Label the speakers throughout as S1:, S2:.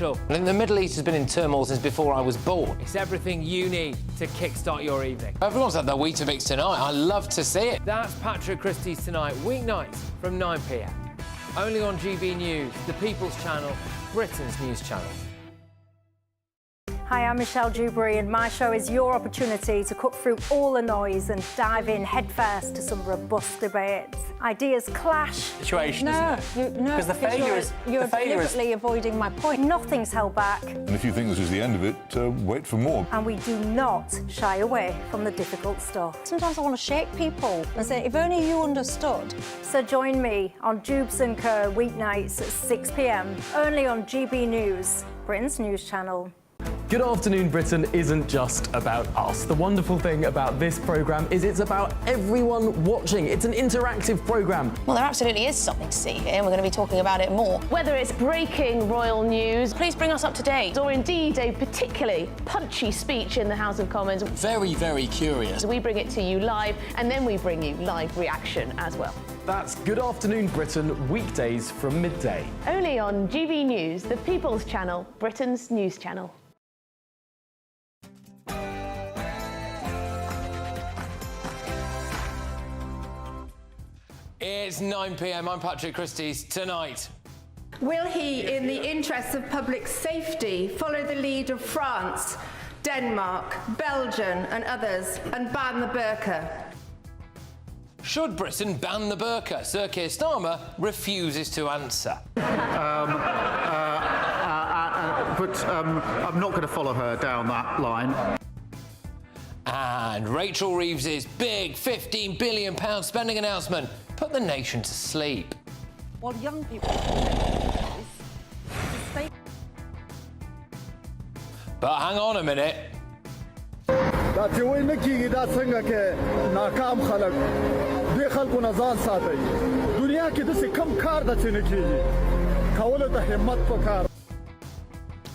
S1: I think the Middle East has been in turmoil since before I was born. It's everything you need to kickstart your evening. Everyone's had their Weetabix tonight. I love to see it. That's Patrick Christies tonight, weeknights from 9 p.m. Only on GB News, the People's Channel, Britain's news channel.
S2: Hi, I'm Michelle Dewberry, and my show is your opportunity to cut through all the noise and dive in headfirst to some robust debates. Ideas clash.
S3: Situation, because the failure is...
S2: You're deliberately avoiding my point. Nothing's held back.
S4: And if you think this is the end of it, wait for more.
S2: And we do not shy away from the difficult stuff.
S5: Sometimes I want to shake people and say, if only you understood.
S2: So join me on Jubes & Co. weeknights at 6 p.m. only on GB News, Britain's news channel.
S6: Good Afternoon Britain isn't just about us. The wonderful thing about this programme is it's about everyone watching. It's an interactive programme.
S7: Well, there absolutely is something to see here, and we're going to be talking about it more.
S8: Whether it's breaking royal news,
S7: Please bring us up to date.
S8: or indeed a particularly punchy speech in the House of Commons,
S3: Very, very curious.
S8: we bring it to you live, and then we bring you live reaction as well.
S6: That's Good Afternoon Britain, weekdays from midday.
S8: Only on GB News, the People's Channel, Britain's news channel.
S1: It's 9 p.m. I'm Patrick Christies. Tonight.
S9: Will he, in the interests of public safety, follow the lead of France, Denmark, Belgium and others and ban the burka?
S1: Should Britain ban the burka? Sir Keir Starmer refuses to answer.
S10: But I'm not going to follow her down that line.
S1: And Rachel Reeves' big £15 billion spending announcement put the nation to sleep.
S5: While young people...
S1: But hang on a minute.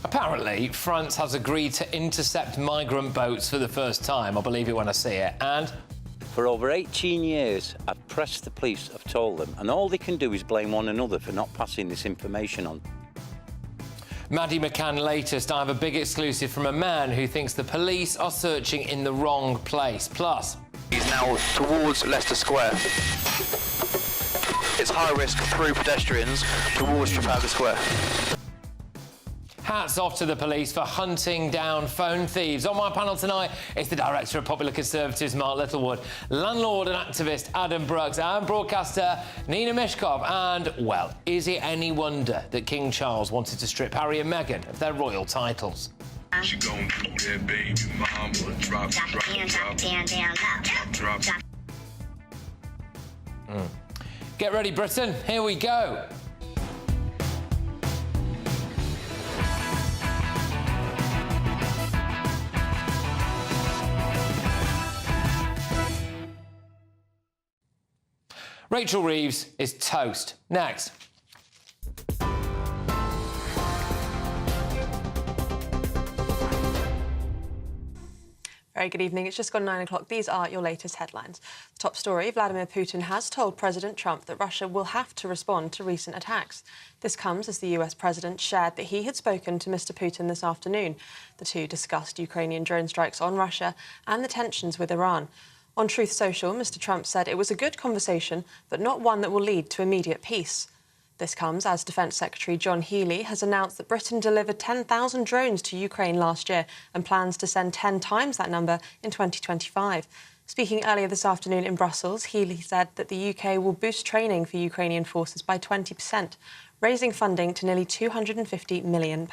S1: Apparently, France has agreed to intercept migrant boats for the first time. I'll believe it when I see it. And
S11: for over 18 years, I've pressed the police, I've told them, and all they can do is blame one another for not passing this information on.
S1: Madeleine McCann latest, I have a big exclusive from a man who thinks the police are searching in the wrong place. Plus,
S12: he's now towards Leicester Square. It's high risk through pedestrians towards Trafalgar Square.
S1: hats off to the police for hunting down phone thieves. On my panel tonight is the Director of Popular Conservatives, Mark Littlewood, landlord and activist Adam Brooks, and broadcaster Nina Mishkov. And, well, is it any wonder that King Charles wanted to strip Harry and Meghan of their royal titles?
S13: She gon' do that, baby mama. Drop.
S1: Get ready, Britain. Here we go. Rachel Reeves is toast. Next.
S14: Very good evening. It's just gone 9 o'clock. These are your latest headlines. The top story, Vladimir Putin has told President Trump that Russia will have to respond to recent attacks. This comes as the US president shared that he had spoken to Mr. Putin this afternoon. The two discussed Ukrainian drone strikes on Russia and the tensions with Iran. On Truth Social, Mr. Trump said it was a good conversation, but not one that will lead to immediate peace. This comes as Defence Secretary John Healey has announced that Britain delivered 10,000 drones to Ukraine last year and plans to send 10 times that number in 2025. Speaking earlier this afternoon in Brussels, Healey said that the UK will boost training for Ukrainian forces by 20%, raising funding to nearly £250 million.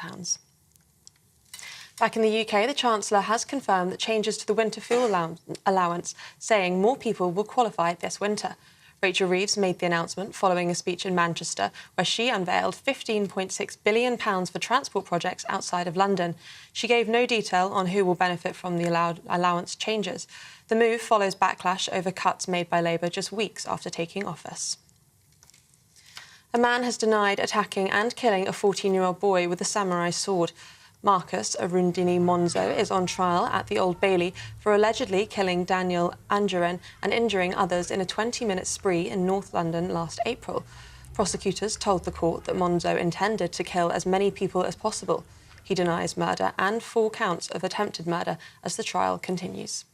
S14: Back in the UK, the Chancellor has confirmed that changes to the winter fuel allowance, saying more people will qualify this winter. Rachel Reeves made the announcement following a speech in Manchester where she unveiled £15.6 billion for transport projects outside of London. She gave no detail on who will benefit from the allowance changes. The move follows backlash over cuts made by Labour just weeks after taking office. A man has denied attacking and killing a 14-year-old boy with a samurai sword. Marcus Arundini Monzo is on trial at the Old Bailey for allegedly killing Daniel Angerin and injuring others in a 20-minute spree in North London last April. Prosecutors told the court that Monzo intended to kill as many people as possible. He denies murder and 4 counts of attempted murder as the trial continues.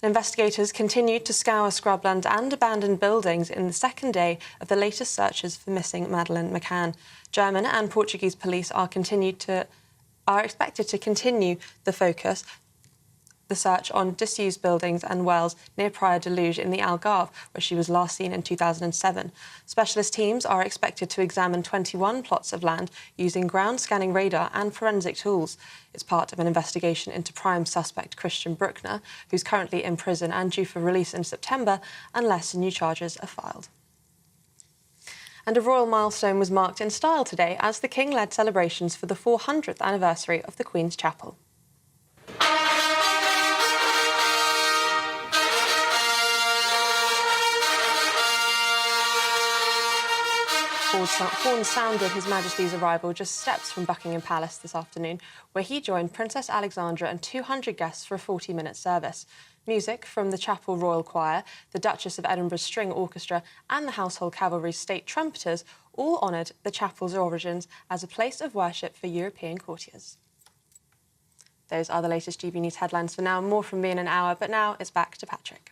S14: Investigators continued to scour scrubland and abandoned buildings in the second day of the latest searches for missing Madeleine McCann. German and Portuguese police are expected to continue the search on disused buildings and wells near Praia de Luz in the Algarve, where she was last seen in 2007. Specialist teams are expected to examine 21 plots of land using ground-scanning radar and forensic tools. It's part of an investigation into prime suspect Christian Bruckner, who's currently in prison and due for release in September unless new charges are filed. And a royal milestone was marked in style today as the King led celebrations for the 400th anniversary of the Queen's Chapel. Horns sounded His Majesty's arrival just steps from Buckingham Palace this afternoon, where he joined Princess Alexandra and 200 guests for a 40-minute service. Music from the Chapel Royal Choir, the Duchess of Edinburgh's String Orchestra and the Household Cavalry's State Trumpeters all honoured the chapel's origins as a place of worship for European courtiers. Those are the latest GB News headlines for now. More from me in an hour, but now it's back to Patrick.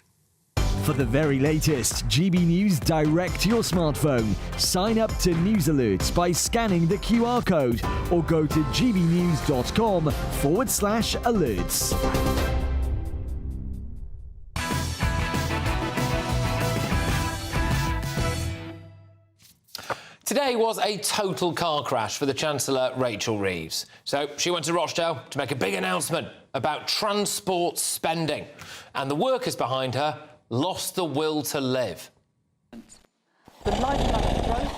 S15: For the very latest GB News direct to your smartphone, sign up to News Alerts by scanning the QR code or go to gbnews.com/alerts.
S1: Today was a total car crash for the Chancellor, Rachel Reeves. So she went to Rochdale to make a big announcement about transport spending. And the workers behind her lost the will to live.
S16: The lifeblood of growth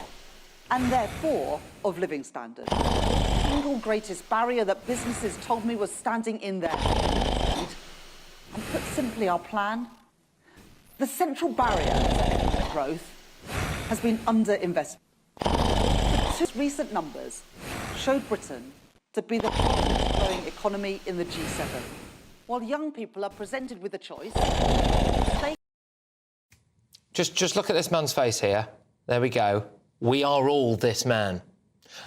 S16: and therefore of living standards. The single greatest barrier that businesses told me was standing in their way. And put simply, our plan, the central barrier to economic growth has been underinvestment. The 2 recent numbers showed Britain to be the fastest growing economy in the G7. While young people are presented with a choice,
S1: Just look at this man's face here. There we go. We are all this man.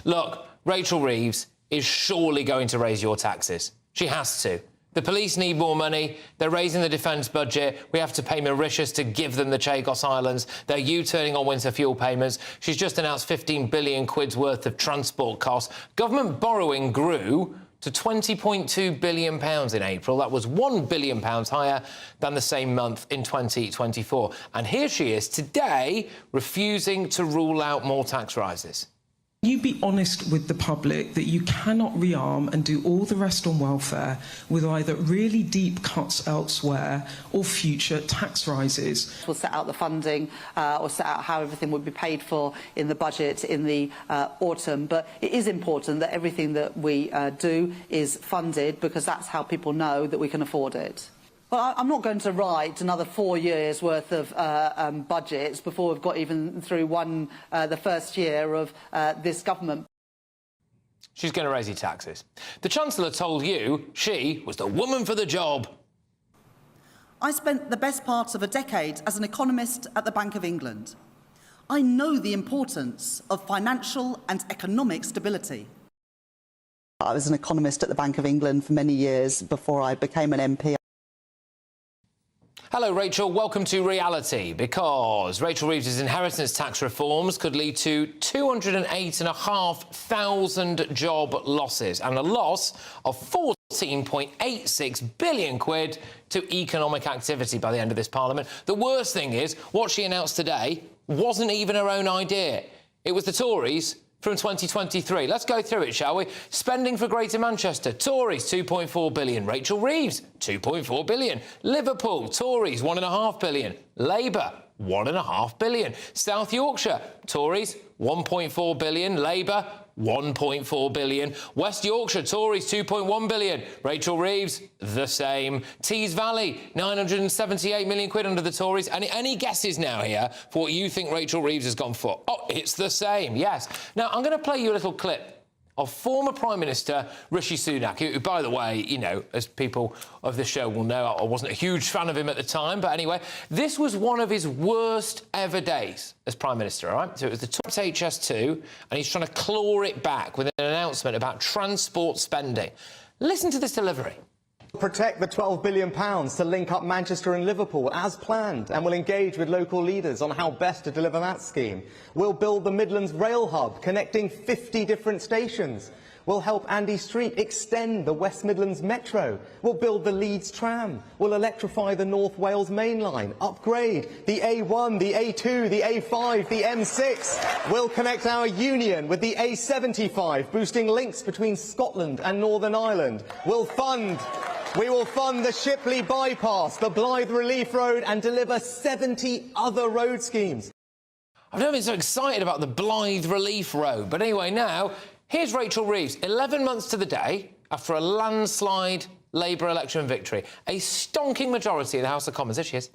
S1: Look, Rachel Reeves is surely going to raise your taxes. She has to. The police need more money. They're raising the defence budget. We have to pay Mauritius to give them the Chagos Islands. They're U-turning on winter fuel payments. She's just announced 15 billion quid's worth of transport costs. Government borrowing grew to £20.2 billion in April. That was £1 billion higher than the same month in 2024. And here she is today refusing to rule out more tax rises.
S17: You be honest with the public that you cannot rearm and do all the rest on welfare with either really deep cuts elsewhere or future tax rises.
S16: We'll set out the funding or set out how everything would be paid for in the budget in the autumn. But it is important that everything that we do is funded, because that's how people know that we can afford it. Well, I'm not going to write another 4 years' worth of budgets before we've got even through the first year of this government.
S1: She's going to raise your taxes. The Chancellor told you she was the woman for the job.
S16: I spent the best part of a decade as an economist at the Bank of England. I know the importance of financial and economic stability. I was an economist at the Bank of England for many years before I became an MP.
S1: Hello, Rachel. Welcome to reality, because Rachel Reeves' inheritance tax reforms could lead to 208,500 job losses and a loss of 14.86 billion quid to economic activity by the end of this Parliament. The worst thing is, what she announced today wasn't even her own idea. It was the Tories from 2023. Let's go through it, shall we? Spending for Greater Manchester, Tories 2.4 billion. Rachel Reeves 2.4 billion. Liverpool, Tories 1.5 billion. Labour 1.5 billion. South Yorkshire, Tories 1.4 billion. Labour 1.4 billion. West Yorkshire, Tories 2.1 billion. Rachel Reeves the same. Tees Valley 978 million quid under the Tories. Any guesses now here for what you think Rachel Reeves has gone for? Oh, it's the same, yes. Now I'm going to play you a little clip of former Prime Minister Rishi Sunak, who, by the way, you know, as people of the show will know, I wasn't a huge fan of him at the time, but anyway, this was one of his worst ever days as Prime Minister, all right? So it was the top HS2, and he's trying to claw it back with an announcement about transport spending. Listen to this delivery.
S18: Protect the £12 billion to link up Manchester and Liverpool as planned, and we'll engage with local leaders on how best to deliver that scheme. We'll build the Midlands rail hub, connecting 50 different stations. We'll help Andy Street extend the West Midlands Metro. We'll build the Leeds tram. We'll electrify the North Wales main line, upgrade the A1, the A2, the A5, the M6. We'll connect our union with the A75, boosting links between Scotland and Northern Ireland. We will fund the Shipley bypass, the Blythe Relief Road, and deliver 70 other road schemes.
S1: I've never been so excited about the Blythe Relief Road. But anyway, now, here's Rachel Reeves, 11 months to the day after a landslide Labour election victory. A stonking majority in the House of Commons. There she is.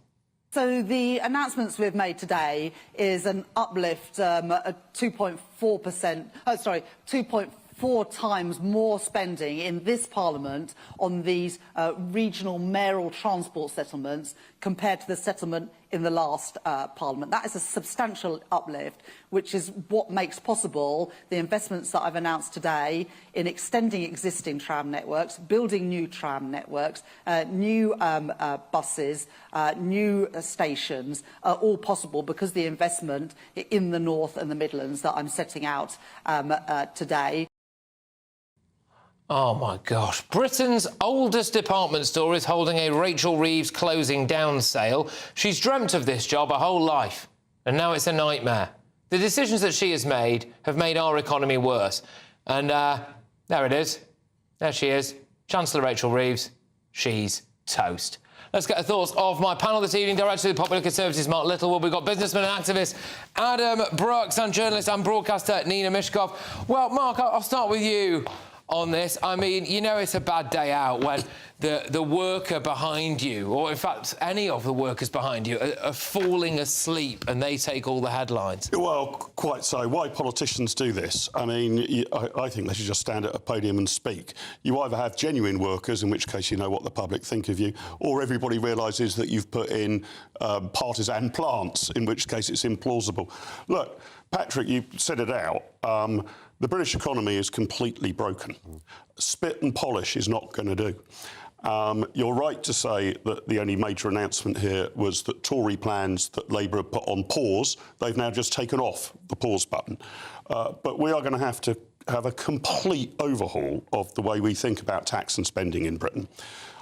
S16: So the announcements we've made today is an uplift at 2.4 times more spending in this Parliament on these regional mayoral transport settlements compared to the settlement in the last Parliament. That is a substantial uplift, which is what makes possible the investments that I've announced today in extending existing tram networks, building new tram networks, new buses, new stations, all possible because the investment in the North and the Midlands that I'm setting out today.
S1: Oh, my gosh. Britain's oldest department store is holding a Rachel Reeves closing down sale. She's dreamt of this job her whole life, and now it's a nightmare. The decisions that she has made have made our economy worse. And there it is. There she is. Chancellor Rachel Reeves. She's toast. Let's get the thoughts of my panel this evening. Director of the Popular Conservatives, Mark Littlewood. We've got businessman and activist Adam Brooks and journalist and broadcaster Nina Mishkov. Well, Mark, I'll start with you on this. I mean, you know it's a bad day out when the worker behind you, or in fact any of the workers behind you, are falling asleep and they take all the headlines.
S19: Well, quite so. Why politicians do this? I mean, I think they should just stand at a podium and speak. You either have genuine workers, in which case you know what the public think of you, or everybody realises that you've put in partisan plants, in which case it's implausible. Look, Patrick, you said it out. The British economy is completely broken. Spit and polish is not going to do. You're right to say that the only major announcement here was that Tory plans that Labour have put on pause, they've now just taken off the pause button. But we are going to have a complete overhaul of the way we think about tax and spending in Britain.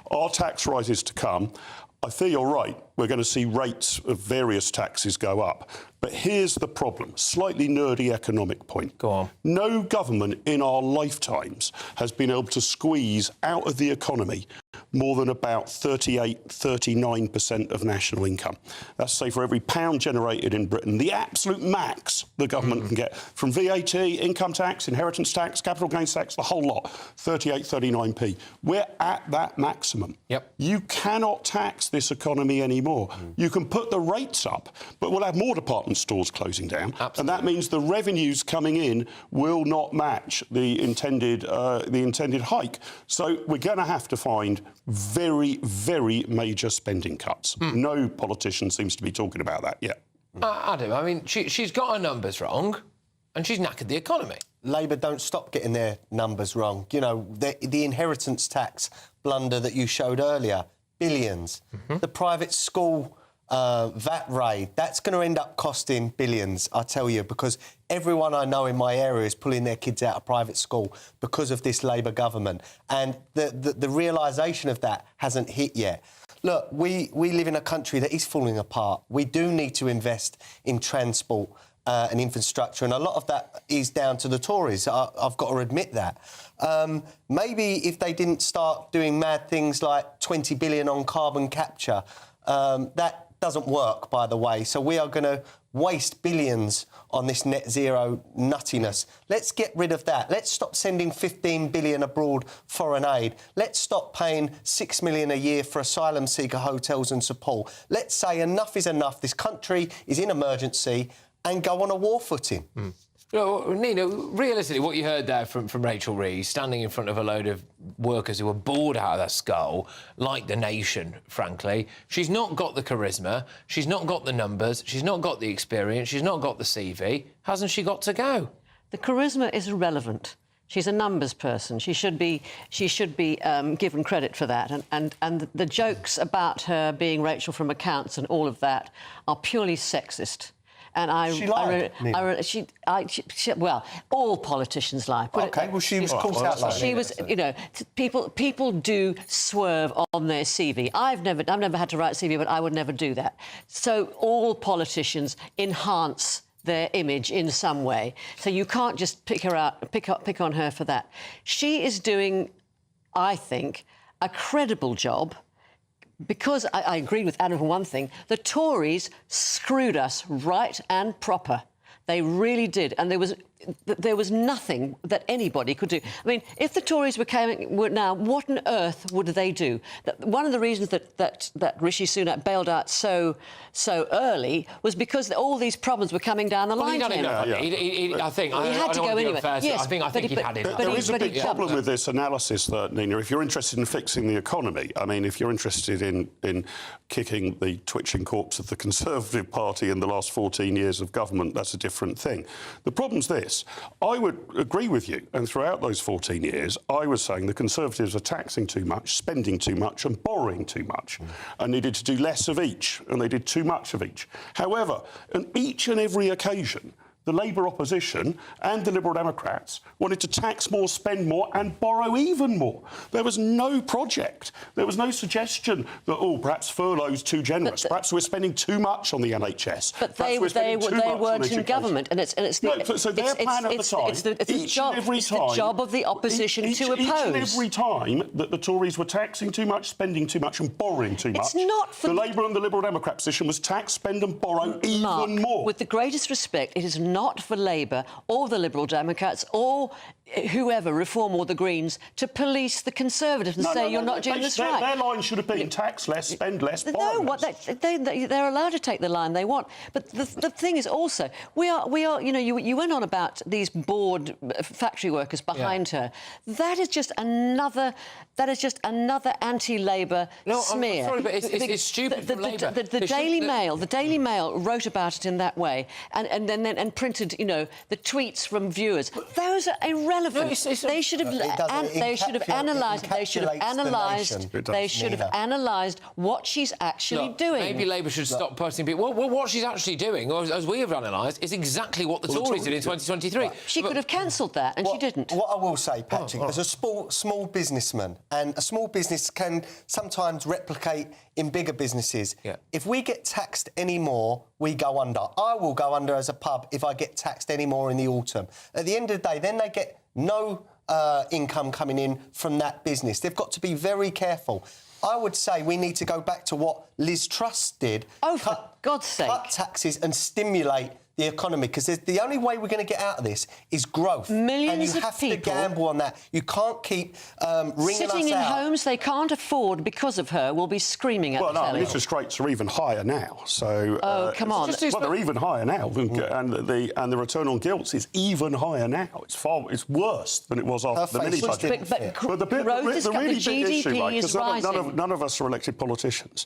S19: Our tax rises to come. I fear you're right. We're going to see rates of various taxes go up. But here's the problem, slightly nerdy economic point.
S1: Go on.
S19: No government in our lifetimes has been able to squeeze out of the economy more than about 38, 39% of national income. That's, say, for every pound generated in Britain, the absolute max the government can get from VAT, income tax, inheritance tax, capital gains tax, the whole lot, 38, 39p. We're at that maximum.
S1: Yep.
S19: You cannot tax this economy anymore. You can put the rates up, but we'll have more department stores closing down.
S1: Absolutely.
S19: And that means the revenues coming in will not match the intended hike. So we're going to have to find very, very major spending cuts. No politician seems to be talking about that yet.
S1: Adam, I mean, she's got her numbers wrong and she's knackered the economy.
S20: Labour don't stop getting their numbers wrong. You know, the inheritance tax blunder that you showed earlier, billions. The private school VAT raid, that's going to end up costing billions, I tell you, because everyone I know in my area is pulling their kids out of private school because of this Labour government. And the realisation of that hasn't hit yet. Look, we live in a country that is falling apart. We do need to invest in transport and infrastructure, and a lot of that is down to the Tories. I've got to admit that. Maybe if they didn't start doing mad things like 20 billion on carbon capture, that doesn't work, by the way. So we are going to waste billions on this net zero nuttiness. Let's get rid of that. Let's stop sending 15 billion abroad foreign aid. Let's stop paying 6 million a year for asylum seeker hotels and support. Let's say enough is enough. This country is in emergency and go on a war footing.
S1: Nina, realistically, what you heard there from Rachel Reeves, standing in front of a load of workers who were bored out of their skull, like the nation, frankly, she's not got the charisma, she's not got the numbers, she's not got the experience, she's not got the CV. Hasn't she got to go?
S21: The charisma is irrelevant. She's a numbers person. She should be given credit for that. And the jokes about her being Rachel from accounts and all of that are purely sexist. And well, all politicians lie.
S20: Well, she was caught out like
S21: She was, you know, people do swerve on their CV. I've never had to write a CV, but I would never do that. So all politicians enhance their image in some way. So you can't just pick on her for that. She is doing, I think, a credible job. Because I agree with Adam on one thing, the Tories screwed us right and proper. They really did, and there was nothing that anybody could do. I mean, if the Tories were now, what on earth would they do? One of the reasons that Rishi Sunak bailed out so early was because all these problems were coming down the line.
S1: I think
S21: he had to go anyway.
S1: Yes, I think he'd had it.
S19: There is a big problem with this analysis, Nina. If you're interested in fixing the economy, I mean, if you're interested in kicking the twitching corpse of the Conservative Party in the last 14 years of government, that's a different thing. The problem's this. I would agree with you, and throughout those 14 years, I was saying the Conservatives are taxing too much, spending too much and borrowing too much, and needed to do less of each, and they did too much of each. However, on each and every occasion, the Labour opposition and the Liberal Democrats wanted to tax more, spend more and borrow even more. There was no project. There was no suggestion that, perhaps furlough's too generous. Perhaps we're spending too much on the NHS.
S21: But they weren't in government, and it's
S19: so their plan at the time,
S21: it's the job of the opposition to oppose.
S19: Each and every time that the Tories were taxing too much, spending too much and borrowing too much, the Labour and the Liberal Democrat position was tax, spend and borrow even more.
S21: With the greatest respect, it is not for Labour or the Liberal Democrats or whoever, Reform or the Greens, to police the Conservatives and say you're not doing this right.
S19: Their line should have been tax less, spend less, borrow less.
S21: They're allowed to take the line they want. But the thing is also, we are. You know, you went on about these bored factory workers behind her. That is just another anti-Labour smear.
S1: I'm sorry, but it's stupid from Labour.
S21: The Daily Mail wrote about it in that way, and then printed, you know, the tweets from viewers. Those are irrelevant. They should have analysed what she's actually doing.
S1: Maybe Labour should stop posting people. Well, what she's actually doing, or as we have analysed, is exactly what the Tories did in 2023.
S21: Right. She could have cancelled that, and she didn't.
S20: What I will say, Patrick, as a small businessman, and a small business can sometimes replicate in bigger businesses. If we get taxed any more, we go under. I will go under as a pub if I get taxed any more in the autumn. At the end of the day, then they get no income coming in from that business. They've got to be very careful. I would say we need to go back to what Liz Truss did.
S21: For God's sake.
S20: Cut taxes and stimulate the economy, because the only way we're going to get out of this is growth.
S21: Millions
S20: and you have to gamble on that. You can't keep ringing us out.
S21: Sitting in homes they can't afford because of her will be screaming at the telly.
S19: Interest rates are even higher now. So
S21: come on.
S19: They're even higher now, and the return on gilts is even higher now. It's worse than it was after the mini budget.
S21: But the really big issue, right, because
S19: none of us are elected politicians,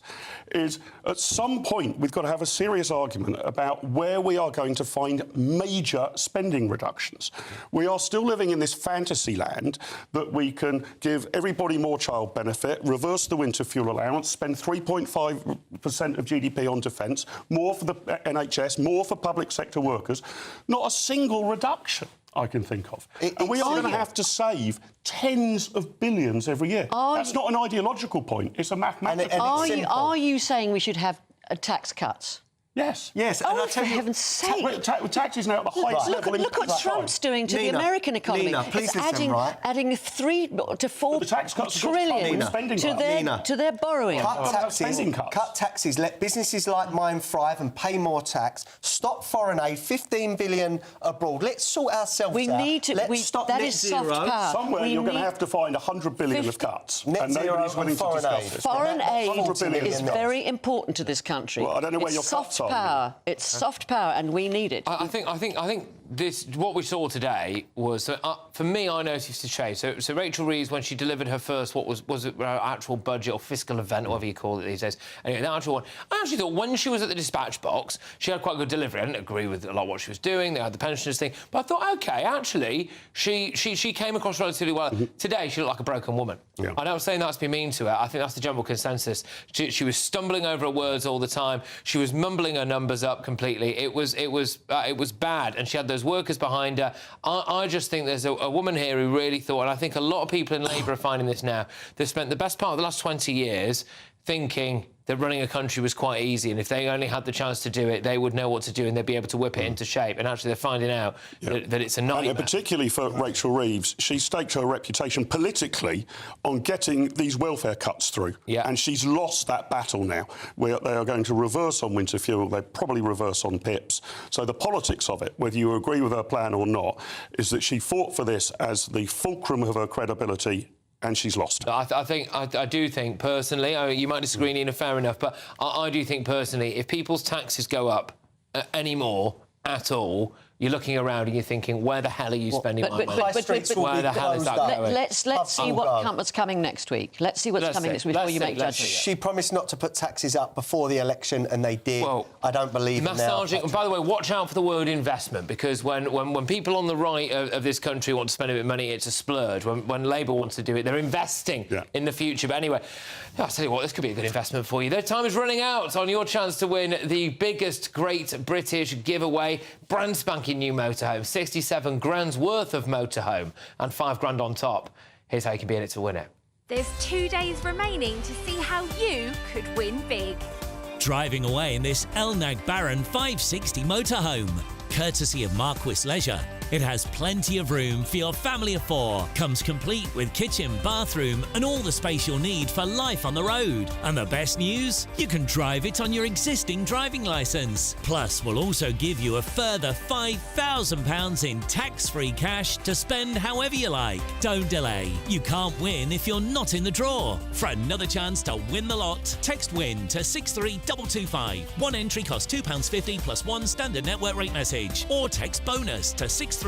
S19: is at some point we've got to have a serious argument about where we are going to find major spending reductions. We are still living in this fantasy land that we can give everybody more child benefit, reverse the winter fuel allowance, spend 3.5% of GDP on defence, more for the NHS, more for public sector workers. Not a single reduction I can think of. And we are going to have to save tens of billions every year. That's not an ideological point, it's a mathematical point.
S21: Are you saying we should have tax cuts?
S19: Yes.
S21: Yes, and for heaven's sake.
S19: Tax is now at the highest level in...
S21: Look what Trump's doing to the American economy.
S20: Nina, please listen, right?
S21: Adding 3 to 4 trillion to their borrowing.
S20: Cut taxes, let businesses like mine thrive and pay more tax. Stop foreign aid, 15 billion abroad. Let's sort ourselves out.
S21: That is soft power.
S19: Somewhere you're going to have to find 100 billion of cuts.
S20: Net zero and foreign aid.
S21: Foreign aid is very important to this country.
S19: Well, I don't know where your cuts are.
S21: It's soft power, and we need it.
S1: I think what we saw today was, for me, I noticed a change. So Rachel Reeves, when she delivered her first, what was it, her actual budget or fiscal event, whatever you call it these days. Anyway, that actual one, I actually thought when she was at the dispatch box, she had quite a good delivery. I didn't agree with a lot of what she was doing. They had the pensioners thing, but I thought, OK, actually, she came across relatively well. Today, she looked like a broken woman. Yeah. I don't saying that's to be mean to her. I think that's the general consensus. She was stumbling over her words all the time. She was mumbling her numbers up completely. It was bad, and she had those workers behind her. I just think there's a woman here who really thought, and I think a lot of people in Labour are finding this now, they've spent the best part of the last 20 years thinking that running a country was quite easy, and if they only had the chance to do it, they would know what to do and they'd be able to whip it into shape. And actually, they're finding out that it's a nightmare. And
S19: particularly for Rachel Reeves, she staked her reputation politically on getting these welfare cuts through. Yeah. And she's lost that battle now. They are going to reverse on winter fuel. They'll probably reverse on PIPs. So the politics of it, whether you agree with her plan or not, is that she fought for this as the fulcrum of her credibility, and she's lost.
S1: I do think, personally, you might disagree, Nina, fair enough, but I do think, personally, if people's taxes go up anymore at all, you're looking around and you're thinking, where the hell are you spending my money? Where the hell is that going?
S21: Let's see what's coming next week. Let's see what's coming next week before you make judgments.
S20: She promised not to put taxes up before the election, and they did. Well, I don't believe it now.
S1: And by the way, watch out for the word investment, because when people on the right of this country want to spend a bit of money, it's a splurge. When Labour wants to do it, they're investing in the future. But anyway, I'll tell you what, this could be a good investment for you. Their time is running out on your chance to win the biggest Great British giveaway, brand spanking new motorhome, 67 grand's worth of motorhome and £5 grand on top. Here's how you can be in it to win it.
S4: There's 2 days remaining to see how you could win big.
S22: Driving away in this Elnag Baron 560 motorhome, courtesy of Marquis Leisure. It has plenty of room for your family of 4, comes complete with kitchen, bathroom and all the space you'll need for life on the road. And the best news? You can drive it on your existing driving licence. Plus, we'll also give you a further £5,000 in tax-free cash to spend however you like. Don't delay. You can't win if you're not in the draw. For another chance to win the lot, text WIN to 63225. One entry costs £2.50 plus one standard network rate message. Or text BONUS to 63225.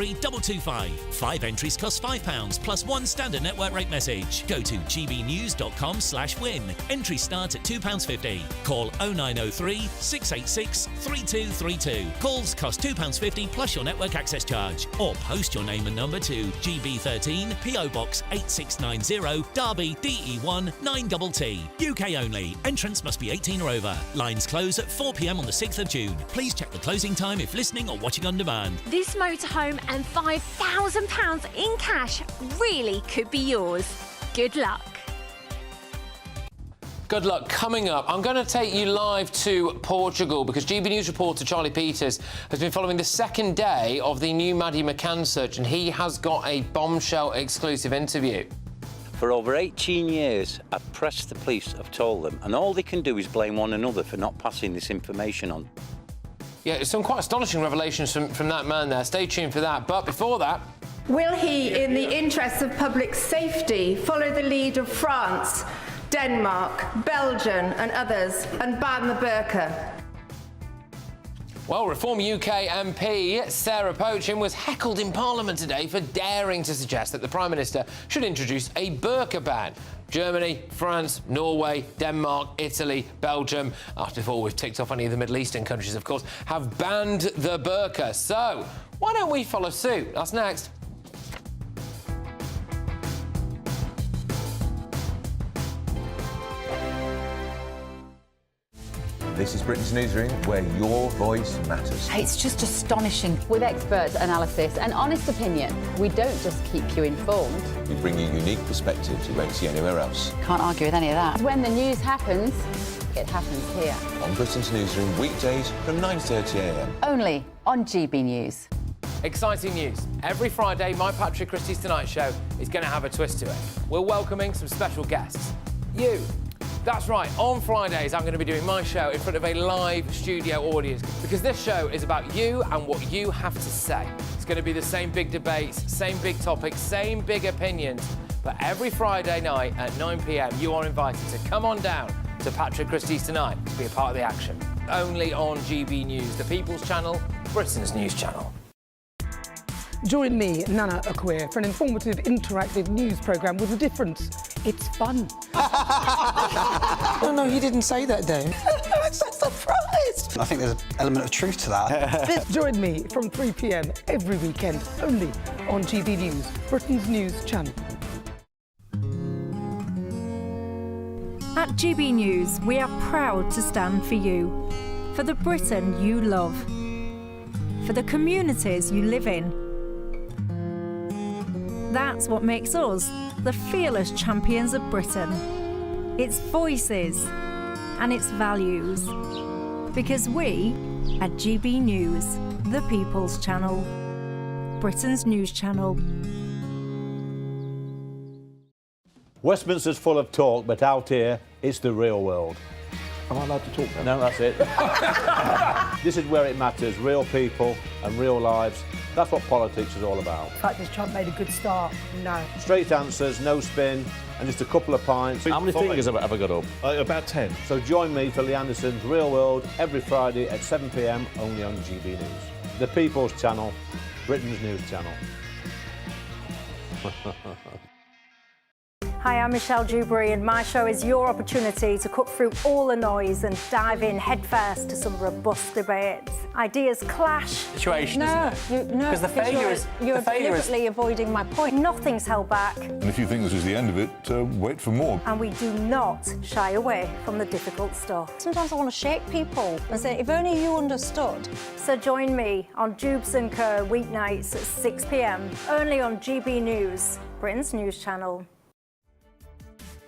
S22: 5 entries cost £5 plus one standard network rate message. Go to gbnews.com/win. Entries start at £2.50. Call 0903 686 3232. Calls cost £2.50 plus your network access charge. Or post your name and number to GB13 PO Box 8690 Derby DE1 9TT. UK only. Entrance must be 18 or over. Lines close at 4 p.m. on the 6th of June. Please check the closing time if listening or watching on demand.
S4: This motorhome and £5,000 in cash really could be yours. Good luck.
S1: Good luck. Coming up, I'm going to take you live to Portugal because GB News reporter Charlie Peters has been following the second day of the new Madeleine McCann search, and he has got a bombshell exclusive interview.
S11: For over 18 years, I've pressed the police, I've told them, and all they can do is blame one another for not passing this information on.
S1: Yeah, some quite astonishing revelations from that man there. Stay tuned for that. But before that...
S9: Will he, in the interests of public safety, follow the lead of France, Denmark, Belgium and others and ban the burka?
S1: Well, Reform UK MP Sarah Pochen was heckled in Parliament today for daring to suggest that the Prime Minister should introduce a burka ban. Germany, France, Norway, Denmark, Italy, Belgium, before we've ticked off any of the Middle Eastern countries, of course, have banned the burqa. So, why don't we follow suit? That's next.
S23: This is Britain's Newsroom, where your voice matters.
S24: It's just astonishing. With expert analysis and honest opinion, we don't just keep you informed.
S23: We bring you unique perspectives you won't see anywhere else.
S24: Can't argue with any of that. When the news happens, it happens here.
S23: On Britain's Newsroom, weekdays from 9:30 a.m.
S24: Only on GB News.
S1: Exciting news. Every Friday, my Patrick Christies Tonight Show is going to have a twist to it. We're welcoming some special guests. You. That's right, on Fridays I'm going to be doing my show in front of a live studio audience because this show is about you and what you have to say. It's going to be the same big debates, same big topics, same big opinions, but every Friday night at 9 p.m. you are invited to come on down to Patrick Christies Tonight to be a part of the action. Only on GB News, the People's Channel, Britain's news channel.
S2: Join me, Nana Akweer, for an informative, interactive news programme with a difference. It's fun.
S3: No, you didn't say that, Dave.
S2: I'm so surprised.
S3: I think there's an element of truth to that.
S2: Join me from 3 p.m. every weekend, only on GB News, Britain's news channel.
S6: At GB News, we are proud to stand for you, for the Britain you love, for the communities you live in. That's what makes us the fearless champions of Britain. Its voices and its values. Because we, at GB News, the People's Channel, Britain's news channel.
S7: Westminster's full of talk, but out here, it's the real world.
S25: Am I allowed to talk then?
S7: No, that's it. This is where it matters, real people and real lives. That's what politics is all about.
S2: The fact that Trump made a good start, no.
S7: Straight answers, no spin, and just a couple of pints.
S25: How many fingers have I got up?
S7: About 10. So join me for Lee Anderson's Real World every Friday at 7 p.m, only on GB News. The People's Channel, Britain's news channel.
S5: Hi, I'm Michelle Dewberry, and my show is your opportunity to cut through all the noise and dive in headfirst to some robust debates. Ideas clash.
S26: Situation, isn't it?
S5: No,
S26: because the failure is
S5: you're deliberately avoiding my point. Nothing's held back.
S27: And if you think this is the end of it, wait for more.
S5: And we do not shy away from the difficult stuff. Sometimes I want to shake people and say, if only you understood. So join me on Jubes & Co weeknights at 6 p.m, only on GB News, Britain's news channel.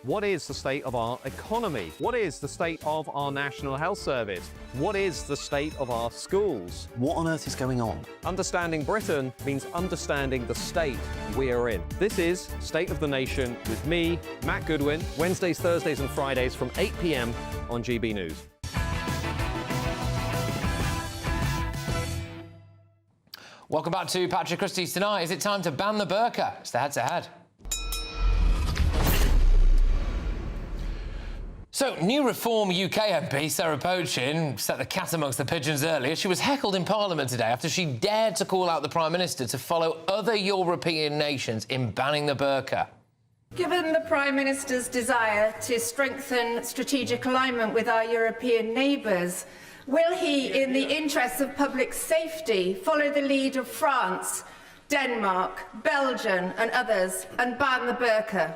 S28: What is the state of our economy? What is the state of our National Health Service? What is the state of our schools?
S3: What on earth is going on?
S28: Understanding Britain means understanding the state we are in. This is State of the Nation with me, Matt Goodwin, Wednesdays, Thursdays and Fridays from 8 p.m. on GB News.
S1: Welcome back to Patrick Christies tonight. Is it time to ban the burqa? It's the head-to-head. So, new Reform UK MP Sarah Pochin set the cat amongst the pigeons earlier. She was heckled in Parliament today after she dared to call out the Prime Minister to follow other European nations in banning the burqa.
S9: Given the Prime Minister's desire to strengthen strategic alignment with our European neighbours, will he, in the interests of public safety, follow the lead of France, Denmark, Belgium and others and ban the burqa?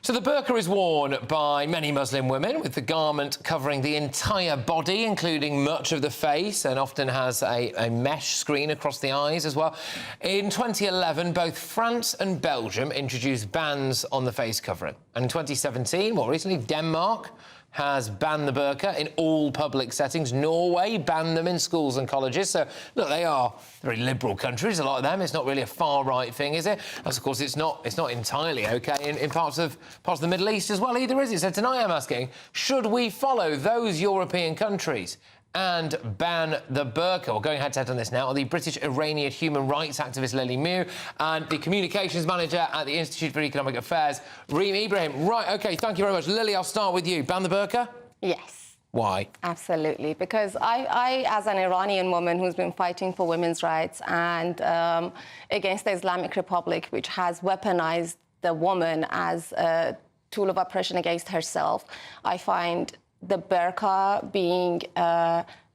S1: So the burqa is worn by many Muslim women, with the garment covering the entire body, including much of the face, and often has a mesh screen across the eyes as well. In 2011, both France and Belgium introduced bans on the face covering. And in 2017, more recently, Denmark has banned the burqa in all public settings. Norway banned them in schools and colleges. So, look, they are very liberal countries, a lot of them. It's not really a far-right thing, is it? As, of course, it's not entirely OK in parts of the Middle East as well, either, is it? So tonight I'm asking, should we follow those European countries and ban the burqa? Well, going head-to-head on this now are the British-Iranian human rights activist Lily Mew and the communications manager at the Institute for Economic Affairs, Reem Ibrahim. Right, OK, thank you very much. Lily, I'll start with you. Ban the burqa?
S29: Yes.
S1: Why?
S29: Absolutely, because I, as an Iranian woman who's been fighting for women's rights and against the Islamic Republic, which has weaponized the woman as a tool of oppression against herself, I find the burqa being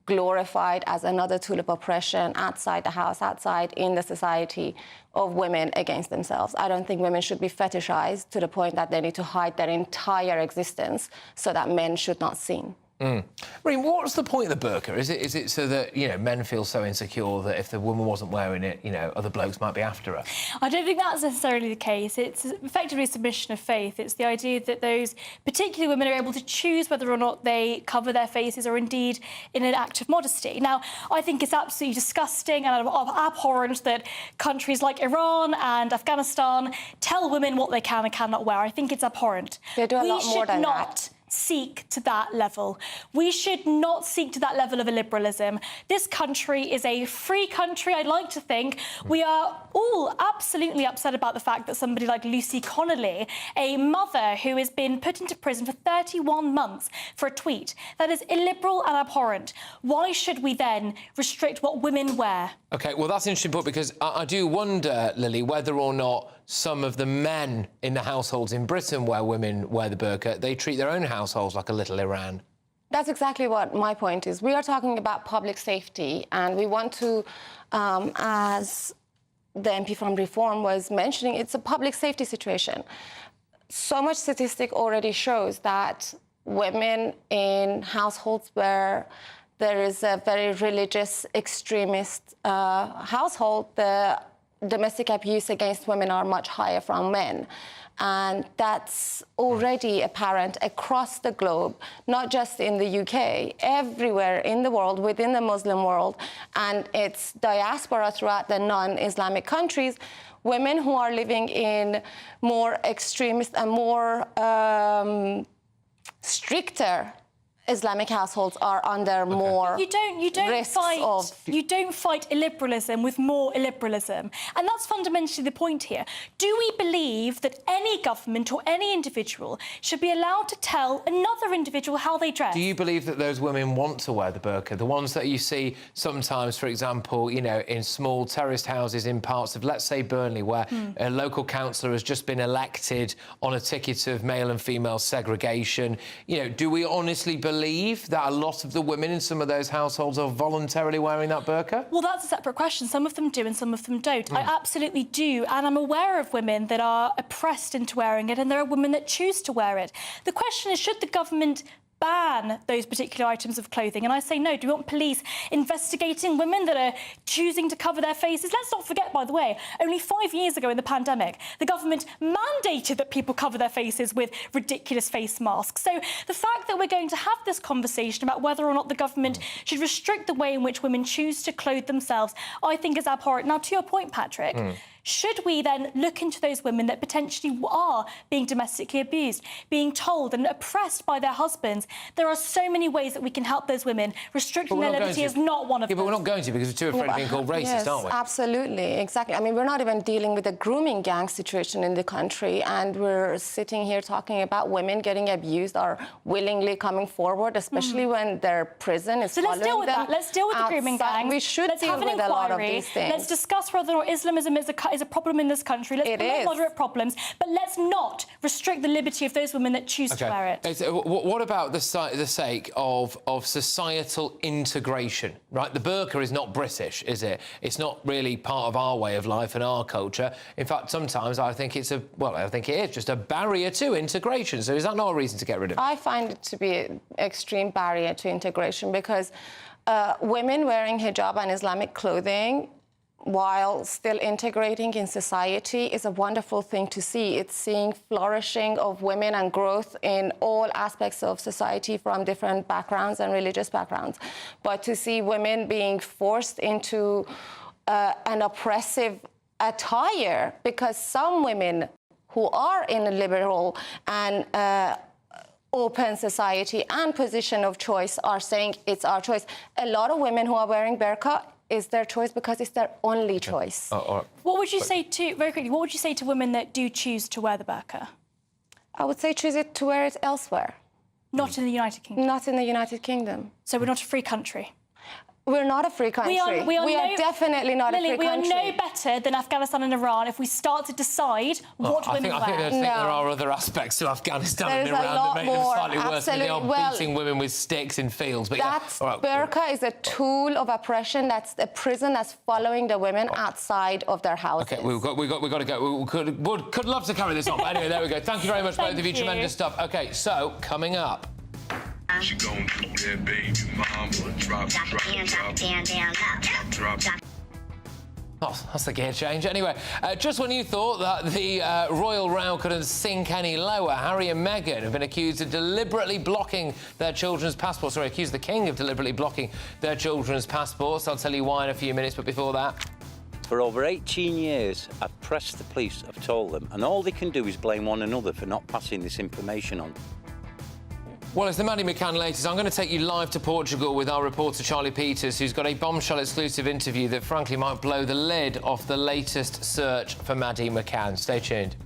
S29: glorified as another tool of oppression outside the house, outside in the society of women against themselves. I don't think women should be fetishized to the point that they need to hide their entire existence so that men should not see.
S1: Reem, what's the point of the burqa? Is it so that, you know, men feel so insecure that if the woman wasn't wearing it, you know, other blokes might be after her?
S30: I don't think that's necessarily the case. It's effectively a submission of faith. It's the idea that those particular women are able to choose whether or not they cover their faces or indeed in an act of modesty. Now, I think it's absolutely disgusting and abhorrent that countries like Iran and Afghanistan tell women what they can and cannot wear. I think it's abhorrent.
S29: They do a lot more than that.
S30: seek to that level. We should not seek to that level of illiberalism. This country is a free country, I'd like to think. We are all absolutely upset about the fact that somebody like Lucy Connolly, a mother who has been put into prison for 31 months for a tweet, that is illiberal and abhorrent. Why should we then restrict what women wear?
S1: OK, well, that's an interesting point, because I do wonder, Lily, whether or not some of the men in the households in Britain where women wear the burqa, they treat their own households like a little Iran.
S29: That's exactly what my point is. We are talking about public safety, and we want to, as the MP from Reform was mentioning, it's a public safety situation. So much statistic already shows that women in households where there is a very religious, extremist household, the domestic abuse against women are much higher from men. And that's already apparent across the globe, not just in the UK, everywhere in the world, within the Muslim world, and its diaspora throughout the non-Islamic countries. Women who are living in more extremist and more stricter Islamic households are under more
S30: You don't fight illiberalism with more illiberalism. And that's fundamentally the point here. Do we believe that any government or any individual should be allowed to tell another individual how they dress?
S1: Do you believe that those women want to wear the burqa? The ones that you see sometimes, for example, you know, in small terraced houses in parts of, let's say, Burnley, where a local councillor has just been elected on a ticket of male and female segregation. You know, do we honestly believe that a lot of the women in some of those households are voluntarily wearing that burqa?
S30: Well, that's a separate question. Some of them do and some of them don't. I absolutely do, and I'm aware of women that are oppressed into wearing it, and there are women that choose to wear it. The question is, should the government ban those particular items of clothing? And I say no. Do we want police investigating women that are choosing to cover their faces? Let's not forget, by the way, only 5 years ago in the pandemic, the government mandated that people cover their faces with ridiculous face masks. So the fact that we're going to have this conversation about whether or not the government should restrict the way in which women choose to clothe themselves, I think is abhorrent. Now, to your point, Patrick, should we then look into those women that potentially are being domestically abused, being told and oppressed by their husbands? There are so many ways that we can help those women. Restricting their liberty is not one of them.
S1: Yeah, but we're not going to, because we're too afraid of being called racist,
S29: yes,
S1: aren't we?
S29: Absolutely, exactly. I mean, we're not even dealing with a grooming gang situation in the country, and we're sitting here talking about women getting abused or willingly coming forward, especially when their prison is following them.
S30: So let's deal with that. Let's deal with the grooming gang.
S29: We should deal with a lot of these things.
S30: Let's discuss whether or not Islamism is a problem in this country. Let's promote moderate problems, but let's not restrict the liberty of those women that choose to wear it.
S1: What about the sake of societal integration, right? The burqa is not British, is it? It's not really part of our way of life and our culture. In fact, sometimes I think it's I think it is just a barrier to integration. So is that not a reason to get rid of it?
S29: I find it to be an extreme barrier to integration, because women wearing hijab and Islamic clothing while still integrating in society is a wonderful thing to see. It's seeing flourishing of women and growth in all aspects of society from different backgrounds and religious backgrounds. But to see women being forced into an oppressive attire, because some women who are in a liberal and open society and position of choice are saying it's our choice. A lot of women who are wearing burqa is their choice because it's their only choice.
S30: What would you say to, very quickly, what would you say to women that do choose to wear the burqa?
S29: I would say choose it to wear it elsewhere.
S30: Not in the United Kingdom?
S29: Not in the United Kingdom.
S30: So we're not a free country?
S29: We're not a free country.
S30: We are
S29: definitely not
S30: Lily,
S29: a free country.
S30: We are no better than Afghanistan and Iran if we start to decide what women wear.
S1: I think there are other aspects to Afghanistan and Iran that make them slightly worse. They are beating women with sticks in fields. But
S29: burqa is a tool of oppression. That's a prison that's following the women outside of their houses.
S1: OK, we've got to go. We could love to carry this on, but anyway, there we go. Thank you very much, both of you. Tremendous stuff. OK, so coming up.
S8: She gon' do that, baby mama. Drop it.
S1: Oh, that's the gear change. Anyway, just when you thought that the royal row couldn't sink any lower, Harry and Meghan have been accused of deliberately blocking their children's passports. Sorry, accused the King of deliberately blocking their children's passports. I'll tell you why in a few minutes, but before that...
S11: For over 18 years, I've pressed the police, I've told them, and all they can do is blame one another for not passing this information on.
S1: Well, it's the Madeleine McCann latest. I'm going to take you live to Portugal with our reporter Charlie Peters, who's got a bombshell exclusive interview that frankly might blow the lid off the latest search for Madeleine McCann. Stay tuned.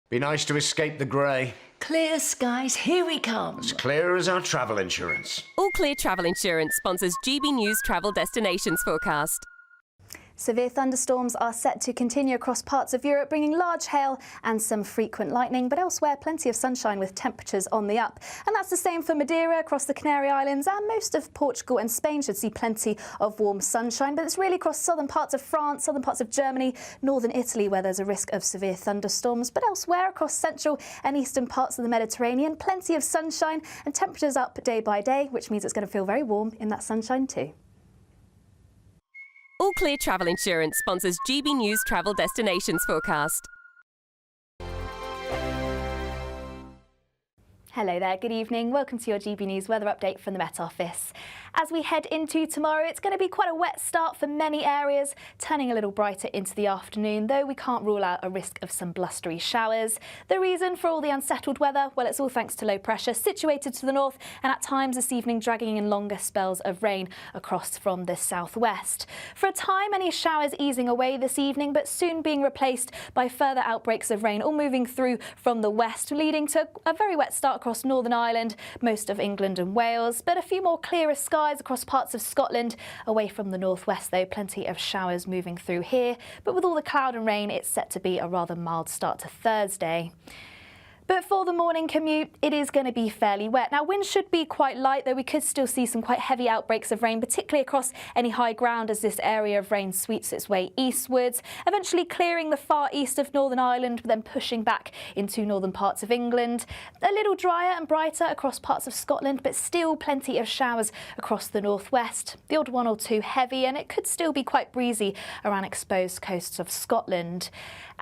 S10: Be nice to escape the grey.
S12: Clear skies, here we come.
S10: As clear as our travel insurance.
S13: All Clear Travel Insurance sponsors GB News travel destinations forecast.
S14: Severe thunderstorms are set to continue across parts of Europe, bringing large hail and some frequent lightning, but elsewhere plenty of sunshine with temperatures on the up. And that's the same for Madeira, across the Canary Islands, and most of Portugal and Spain should see plenty of warm sunshine. But it's really across southern parts of France, southern parts of Germany, northern Italy where there's a risk of severe thunderstorms. But elsewhere across central and eastern parts of the Mediterranean, plenty of sunshine and temperatures up day by day, which means it's going to feel very warm in that sunshine too.
S13: All Clear Travel Insurance sponsors GB News travel destinations forecast.
S14: Hello there, good evening. Welcome to your GB News weather update from the Met Office. As we head into tomorrow, it's going to be quite a wet start for many areas, turning a little brighter into the afternoon, though we can't rule out a risk of some blustery showers. The reason for all the unsettled weather? Well, it's all thanks to low pressure situated to the north and at times this evening dragging in longer spells of rain across from the southwest. For a time, any showers easing away this evening, but soon being replaced by further outbreaks of rain, all moving through from the west, leading to a very wet start across Northern Ireland, most of England and Wales, but a few more clearer skies across parts of Scotland. Away from the northwest though, plenty of showers moving through here, but with all the cloud and rain, it's set to be a rather mild start to Thursday. But for the morning commute, it is going to be fairly wet. Now, winds should be quite light, though we could still see some quite heavy outbreaks of rain, particularly across any high ground as this area of rain sweeps its way eastwards, eventually clearing the far east of Northern Ireland, but then pushing back into northern parts of England. A little drier and brighter across parts of Scotland, but still plenty of showers across the northwest. The odd one or two heavy, and it could still be quite breezy around exposed coasts of Scotland.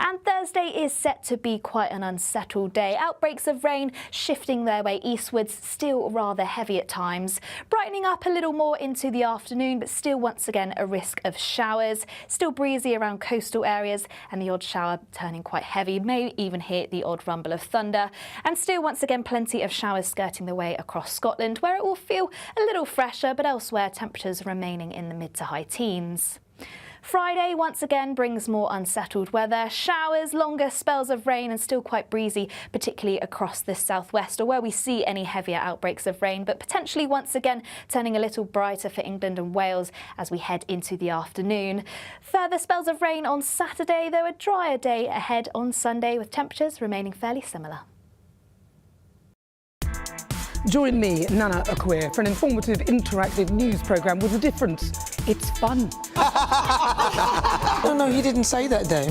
S14: And Thursday is set to be quite an unsettled day. Outbreaks of rain shifting their way eastwards, still rather heavy at times. Brightening up a little more into the afternoon, but still once again a risk of showers. Still breezy around coastal areas and the odd shower turning quite heavy, may even hit the odd rumble of thunder. And still once again plenty of showers skirting the way across Scotland, where it will feel a little fresher, but elsewhere temperatures remaining in the mid to high teens. Friday once again brings more unsettled weather, showers, longer spells of rain and still quite breezy, particularly across the southwest or where we see any heavier outbreaks of rain, but potentially once again turning a little brighter for England and Wales as we head into the afternoon. Further spells of rain on Saturday, though a drier day ahead on Sunday with temperatures remaining fairly similar.
S2: Join me, Nana Akwe, for an informative, interactive news programme with a difference. It's fun.
S3: No, he didn't say that, though.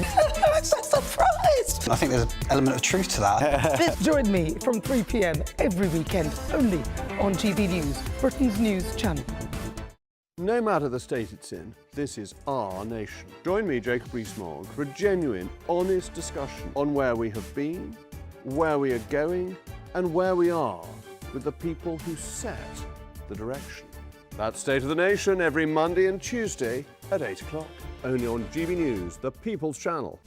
S2: I'm so surprised.
S3: I think there's an element of truth to that.
S2: Join me from 3 p.m. every weekend, only on GB News, Britain's news channel.
S15: No matter the state it's in, this is our nation. Join me, Jacob Rees-Mogg, for a genuine, honest discussion on where we have been, where we are going, and where we are with the people who set the direction. That's State of the Nation every Monday and Tuesday at 8 o'clock. Only on GB News, the People's Channel.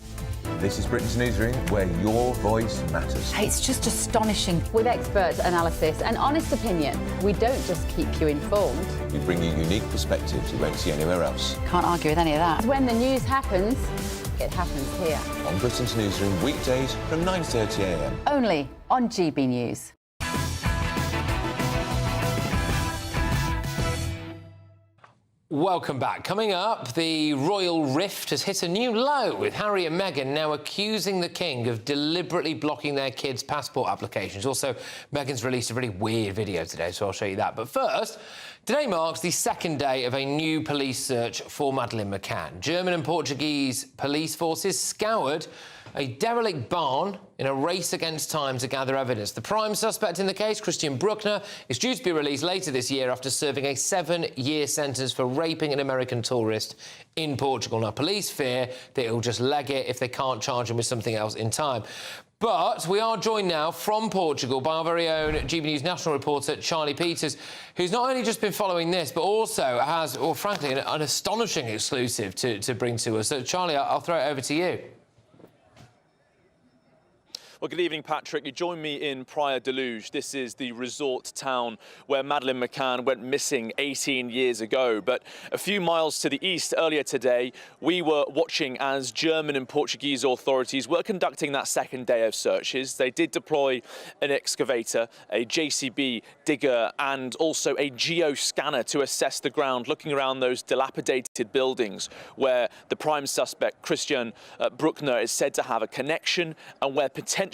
S23: This is Britain's Newsroom, where your voice matters.
S24: It's just astonishing. With expert analysis and honest opinion, we don't just keep you informed.
S23: We bring you unique perspectives you won't see anywhere else.
S24: Can't argue with any of that. When the news happens, it happens here.
S23: On Britain's Newsroom, weekdays from 9:30 a.m.
S24: Only on GB News.
S1: Welcome back. Coming up, the royal rift has hit a new low, with Harry and Meghan now accusing the King of deliberately blocking their kids' passport applications. Also, Meghan's released a really weird video today, so I'll show you that. But first, today marks the second day of a new police search for Madeleine McCann. German and Portuguese police forces scoured a derelict barn in a race against time to gather evidence. The prime suspect in the case, Christian Bruckner, is due to be released later this year after serving a 7-year sentence for raping an American tourist in Portugal. Now, police fear that he'll just leg it if they can't charge him with something else in time. But we are joined now from Portugal by our very own GB News national reporter, Charlie Peters, who's not only just been following this, but also has, well, frankly, an astonishing exclusive to bring to us. So, Charlie, I'll throw it over to you.
S4: Well, good evening, Patrick. You join me in Praia de Luz. This is the resort town where Madeleine McCann went missing 18 years ago. But a few miles to the east earlier today, we were watching as German and Portuguese authorities were conducting that second day of searches. They did deploy an excavator, a JCB digger, and also a geoscanner to assess the ground, looking around those dilapidated buildings where the prime suspect, Christian Bruckner, is said to have a connection and where potentially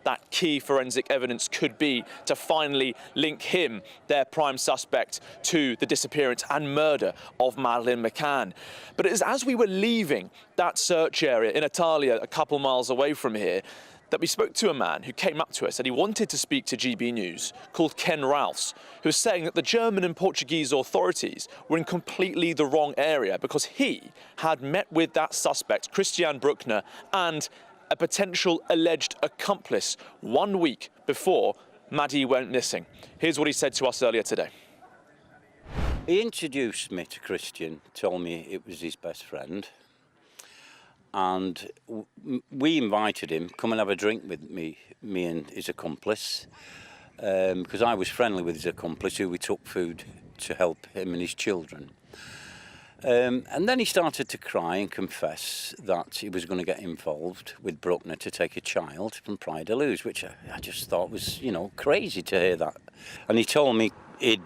S4: that key forensic evidence could be to finally link him, their prime suspect, to the disappearance and murder of Madeleine McCann. But it is as we were leaving that search area in Italia, a couple miles away from here, that we spoke to a man who came up to us and he wanted to speak to GB News, called Ken Ralphs, who was saying that the German and Portuguese authorities were in completely the wrong area because he had met with that suspect, Christian Bruckner, and a potential alleged accomplice 1 week before Maddie went missing. Here's what he said to us earlier today.
S11: He introduced me to Christian, told me it was his best friend, and we invited him, come and have a drink with me and his accomplice, because I was friendly with his accomplice, who we took food to help him and his children. And then he started to cry and confess that he was going to get involved with Bruckner to take a child from Praia de Luz, which I just thought was, you know, crazy to hear that. And he told me he'd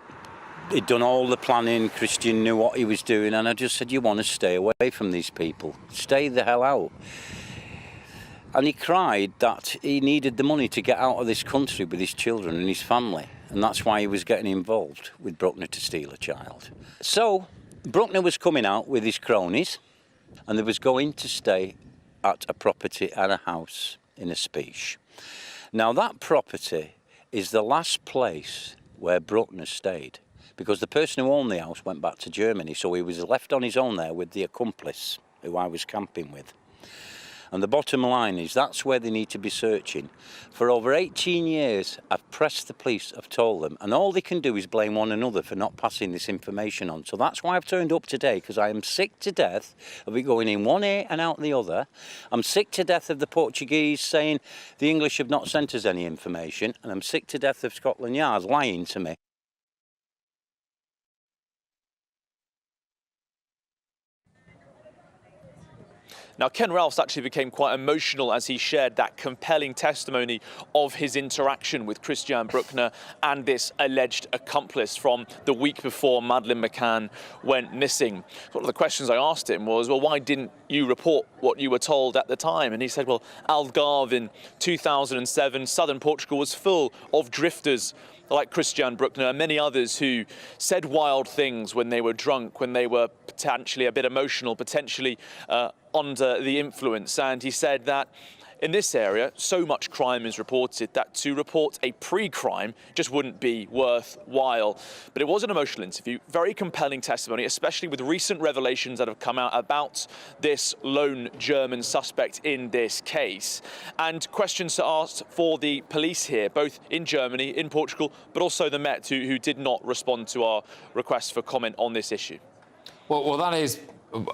S11: done all the planning, Christian knew what he was doing, and I just said, you want to stay away from these people. Stay the hell out. And he cried that he needed the money to get out of this country with his children and his family, and that's why he was getting involved with Bruckner to steal a child. So Bruckner was coming out with his cronies, and they was going to stay at a property and a house in a speech. Now that property is the last place where Bruckner stayed, because the person who owned the house went back to Germany, so he was left on his own there with the accomplice who I was camping with. And the bottom line is that's where they need to be searching. For over 18 years, I've pressed the police, I've told them, and all they can do is blame one another for not passing this information on. So that's why I've turned up today, because I am sick to death of it going in one ear and out the other. I'm sick to death of the Portuguese saying the English have not sent us any information, and I'm sick to death of Scotland Yard lying to me.
S4: Now, Ken Ralphs actually became quite emotional as he shared that compelling testimony of his interaction with Christian Bruckner and this alleged accomplice from the week before Madeleine McCann went missing. One of the questions I asked him was, well, why didn't you report what you were told at the time? And he said, well, Algarve in 2007, southern Portugal was full of drifters like Christian Bruckner and many others who said wild things when they were drunk, when they were potentially a bit emotional, potentially under the influence. And he said that in this area, so much crime is reported that to report a pre-crime just wouldn't be worthwhile. But it was an emotional interview, very compelling testimony, especially with recent revelations that have come out about this lone German suspect in this case. And questions to ask for the police here, both in Germany, in Portugal, but also the Met, who did not respond to our request for comment on this issue.
S1: Well, that is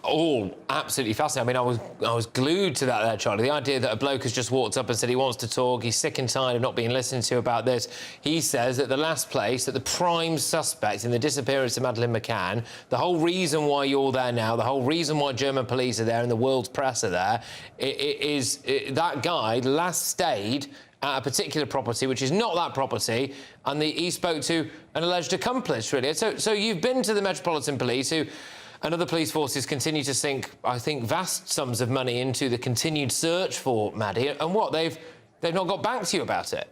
S1: all absolutely fascinating. I mean, I was glued to that there, Charlie. The idea that a bloke has just walked up and said he wants to talk, he's sick and tired of not being listened to about this. He says that the last place, that the prime suspect in the disappearance of Madeleine McCann, the whole reason why you're there now, the whole reason why German police are there and the world's press are there, that guy last stayed at a particular property, which is not that property, and he spoke to an alleged accomplice, really. So you've been to the Metropolitan Police, who and other police forces continue to sink, I think, vast sums of money into the continued search for Maddie. And what, they've not got back to you about it?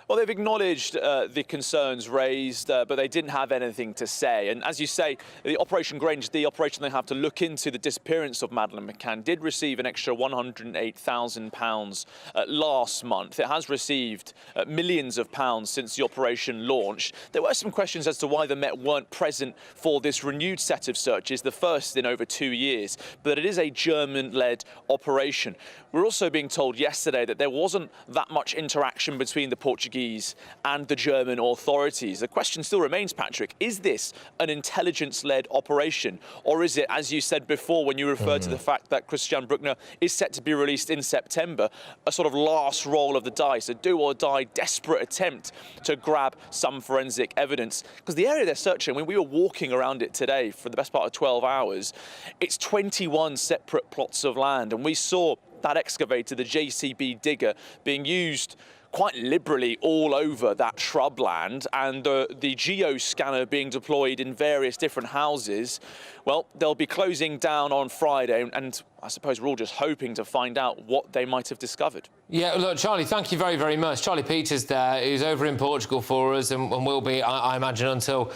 S4: Well, they've acknowledged the concerns raised, but they didn't have anything to say. And as you say, the Operation Grange, the operation they have to look into the disappearance of Madeleine McCann, did receive an extra £108,000 last month. It has received millions of pounds since the operation launched. There were some questions as to why the Met weren't present for this renewed set of searches, the first in over 2 years, but it is a German-led operation. We're also being told yesterday that there wasn't that much interaction between the Portuguese MPs and the German authorities. The question still remains, Patrick, is this an intelligence-led operation? Or is it, as you said before when you referred to the fact that Christian Bruckner is set to be released in September, a sort of last roll of the dice, a do-or-die desperate attempt to grab some forensic evidence? Because the area they're searching, when we were walking around it today for the best part of 12 hours, it's 21 separate plots of land, and we saw that excavator, the JCB digger, being used quite liberally all over that shrubland, and the geo-scanner being deployed in various different houses. Well, they'll be closing down on Friday, and I suppose we're all just hoping to find out what they might have discovered.
S1: Yeah, look, Charlie, thank you very, very much. Charlie Peters there, who's over in Portugal for us and will be, I imagine, until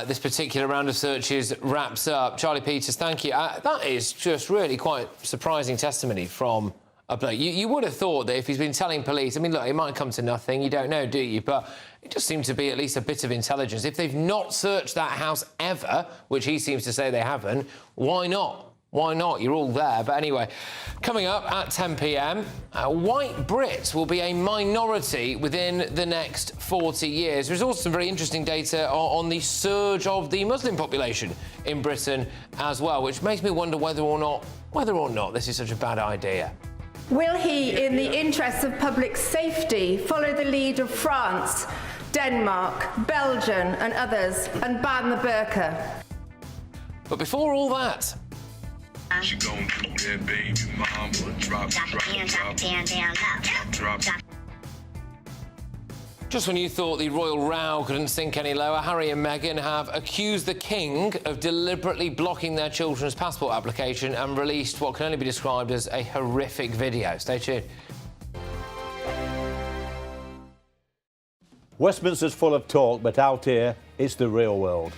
S1: this particular round of searches wraps up. Charlie Peters, thank you. That is just really quite surprising testimony from a bloke. You would have thought that if he's been telling police, I mean, look, it might come to nothing, you don't know, do you? But it just seems to be at least a bit of intelligence. If they've not searched that house ever, which he seems to say they haven't, why not? Why not? You're all there. But anyway, coming up at 10 p.m, white Brits will be a minority within the next 40 years. There's also some very interesting data on the surge of the Muslim population in Britain as well, which makes me wonder whether or not this is such a bad idea.
S9: Will he, in the interests of public safety, follow the lead of France, Denmark, Belgium and others and ban the burka?
S1: But before all that,
S8: She gon' do that, baby mama. Drop.
S1: just when you thought the royal row couldn't sink any lower, Harry and Meghan have accused the King of deliberately blocking their children's passport application and released what can only be described as a horrific video. Stay tuned.
S6: Westminster's full of talk, but out here, it's the real world.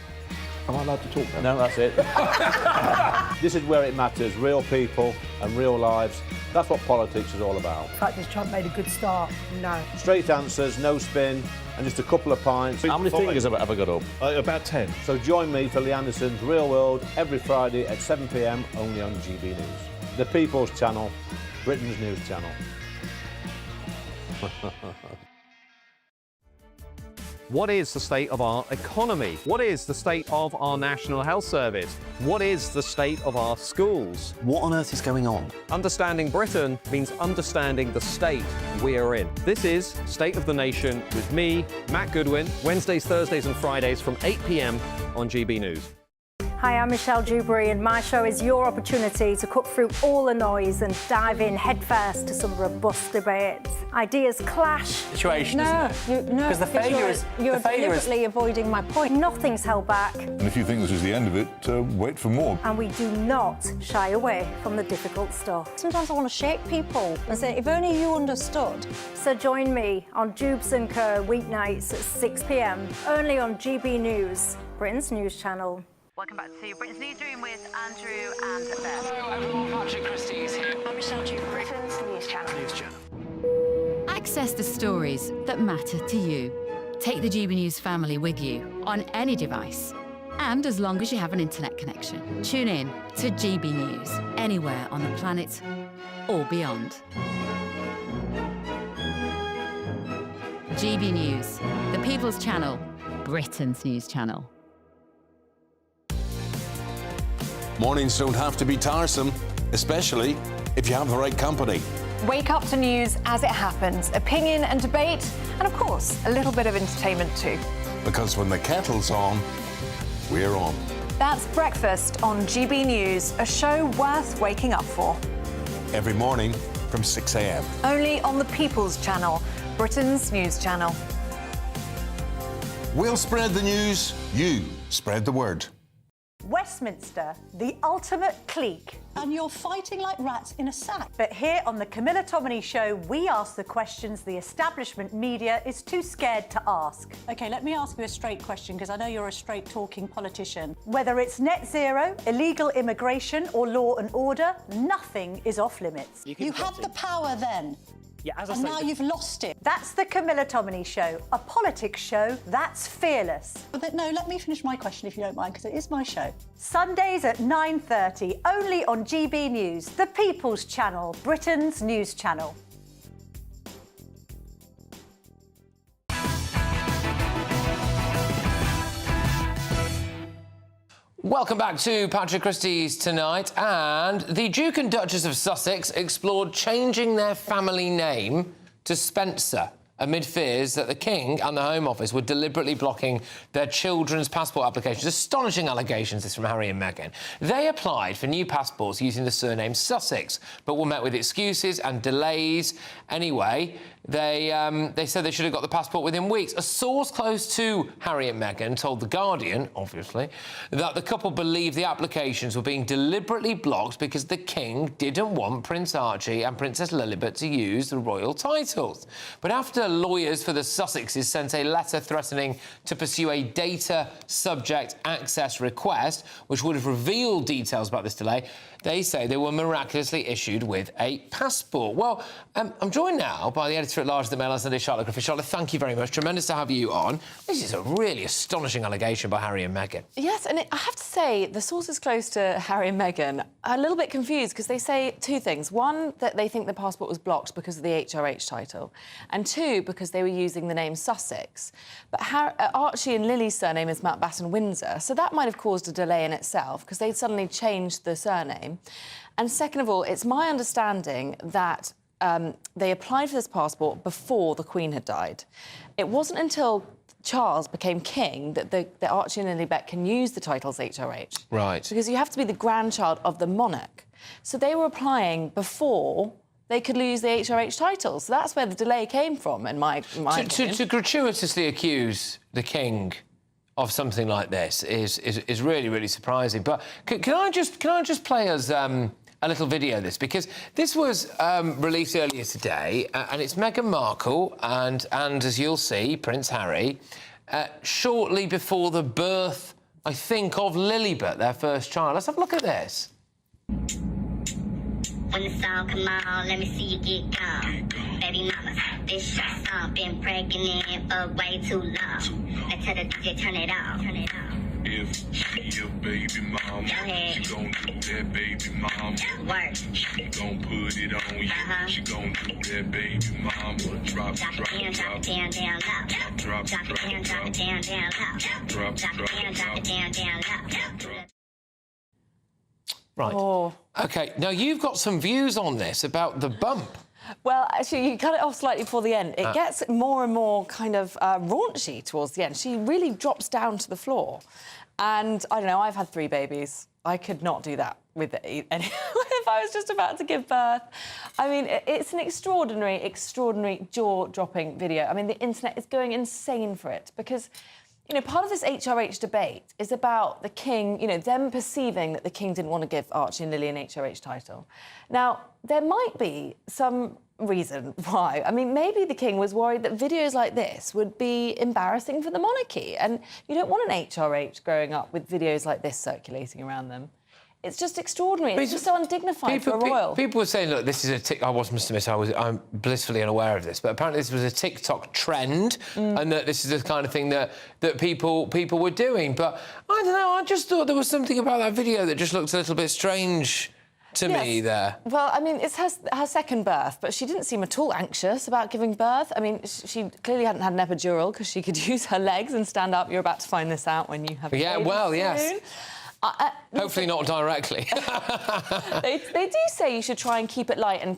S7: Am I allowed to talk then?
S6: No, that's it. This is where it matters, real people and real lives. That's what politics is all about.
S2: The fact is Trump made a good start. No.
S6: Straight answers, no spin, and just a couple of pints.
S7: How many fingers have I got up?
S6: About 10. So join me for Lee Anderson's Real World every Friday at 7 p.m, only on GB News. The People's Channel, Britain's news channel.
S28: What is the state of our economy? What is the state of our National Health Service? What is the state of our schools?
S7: What on earth is going on?
S28: Understanding Britain means understanding the state we are in. This is State of the Nation with me, Matt Goodwin, Wednesdays, Thursdays and Fridays from 8 p.m. on GB News.
S5: Hi, I'm Michelle Dewberry, and my show is your opportunity to cut through all the noise and dive in headfirst to some robust debates. Ideas clash.
S16: Situation, isn't it?
S5: No,
S16: because the failure is
S5: you're deliberately avoiding my point. Nothing's held back.
S27: And if you think this is the end of it, wait for more.
S5: And we do not shy away from the difficult stuff. Sometimes I want to shake people and say, if only you understood. So join me on Jubes and Co weeknights at 6 p.m, only on GB News, Britain's news channel.
S17: Welcome back to Britain's Newsroom with Andrew and Beth.
S1: Hello everyone, Patrick Christies here.
S17: I'm Michelle Dewberry. Britain's news channel.
S24: Access the stories that matter to you. Take the GB News family with you on any device. And as long as you have an internet connection, tune in to GB News anywhere on the planet or beyond. GB News, the People's Channel, Britain's news channel.
S18: Mornings don't have to be tiresome, especially if you have the right company.
S17: Wake up to news as it happens, opinion and debate, and of course, a little bit of entertainment too.
S18: Because when the kettle's on, we're on.
S17: That's Breakfast on GB News, a show worth waking up for.
S18: Every morning from 6 a.m.
S17: Only on the People's Channel, Britain's news channel.
S18: We'll spread the news, you spread the word.
S19: Westminster, the ultimate clique. And you're fighting like rats in a sack. But here on the Camilla Tominey Show, we ask the questions the establishment media is too scared to ask. OK, let me ask you a straight question, because I know you're a straight-talking politician. Whether it's net zero, illegal immigration or law and order, nothing is off limits. You had the power then.
S16: Yeah, as I
S19: and
S16: said,
S19: now you've lost it. That's the Camilla Tominey Show, a politics show that's fearless. But no, let me finish my question if you don't mind, because it is my show. Sundays at 9:30, only on GB News, the People's Channel, Britain's news channel.
S1: Welcome back to Patrick Christies tonight. And the Duke and Duchess of Sussex explored changing their family name to Spencer amid fears that the King and the Home Office were deliberately blocking their children's passport applications. Astonishing allegations, this from Harry and Meghan. They applied for new passports using the surname Sussex, but were met with excuses and delays. Anyway, they said they should have got the passport within weeks. A source close to Harry and Meghan told The Guardian, obviously, that the couple believed the applications were being deliberately blocked because the King didn't want Prince Archie and Princess Lilibet to use the royal titles. But after lawyers for the Sussexes sent a letter threatening to pursue a data subject access request, which would have revealed details about this delay, they say they were miraculously issued with a passport. Well, I'm joined now by the editor-at-large of the Mail on Sunday, Charlotte Griffith. Charlotte, thank you very much. Tremendous to have you on. This is a really astonishing allegation by Harry and Meghan.
S16: Yes, and I have to say, the sources close to Harry and Meghan are a little bit confused because they say two things. One, that they think the passport was blocked because of the HRH title, and two, because they were using the name Sussex. But Archie and Lily's surname is Mountbatten-Windsor, so that might have caused a delay in itself because they'd suddenly changed the surname. And second of all, it's my understanding that they applied for this passport before the Queen had died. It wasn't until Charles became king that Archie and Lilibet can use the titles HRH.
S1: Right.
S16: Because you have to be the grandchild of the monarch. So they were applying before they could lose the HRH title. So that's where the delay came from, in my opinion.
S1: To gratuitously accuse the King of something like this is really, really surprising. But can I just play us a little video of this? Because this was released earlier today, and it's Meghan Markle and as you'll see, Prince Harry, shortly before the birth, I think, of Lilibet, their first child. Let's have a look at this.
S10: When the song come on, let me see you get gone. Baby mama, this your song. Been pregnant for way too long. Let's tell the DJ, turn it off. Turn it off.
S8: If she a baby mama, she gon' do that baby mama.
S10: Work.
S8: She gon' put it on you. She gon' do that baby mama. Drop it down, drop it down, down low. Drop it down, drop it down, down low. Drop it down, down low.
S1: Right.
S16: Oh.
S1: OK, now you've got some views on this about the bump.
S16: Well, actually, you cut it off slightly before the end. It gets more and more kind of raunchy towards the end. She really drops down to the floor. And, I don't know, I've had 3 babies. I could not do that with anyone if I was just about to give birth. I mean, it's an extraordinary jaw-dropping video. I mean, the internet is going insane for it because, you know, part of this HRH debate is about the King, you know, them perceiving that the King didn't want to give Archie and Lily an HRH title. Now, there might be some reason why. I mean, maybe the King was worried that videos like this would be embarrassing for the monarchy, and you don't want an HRH growing up with videos like this circulating around them. It's just extraordinary. It's just so undignified for a royal.
S1: People were saying, look, this is a I must admit, I'm blissfully unaware of this, but apparently this was a TikTok trend, and that this is the kind of thing that people were doing. But I don't know. I just thought there was something about that video that just looked a little bit strange to me there.
S16: Well, I mean, it's her second birth, but she didn't seem at all anxious about giving birth. I mean, she clearly hadn't had an epidural because she could use her legs and stand up. You're about to find this out when you have a baby soon.
S1: Yes. Hopefully not directly.
S16: They do say you should try and keep it light and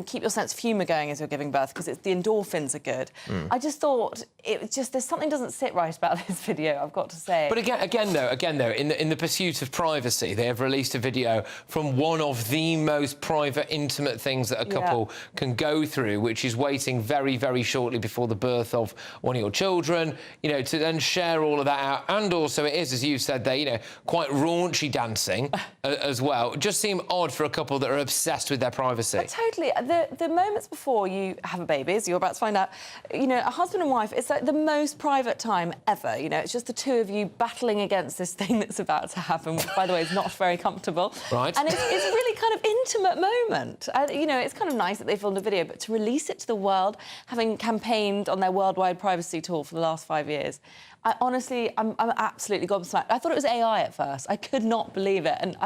S16: keep your sense of humour going as you're giving birth because the endorphins are good. I just thought there's something doesn't sit right about this video, I've got to say.
S1: But again though, in the pursuit of privacy, they have released a video from one of the most private, intimate things that a couple can go through, which is waiting very, very shortly before the birth of one of your children. You know, to then share all of that out, and also it is, as you said, there, you know, quite raunchy dancing as well. It just seem odd for a couple that are obsessed with their privacy.
S16: Totally. The moments before you have a baby, as you're about to find out, you know, a husband and wife, it's like the most private time ever. You know, it's just the two of you battling against this thing that's about to happen, which, by the way, is not very comfortable.
S1: Right.
S16: And it's a really kind of intimate moment. You know, it's kind of nice that they filmed a video, but to release it to the world, having campaigned on their worldwide privacy tour for the last 5 years, I'm absolutely gobsmacked. I thought it was AI at first. I could not believe it, and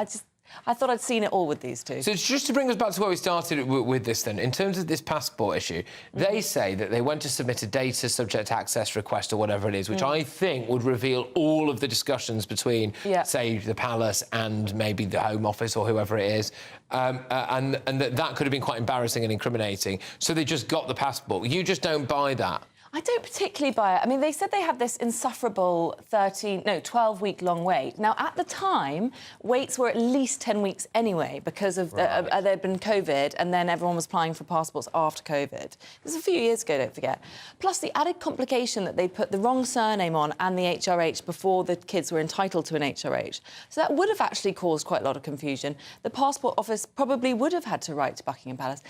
S16: I thought I'd seen it all with these two.
S1: So it's just to bring us back to where we started with this then, in terms of this passport issue, they say that they went to submit a data subject access request or whatever it is, which I think would reveal all of the discussions between, say, the palace and maybe the Home Office or whoever it is, and that could have been quite embarrassing and incriminating. So they just got the passport. You just don't buy that.
S16: I don't particularly buy it. I mean, they said they had this insufferable 12-week-long wait. Now, at the time, waits were at least 10 weeks anyway because of there'd been COVID and then everyone was applying for passports after COVID. It was a few years ago, don't forget. Plus, the added complication that they put the wrong surname on and the HRH before the kids were entitled to an HRH. So that would have actually caused quite a lot of confusion. The Passport Office probably would have had to write to Buckingham Palace.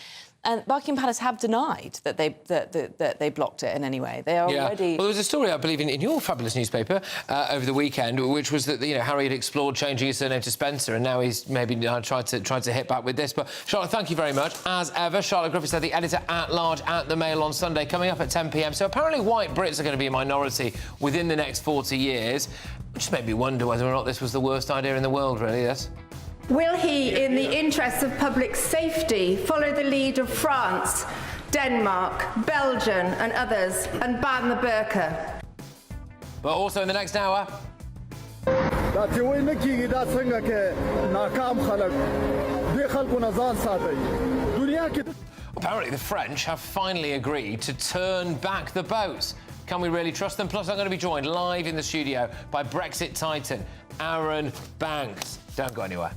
S16: And Buckingham Palace have denied that they blocked it in any way. They are already...
S1: Well, there was a story, I believe, in your fabulous newspaper over the weekend, which was that, Harry had explored changing his surname to Spencer, and now he's maybe tried to hit back with this. But, Charlotte, thank you very much. As ever, Charlotte Griffiths, the editor-at-large at The Mail on Sunday, coming up at 10 p.m. So apparently white Brits are going to be a minority within the next 40 years. It just made me wonder whether or not this was the worst idea in the world, really, yes?
S9: Will he, in the interests of public safety, follow the lead of France, Denmark, Belgium and others and ban the burka?
S1: But also in the next hour... Apparently the French have finally agreed to turn back the boats. Can we really trust them? Plus, I'm going to be joined live in the studio by Brexit titan Aaron Banks. Don't go anywhere.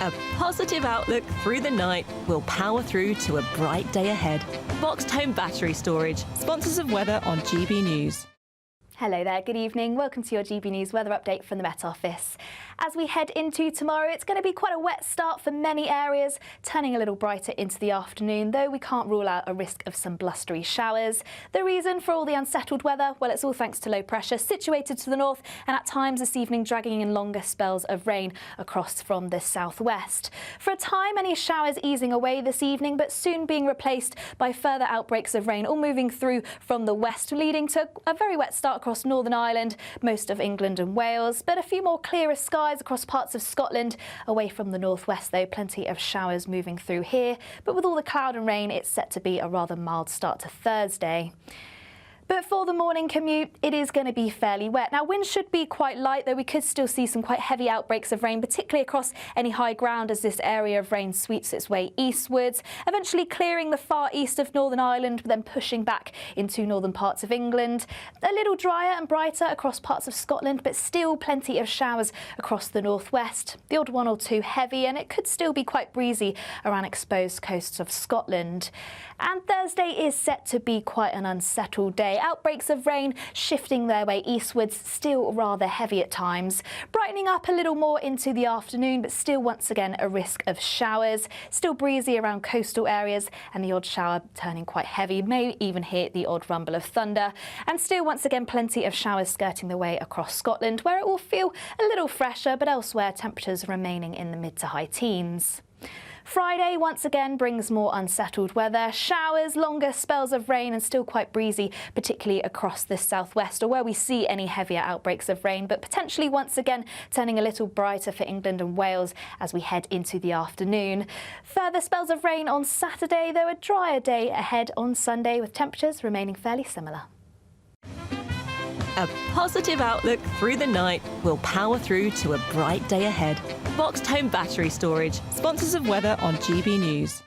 S12: A positive outlook through the night will power through to a bright day ahead. Boxed home battery storage, sponsors of weather on GB News.
S13: Hello there, good evening. Welcome to your GB News weather update from the Met Office. As we head into tomorrow, it's going to be quite a wet start for many areas, turning a little brighter into the afternoon, though we can't rule out a risk of some blustery showers. The reason for all the unsettled weather? Well, it's all thanks to low pressure situated to the north and at times this evening dragging in longer spells of rain across from the southwest. For a time, any showers easing away this evening, but soon being replaced by further outbreaks of rain, all moving through from the west, leading to a very wet start across Northern Ireland, most of England and Wales, but a few more clearer skies across parts of Scotland. Away from the northwest, though, plenty of showers moving through here, but with all the cloud and rain, it's set to be a rather mild start to Thursday. But for the morning commute, it is going to be fairly wet. Now, winds should be quite light, though we could still see some quite heavy outbreaks of rain, particularly across any high ground as this area of rain sweeps its way eastwards, eventually clearing the far east of Northern Ireland, but then pushing back into northern parts of England. A little drier and brighter across parts of Scotland, but still plenty of showers across the northwest. The odd one or two heavy, and it could still be quite breezy around exposed coasts of Scotland. And Thursday is set to be quite an unsettled day. Outbreaks of rain shifting their way eastwards, still rather heavy at times. Brightening up a little more into the afternoon, but still once again a risk of showers. Still breezy around coastal areas and the odd shower turning quite heavy, may even hit the odd rumble of thunder. And still once again plenty of showers skirting the way across Scotland, where it will feel a little fresher, but elsewhere temperatures remaining in the mid to high teens. Friday once again brings more unsettled weather, showers, longer spells of rain and still quite breezy, particularly across the southwest or where we see any heavier outbreaks of rain, but potentially once again turning a little brighter for England and Wales as we head into the afternoon. Further spells of rain on Saturday, though a drier day ahead on Sunday with temperatures remaining fairly similar.
S12: A positive outlook through the night will power through to a bright day ahead. Boxed home battery storage, sponsors of weather on GB News.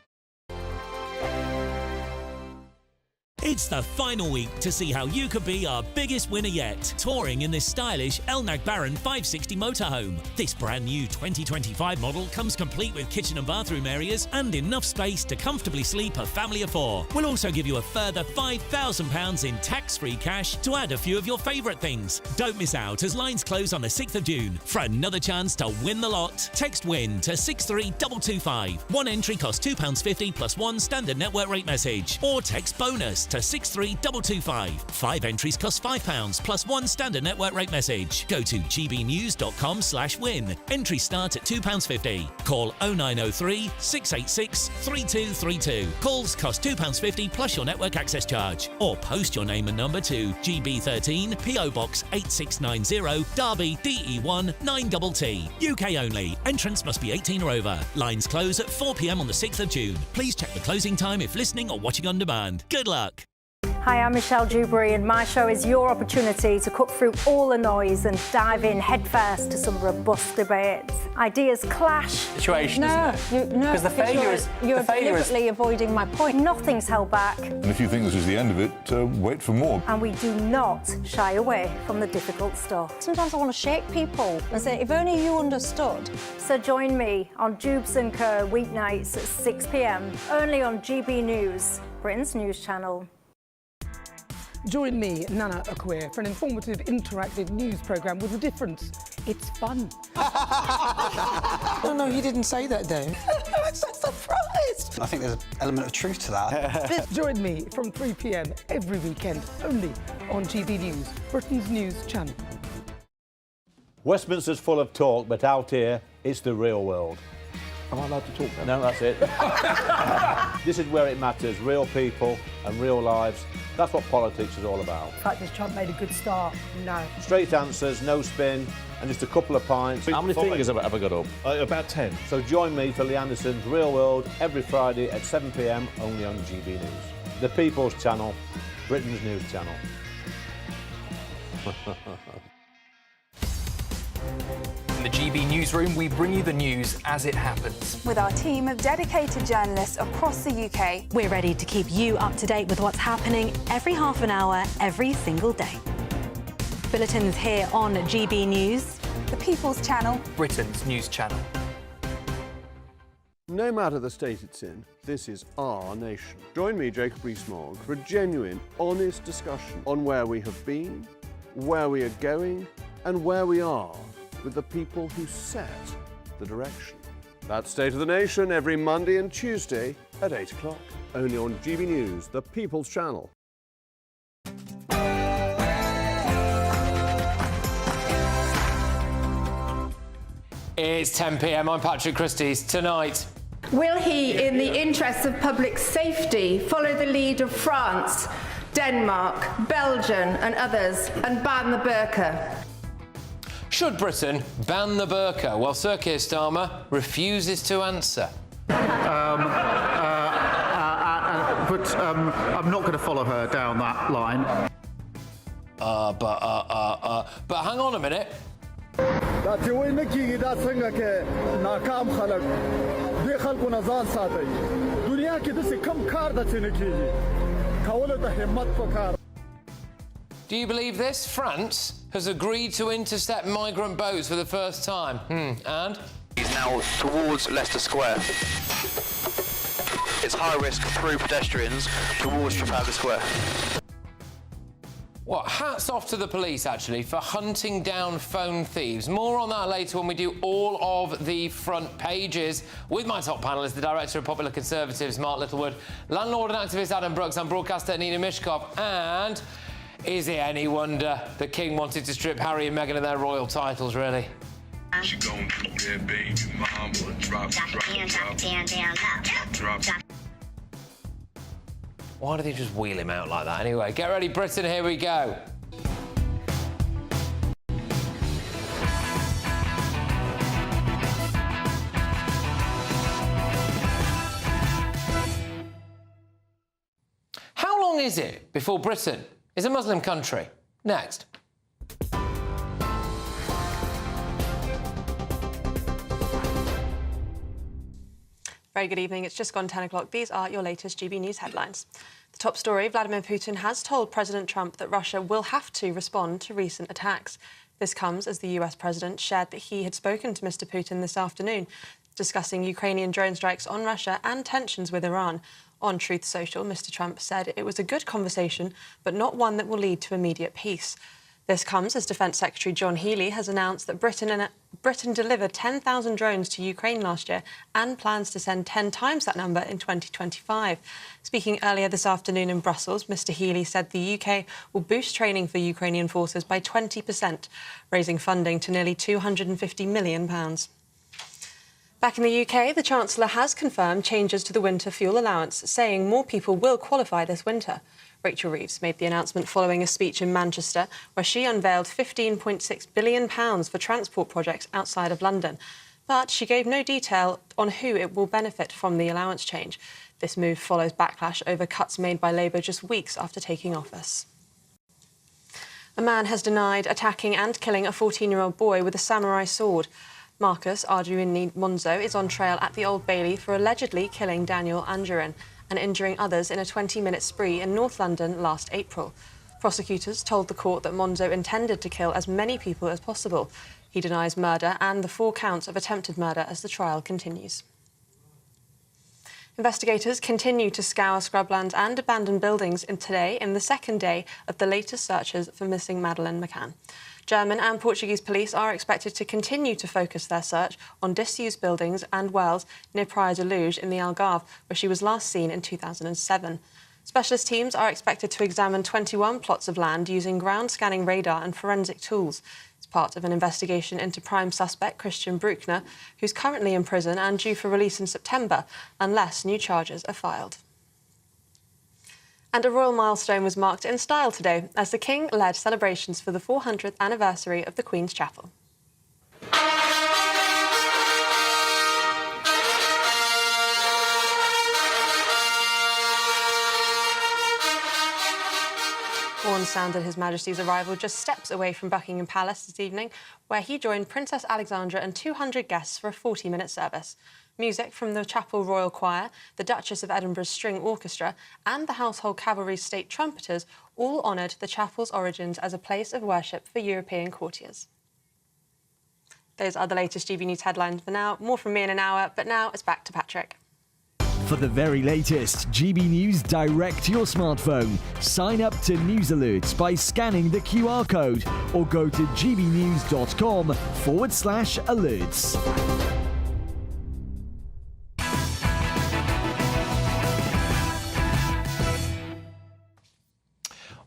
S14: It's the final week to see how you could be our biggest winner yet, touring in this stylish Elnag Baron 560 motorhome. This brand new 2025 model comes complete with kitchen and bathroom areas and enough space to comfortably sleep a family of four. We'll also give you a further £5,000 in tax-free cash to add a few of your favourite things. Don't miss out as lines close on the 6th of June. For another chance to win the lot, text WIN to 63225. One entry costs £2.50 plus one standard network rate message. Or text BONUS to 63225. 5 entries cost £5 plus 1 standard network rate message. Go to gbnews.com/win. Entries start at £2.50. Call 0903 686 3232. Calls cost £2.50 plus your network access charge. Or post your name and number to GB13 PO Box 8690 Derby DE1 9TT. UK only. Entrance must be 18 or over. Lines close at 4 p.m. on the 6th of June. Please check the closing time if listening or watching on demand. Good luck.
S5: Hi, I'm Michelle Dewberry, and my show is your opportunity to cut through all the noise and dive in headfirst to some robust debates. Ideas clash.
S3: Situation, isn't it?
S5: Because
S3: the failure is
S5: you're deliberately avoiding my point. Nothing's held back.
S27: And if you think this is the end of it, wait for more.
S5: And we do not shy away from the difficult stuff. Sometimes I want to shake people and say, if only you understood. So join me on Jubes & Co weeknights at 6 p.m, only on GB News, Britain's news channel.
S2: Join me, Nana Akwe, for an informative, interactive news programme with a difference. It's fun.
S15: No, he didn't say that, though.
S2: I'm so surprised.
S15: I think there's an element of truth to that.
S2: Join me from 3 p.m. every weekend, only on GB News, Britain's news channel.
S6: Westminster's full of talk, but out here, it's the real world.
S7: Am I allowed to talk now?
S6: No, that's it. This is where it matters, real people and real lives. That's what politics is all about.
S2: In fact, has Trump made a good start? No.
S6: Straight answers, no spin, and just a couple of pints.
S7: How many fingers have I ever got up?
S27: About 10.
S6: So join me for Lee Anderson's Real World every Friday at 7 p.m, only on GB News. The People's Channel, Britain's news channel.
S3: In the GB newsroom, we bring you the news as it happens.
S20: With our team of dedicated journalists across the UK,
S21: we're ready to keep you up to date with what's happening every half an hour, every single day. Bulletins here on GB News,
S20: the People's Channel,
S3: Britain's news channel.
S22: No matter the state it's in, this is our nation. Join me, Jacob Rees-Mogg, for a genuine, honest discussion on where we have been, where we are going, and where we are with the people who set the direction. That's State of the Nation every Monday and Tuesday at 8 o'clock. Only on GB News, the People's Channel.
S1: It's 10 p.m. I'm Patrick Christies. Tonight,
S9: will he, in the interests of public safety, follow the lead of France, Denmark, Belgium and others and ban the burka?
S1: should Britain ban the burka? Well, Sir Keir Starmer refuses to answer.
S23: But I'm not going to follow her down that line.
S1: But hang on a minute. Do you believe this? France has agreed to intercept migrant boats for the first time. And?
S25: He's now towards Leicester Square. It's high risk through pedestrians towards Trafalgar Square.
S1: Well, hats off to the police, actually, for hunting down phone thieves. More on that later when we do all of the front pages. With my top panel is the Director of Popular Conservatives, Mark Littlewood, landlord and activist Adam Brooks, and broadcaster Nina Mishkov. And is it any wonder the King wanted to strip Harry and Meghan of their royal titles, really?
S8: She gon' do that, baby mama. Drop it down.
S1: Why do they just wheel him out like that? Anyway, get ready, Britain, here we go. How long is it before Britain is a Muslim country? Next.
S26: Very good evening. It's just gone 10 o'clock. These are your latest GB News headlines. The top story, Vladimir Putin has told President Trump that Russia will have to respond to recent attacks. This comes as the US president shared that he had spoken to Mr. Putin this afternoon, discussing Ukrainian drone strikes on Russia and tensions with Iran. On Truth Social, Mr. Trump said it was a good conversation, but not one that will lead to immediate peace. This comes as Defence Secretary John Healey has announced that Britain Britain delivered 10,000 drones to Ukraine last year and plans to send 10 times that number in 2025. Speaking earlier this afternoon in Brussels, Mr Healy said the UK will boost training for Ukrainian forces by 20%, raising funding to nearly £250 million. Back in the UK, the Chancellor has confirmed changes to the winter fuel allowance, saying more people will qualify this winter. Rachel Reeves made the announcement following a speech in Manchester, where she unveiled £15.6 billion for transport projects outside of London. But she gave no detail on who it will benefit from the allowance change. This move follows backlash over cuts made by Labour just weeks after taking office. A man has denied attacking and killing a 14-year-old boy with a samurai sword. Marcus Arduini Monzo is on trial at the Old Bailey for allegedly killing Daniel Angerin and injuring others in a 20-minute spree in North London last April. Prosecutors told the court that Monzo intended to kill as many people as possible. He denies murder and the 4 counts of attempted murder as the trial continues. Investigators continue to scour scrublands and abandoned buildings today in the second day of the latest searches for missing Madeleine McCann. German and Portuguese police are expected to continue to focus their search on disused buildings and wells near Praia de Luz in the Algarve, where she was last seen in 2007. Specialist teams are expected to examine 21 plots of land using ground-scanning radar and forensic tools. It's part of an investigation into prime suspect Christian Bruckner, who's currently in prison and due for release in September, unless new charges are filed. And a royal milestone was marked in style today as the King led celebrations for the 400th anniversary of the Queen's Chapel. Horns sounded His Majesty's arrival just steps away from Buckingham Palace this evening, where he joined Princess Alexandra and 200 guests for a 40-minute service. Music from the Chapel Royal Choir, the Duchess of Edinburgh's String Orchestra and the Household Cavalry's State Trumpeters all honoured the chapel's origins as a place of worship for European courtiers. Those are the latest GB News headlines for now. More from me in an hour, but now it's back to Patrick.
S4: For the very latest GB News direct to your smartphone, sign up to News Alerts by scanning the QR code or go to gbnews.com/alerts.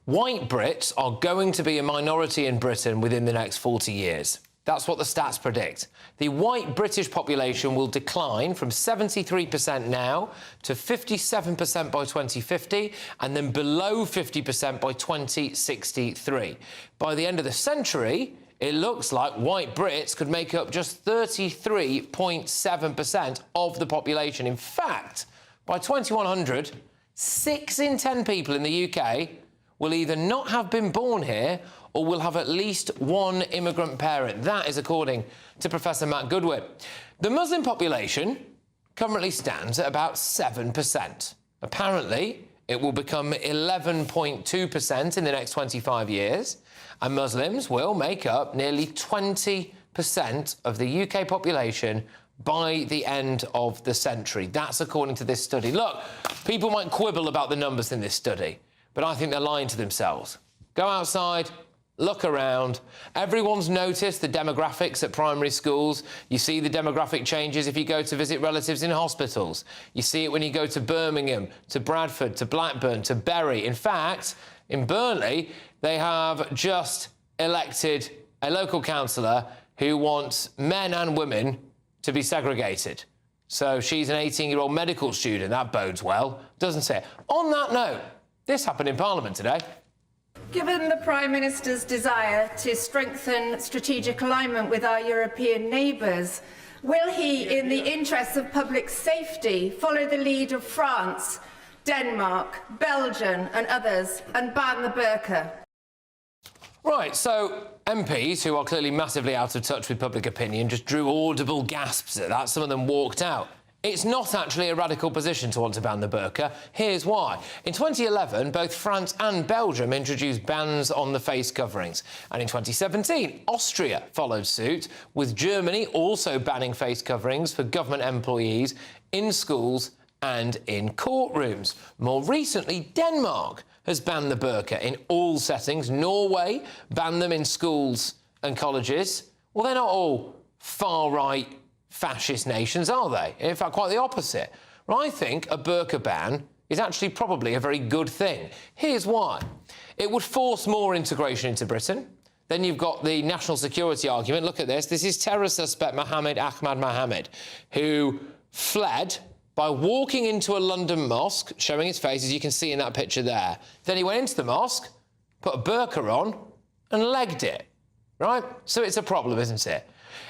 S1: White Brits are going to be a minority in Britain within the next 40 years. That's what the stats predict. The white British population will decline from 73% now to 57% by 2050 and then below 50% by 2063. By the end of the century, it looks like white Brits could make up just 33.7% of the population. In fact, by 2100, 6 in 10 people in the UK will either not have been born here or will have at least one immigrant parent. That is according to Professor Matt Goodwin. The Muslim population currently stands at about 7%. Apparently, it will become 11.2% in the next 25 years, and Muslims will make up nearly 20% of the UK population by the end of the century. That's according to this study. Look, people might quibble about the numbers in this study, but I think they're lying to themselves. Go outside, look around. Everyone's noticed the demographics at primary schools. You see the demographic changes if you go to visit relatives in hospitals. You see it when you go to Birmingham, to Bradford, to Blackburn, to Bury. In fact, in Burnley, they have just elected a local councillor who wants men and women to be segregated. So she's an 18-year-old medical student. That bodes well, doesn't it? On that note, this happened in Parliament today.
S9: Given the Prime Minister's desire to strengthen strategic alignment with our European neighbours, will he, in the interests of public safety, follow the lead of France, Denmark, Belgium and others and ban the burka?
S1: Right, so MPs, who are clearly massively out of touch with public opinion, just drew audible gasps at that. Some of them walked out. It's not actually a radical position to want to ban the burqa. Here's why. In 2011, both France and Belgium introduced bans on the face coverings. And in 2017, Austria followed suit, with Germany also banning face coverings for government employees in schools and in courtrooms. More recently, Denmark has banned the burqa in all settings. Norway banned them in schools and colleges. Well, they're not all far-right fascist nations, are they? In fact, quite the opposite. Well, I think a burqa ban is actually probably a very good thing. Here's why. It would force more integration into Britain. Then you've got the national security argument. Look at this. This is terror suspect Mohammed Ahmad Mohammed, who fled by walking into a London mosque, showing his face, as you can see in that picture there. Then he went into the mosque, put a burqa on, and legged it, right? So it's a problem, isn't it?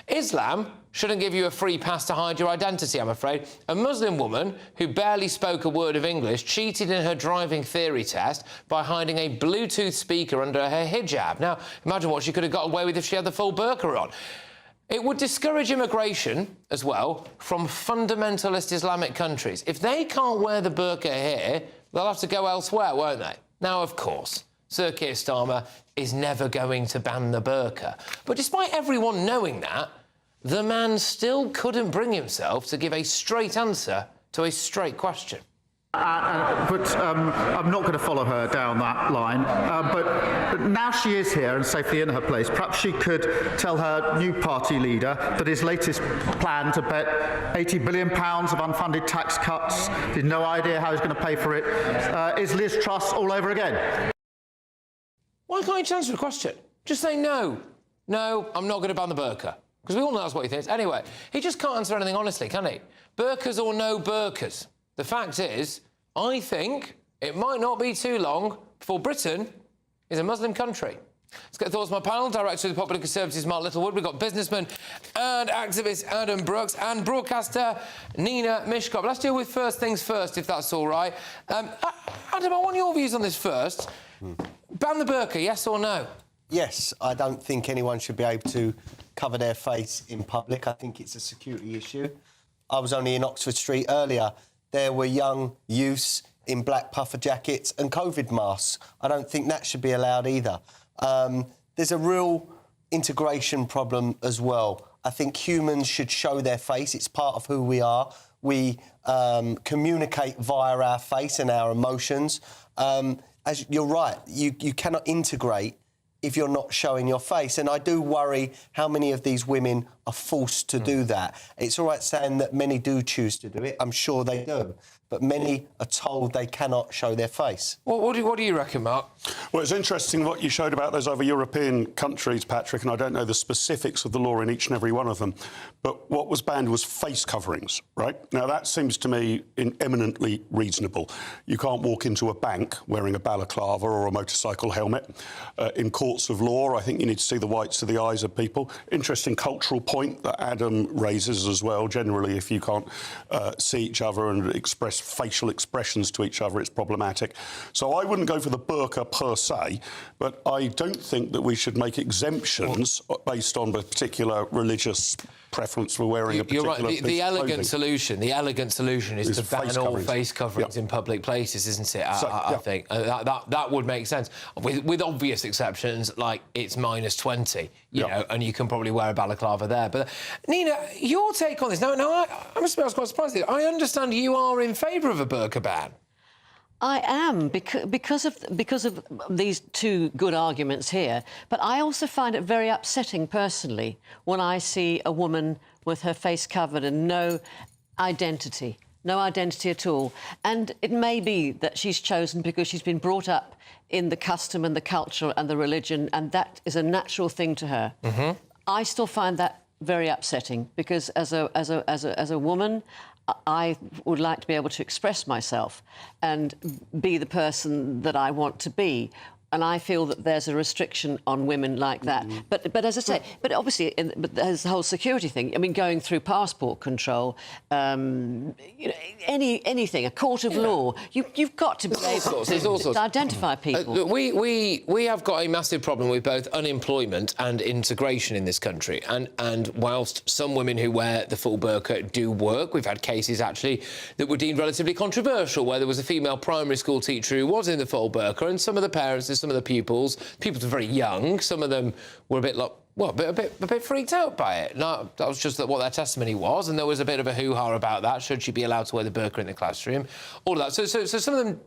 S1: Islam shouldn't give you a free pass to hide your identity, I'm afraid. A Muslim woman who barely spoke a word of English cheated in her driving theory test by hiding a Bluetooth speaker under her hijab. Now, imagine what she could have got away with if she had the full burqa on. It would discourage immigration, as well, from fundamentalist Islamic countries. If they can't wear the burqa here, they'll have to go elsewhere, won't they? Now, of course, Sir Keir Starmer is never going to ban the burqa. But despite everyone knowing that, the man still couldn't bring himself to give a straight answer to a straight question.
S23: But I'm not going to follow her down that line. But now she is here and safely in her place, perhaps she could tell her new party leader that his latest plan to bet £80 billion of unfunded tax cuts, he's no idea how he's going to pay for it, is Liz Truss all over again.
S1: Why can't you just answer the question? Just say no. No, I'm not going to ban the burqa. Because we all know that's what he thinks. Anyway, he just can't answer anything honestly, can he? Burqas or no burqas. The fact is, I think it might not be too long before Britain is a Muslim country. Let's get thoughts from my panel. Director of the Popular Conservatives, Mark Littlewood. We've got businessman and activist Adam Brooks and broadcaster Nina Mishkov. Let's deal with first things first, if that's all right. Adam, I want your views on this first. Ban the burqa, yes or no?
S10: Yes, I don't think anyone should be able to cover their face in public. I think it's a security issue. I was only in Oxford Street earlier. There were young youths in black puffer jackets and COVID masks. I don't think that should be allowed either. There's a real integration problem as well. I think humans should show their face. It's part of who we are. We communicate via our face and our emotions. As you're right, you cannot integrate if you're not showing your face. And I do worry how many of these women are forced to do that. It's all right saying that many do choose to do it. I'm sure they do. But many are told they cannot show their face.
S1: Well, what do you reckon, Mark?
S11: Well, it's interesting what you showed about those other European countries, Patrick, and I don't know the specifics of the law in each and every one of them, but what was banned was face coverings, right? Now, that seems to me eminently reasonable. You can't walk into a bank wearing a balaclava or a motorcycle helmet. In courts of law, I think you need to see the whites of the eyes of people. Interesting cultural point that Adam raises as well. Generally, if you can't see each other and express facial expressions to each other, it's problematic. So I wouldn't go for the burqa per se, but I don't think that we should make exemptions based on a particular religious preference for wearing a particular
S1: You're right. The elegant
S11: clothing.
S1: solution is to ban all face coverings in public places, isn't it? I think that would make sense, with obvious exceptions like it's -20, you know, and you can probably wear a balaclava there. But Nina, your take on this? Now I must be quite surprised. I understand you are in favour of a burqa ban.
S16: I am, because of these two good arguments here. But I also find it very upsetting, personally, when I see a woman with her face covered and no identity at all. And it may be that she's chosen because she's been brought up in the custom and the culture and the religion, and that is a natural thing to her. Mm-hmm. I still find that very upsetting, because as a woman, I would like to be able to express myself and be the person that I want to be. And I feel that there's a restriction on women like that. Mm-hmm. But as I say, but obviously, there's the whole security thing. I mean, going through passport control, you know, anything, a court of law, you've got to be able to identify people.
S1: We have got a massive problem with both unemployment and integration in this country. And whilst some women who wear the full burqa do work, we've had cases actually that were deemed relatively controversial, where there was a female primary school teacher who was in the full burqa, and some of the parents, some of the pupils were very young. Some of them were a bit like, well, a bit freaked out by it. No, that was just what their testimony was, and there was a bit of a hoo-ha about that. Should she be allowed to wear the burqa in the classroom? All of that. So some of them,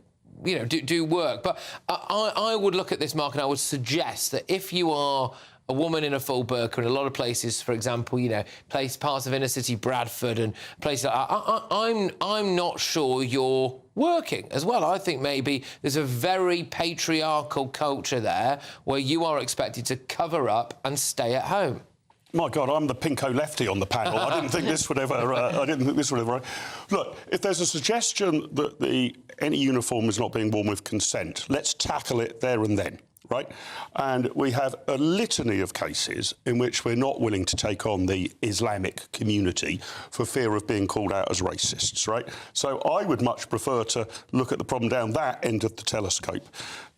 S1: you know, do work. But I would look at this, Mark, and I would suggest that if you are a woman in a full burqa in a lot of places, for example, you know, parts of inner city Bradford and places like that, I'm not sure you're working as well. I think maybe there's a very patriarchal culture there where you are expected to cover up and stay at home.
S11: My God, I'm the pinko lefty on the panel. I didn't think this would ever. Look, if there's a suggestion that any uniform is not being worn with consent, let's tackle it there and then, right? And we have a litany of cases in which we're not willing to take on the Islamic community for fear of being called out as racists, right? So I would much prefer to look at the problem down that end of the telescope.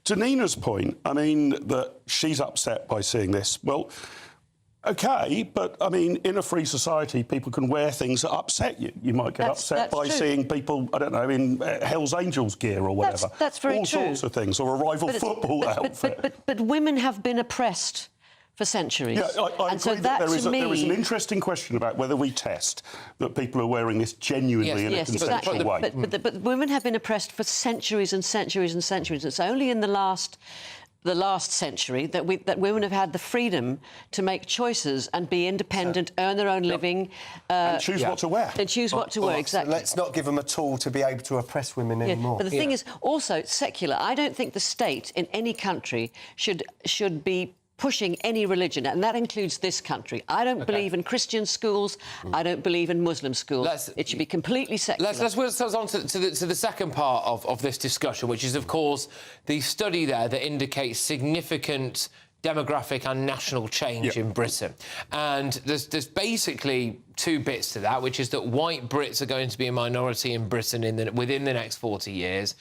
S11: To Nina's point, I mean, that she's upset by seeing this. Well, OK, but, I mean, in a free society, people can wear things that upset you. You might get upset by seeing people, I don't know, in Hell's Angels gear or whatever.
S16: That's very
S11: All
S16: true.
S11: All sorts of things, or a rival football outfit.
S16: But women have been oppressed for centuries.
S11: Yeah, I
S16: and
S11: agree
S16: so
S11: that there is
S16: to me...
S11: there is an interesting question about whether we test that people are wearing this genuinely in a consensual way.
S16: But women have been oppressed for centuries and centuries and centuries. It's only in the last century that women have had the freedom to make choices and be independent, earn their own living,
S11: and choose what to wear.
S16: And choose what to wear, exactly.
S10: Let's not give them a tool to be able to oppress women anymore.
S16: But the thing is, also, it's secular. I don't think the state in any country should be pushing any religion, and that includes this country. I don't believe in Christian schools. I don't believe in Muslim schools. It should be completely secular.
S1: Let's move on to the second part of this discussion, which is, of course, the study there that indicates significant demographic and national change in Britain. And there's basically two bits to that, which is that white Brits are going to be a minority in Britain within the next 40 years,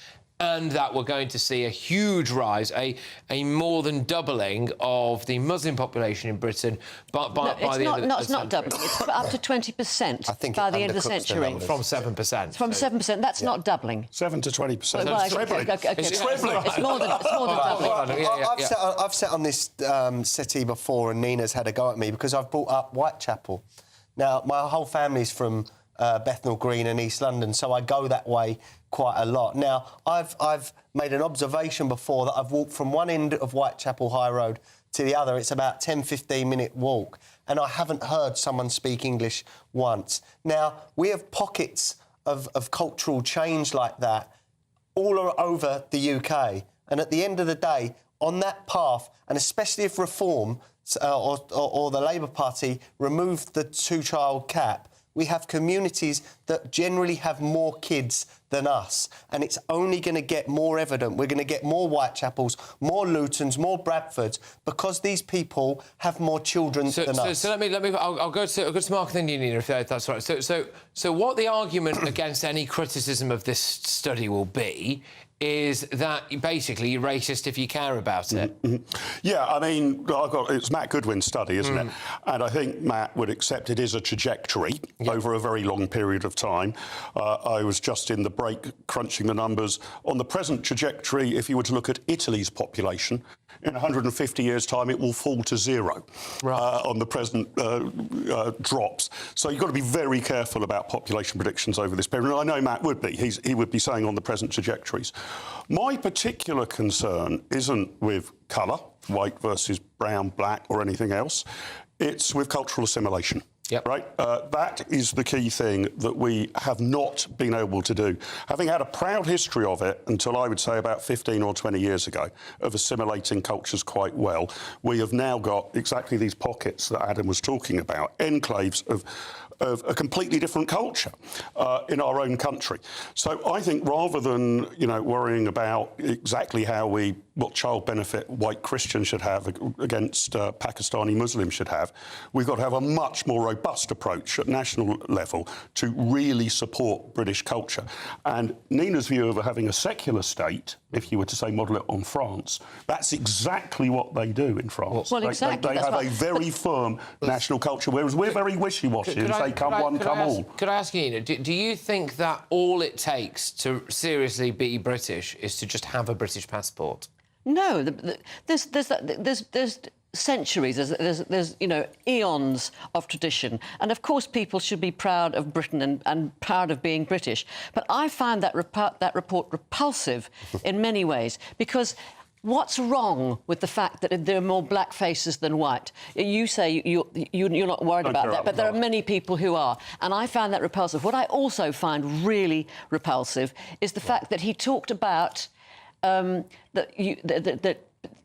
S1: and that we're going to see a huge rise, a more than doubling of the Muslim population in Britain by the end of the century.
S16: It's not doubling. It's up to 20% by the end of the century.
S1: From 7%.
S16: From 7%. That's not doubling.
S11: 7 to 20%.
S16: Well, it's more than doubling.
S10: I've sat on this settee before, and Nina's had a go at me because I've brought up Whitechapel. Now, my whole family's from Bethnal Green and East London, so I go that way quite a lot. Now, I've made an observation before that I've walked from one end of Whitechapel High Road to the other. It's about 10-15 minute walk, and I haven't heard someone speak English once. Now, we have pockets of cultural change like that all over the UK, and at the end of the day, on that path, and especially if Reform or the Labour Party remove the two-child cap, we have communities that generally have more kids than us, and it's only going to get more evident. We're going to get more Whitechapels, more Lutons, more Bradfords, because these people have more children than us.
S1: So let me. I'll go to Mark and then you, Nina, if that's right. So what the argument against any criticism of this study will be is that basically you're racist if you care about it.
S11: Yeah, I mean, it's Matt Goodwin's study, isn't it? And I think Matt would accept it is a trajectory over a very long period of time. I was just in the break crunching the numbers. On the present trajectory, if you were to look at Italy's population, in 150 years' time, it will fall to zero on the present drops. So you've got to be very careful about population predictions over this period. And I know Matt would be. He would be saying on the present trajectories. My particular concern isn't with colour, white versus brown, black, or anything else. It's with cultural assimilation. Right? That is the key thing that we have not been able to do. Having had a proud history of it until I would say about 15 or 20 years ago, of assimilating cultures quite well, we have now got exactly these pockets that Adam was talking about, enclaves of a completely different culture in our own country. So I think rather than, worrying about exactly what child benefit white Christians should have against Pakistani Muslims should have, we've got to have a much more robust approach at national level to really support British culture. And Nina's view of having a secular state, if you were to say model it on France, that's exactly what they do in France.
S16: Well, exactly.
S11: They have a very firm national culture, whereas we're very wishy-washy and say, come one, come all.
S1: Could I ask you, Nina, do you think that all it takes to seriously be British is to just have a British passport?
S16: No, there's centuries, there's eons of tradition, and of course people should be proud of Britain and proud of being British. But I find that report repulsive in many ways, because What's wrong with the fact that there are more black faces than white? You say you're not worried about that, but there are many people who are. And I found that repulsive. What I also find really repulsive is the fact that he talked about that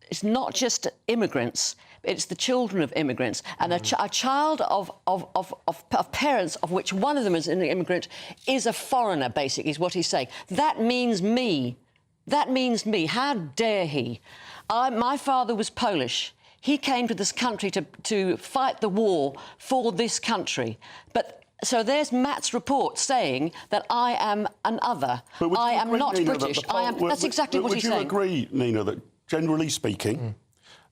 S16: it's not just immigrants, it's the children of immigrants. And a child of parents of which one of them is an immigrant is a foreigner, basically, is what he's saying. That means me. That means me. How dare he? My father was Polish. He came to this country to fight the war for this country. So there's Matt's report saying that I am an other. I am not British. That's exactly what he's saying.
S11: Would you agree, Nina, that generally speaking,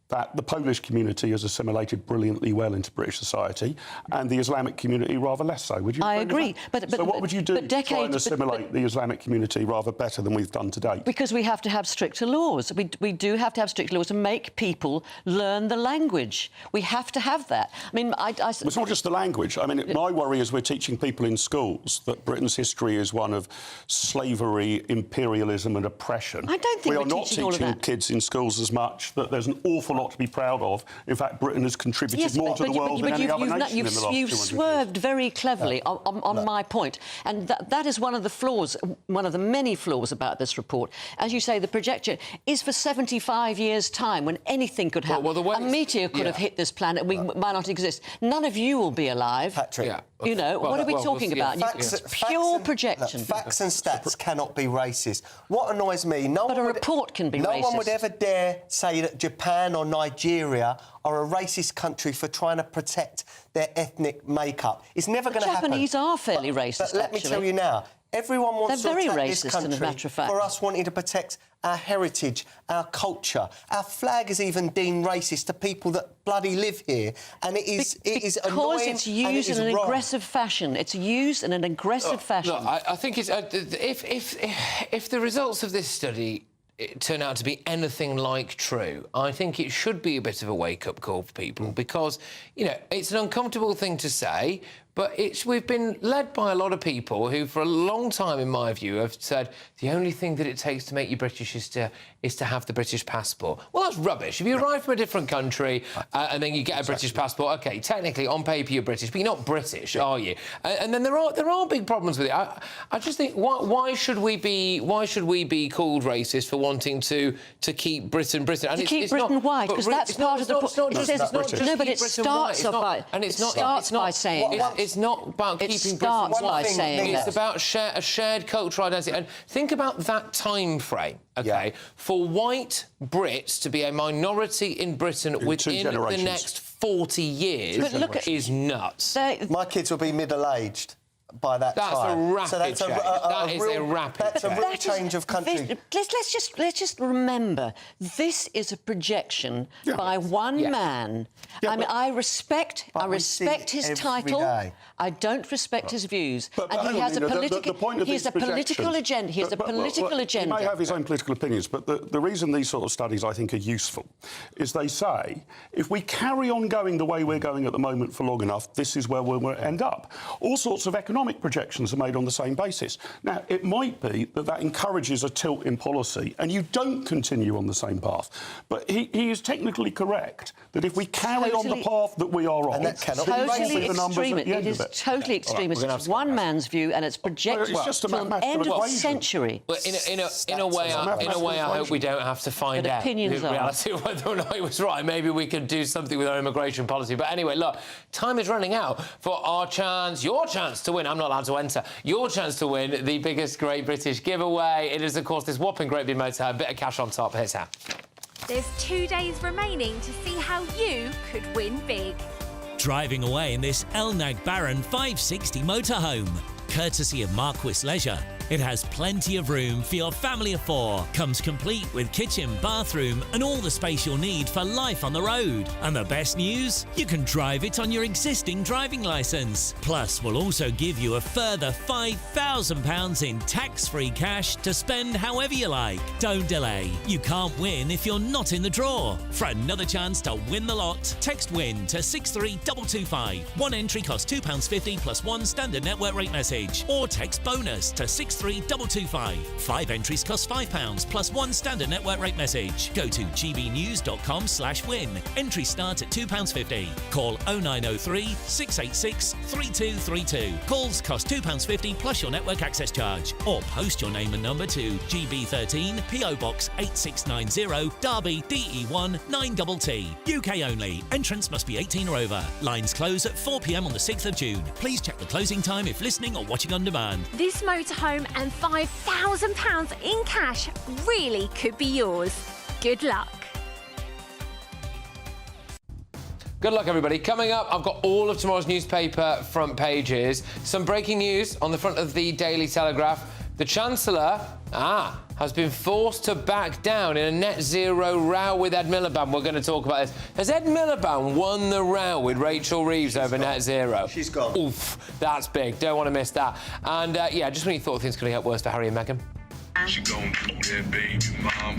S11: that the Polish community has assimilated brilliantly well into British society, and the Islamic community rather less so? Would you? I agree. So what would you do to try and assimilate the Islamic community rather better than we've done to date?
S16: Because we have to have stricter laws. We do have to have stricter laws to make people learn the language. We have to have that. I mean,
S11: It's not just the language. I mean, my worry is we're teaching people in schools that Britain's history is one of slavery, imperialism and oppression.
S16: I don't think
S11: we are not teaching kids in schools as much that there's an awful lot to be proud of. In fact, Britain has contributed more to the world than any other nation in the last 200 years.
S16: You've swerved very cleverly on my point. And that is one of the flaws, one of the many flaws about this report. As you say, the projection is for 75 years' time, when anything could happen. A meteor could have hit this planet. We might not exist. None of you will be alive.
S10: Patrick.
S16: You know, what are we talking about? Pure projection.
S10: Facts and stats cannot be racist. What annoys me...
S16: But a report can be racist.
S10: No one would ever dare say that Japan or Nigeria are a racist country for trying to protect their ethnic makeup. It's never going to happen.
S16: Japanese are fairly racist,
S10: But let me tell you now, everyone wants to attack this country for us wanting to protect our heritage, our culture. Our flag is even deemed racist to people that bloody live here, and it is annoying.
S16: Because it's used in an aggressive fashion. It's used in an aggressive fashion.
S1: Look, I think it's if the results of this study turn out to be anything like true, I think it should be a bit of a wake-up call for people, because, you know, it's an uncomfortable thing to say, but we've been led by a lot of people who, for a long time, in my view, have said the only thing that it takes to make you British is to have the British passport. Well, that's rubbish. If you arrive from a different country and then you get a British passport, OK, technically, on paper, you're British, but you're not British, are you? And then there are big problems with it. I just think, why should we be called racist for wanting to keep Britain Britain?
S16: And to keep Britain white, because that's part of the... No, but it starts off by saying that.
S1: It's not about keeping Britain white. It's about a shared cultural identity. And think about that time frame, OK, for white Brits to be a minority in Britain within the next 40 years is nuts.
S10: My kids will be middle-aged by that time.
S1: That's a rapid
S10: change of country.
S16: Let's just remember, this is a projection by one man. I mean, I respect his title. I don't respect his views. And he has a political agenda. He has a political agenda.
S11: He may have his own political opinions, but the reason these sort of studies, I think, are useful is they say, if we carry on going the way we're going at the moment for long enough, this is where we'll end up. All sorts of economic projections are made on the same basis. Now, it might be that encourages a tilt in policy and you don't continue on the same path. But he is technically correct that if we carry on the path that we are on,
S16: it is totally extremist. It's one man's view and it's projected to the end of the century.
S1: But in a way, I hope we don't have to find out the reality of whether or not he was right. Maybe we could do something with our immigration policy. But anyway, look, time is running out for your chance to win. I'm not allowed to enter. Your chance to win the biggest Great British giveaway. It is, of course, this whopping Great Big Motorhome, a bit of cash on top. Here's how.
S12: There's 2 days remaining to see how you could win big.
S13: Driving away in this Elnag Baron 560 motorhome, courtesy of Marquis Leisure. It has plenty of room for your family of 4, comes complete with kitchen, bathroom and all the space you'll need for life on the road. And the best news? You can drive it on your existing driving licence. Plus, we'll also give you a further £5,000 in tax-free cash to spend however you like. Don't delay. You can't win if you're not in the draw. For another chance to win the lot, text WIN to 63225. One entry costs £2.50 plus one standard network rate message. Or text BONUS to 63225. 903 225. 5 entries cost £5 plus 1 standard network rate message. Go to gbnews.com/win. Entries start at £2.50. Call 0903 686 3232. Calls cost £2.50 plus your network access charge. Or post your name and number to GB13 PO Box 8690 Derby DE1 9TT. UK only. Entrance must be 18 or over. Lines close at 4 p.m. on the 6th of June. Please check the closing time if listening or watching on demand.
S12: This motorhome and £5,000 in cash really could be yours. Good luck.
S1: Good luck, everybody. Coming up, I've got all of tomorrow's newspaper front pages. Some breaking news on the front of the Daily Telegraph. The Chancellor, has been forced to back down in a net zero row with Ed Miliband. We're going to talk about this. Has Ed Miliband won the row with Rachel Reeves over net zero?
S10: She's gone.
S1: Oof, that's big. Don't want to miss that. And, just when you thought things could get worse for Harry and Meghan.
S8: She gon' do that, baby mama.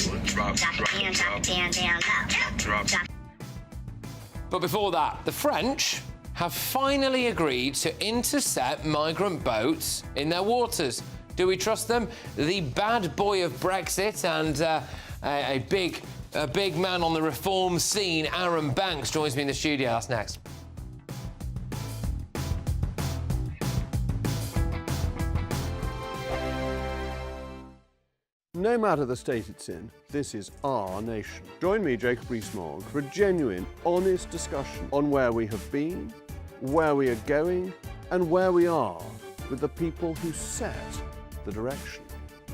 S8: Drop it.
S1: But before that, the French have finally agreed to intercept migrant boats in their waters. Do we trust them? The bad boy of Brexit and a big man on the reform scene, Aaron Banks, joins me in the studio. That's next.
S22: No matter the state it's in, this is our nation. Join me, Jacob Rees-Mogg, for a genuine, honest discussion on where we have been, where we are going, and where we are with the people who set the direction.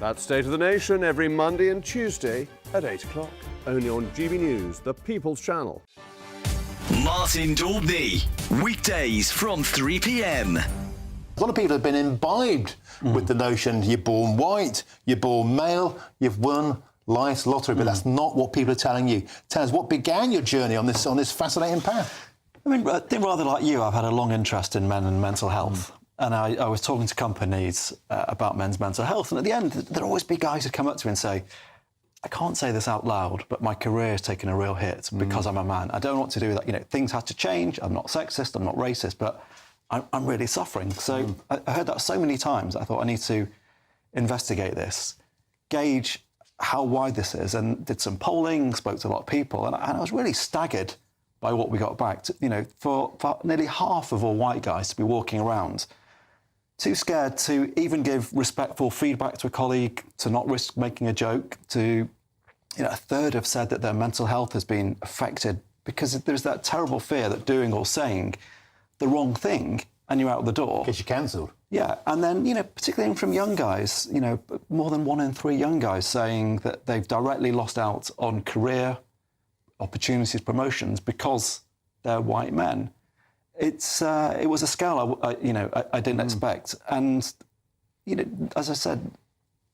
S22: That's State of the Nation every Monday and Tuesday at 8 o'clock. Only on GB News, the People's Channel.
S5: Martin Daubney, weekdays from 3 p.m.
S14: A lot of people have been imbibed with the notion you're born white, you're born male, you've won life's lottery, but that's not what people are telling you. Tell us, what began your journey on this fascinating path?
S15: I mean, I think rather like you, I've had a long interest in men and mental health. And I was talking to companies about men's mental health, and at the end, there'd always be guys who come up to me and say, I can't say this out loud, but my career has taken a real hit because I'm a man. I don't know what to do with that. You know, things had to change. I'm not sexist, I'm not racist, but I'm really suffering. So I heard that so many times. I thought I need to investigate this, gauge how wide this is, and did some polling, spoke to a lot of people, and I was really staggered by what we got back. For nearly half of all white guys to be walking around too scared to even give respectful feedback to a colleague, to not risk making a joke, to, a third have said that their mental health has been affected because there's that terrible fear that doing or saying the wrong thing and you're out the door.
S14: Gets you cancelled.
S1: Yeah, and then, particularly from young guys, more than 1 in 3 young guys saying that they've directly lost out on career opportunities, promotions because they're white men. It was a scale I didn't expect, and as I said,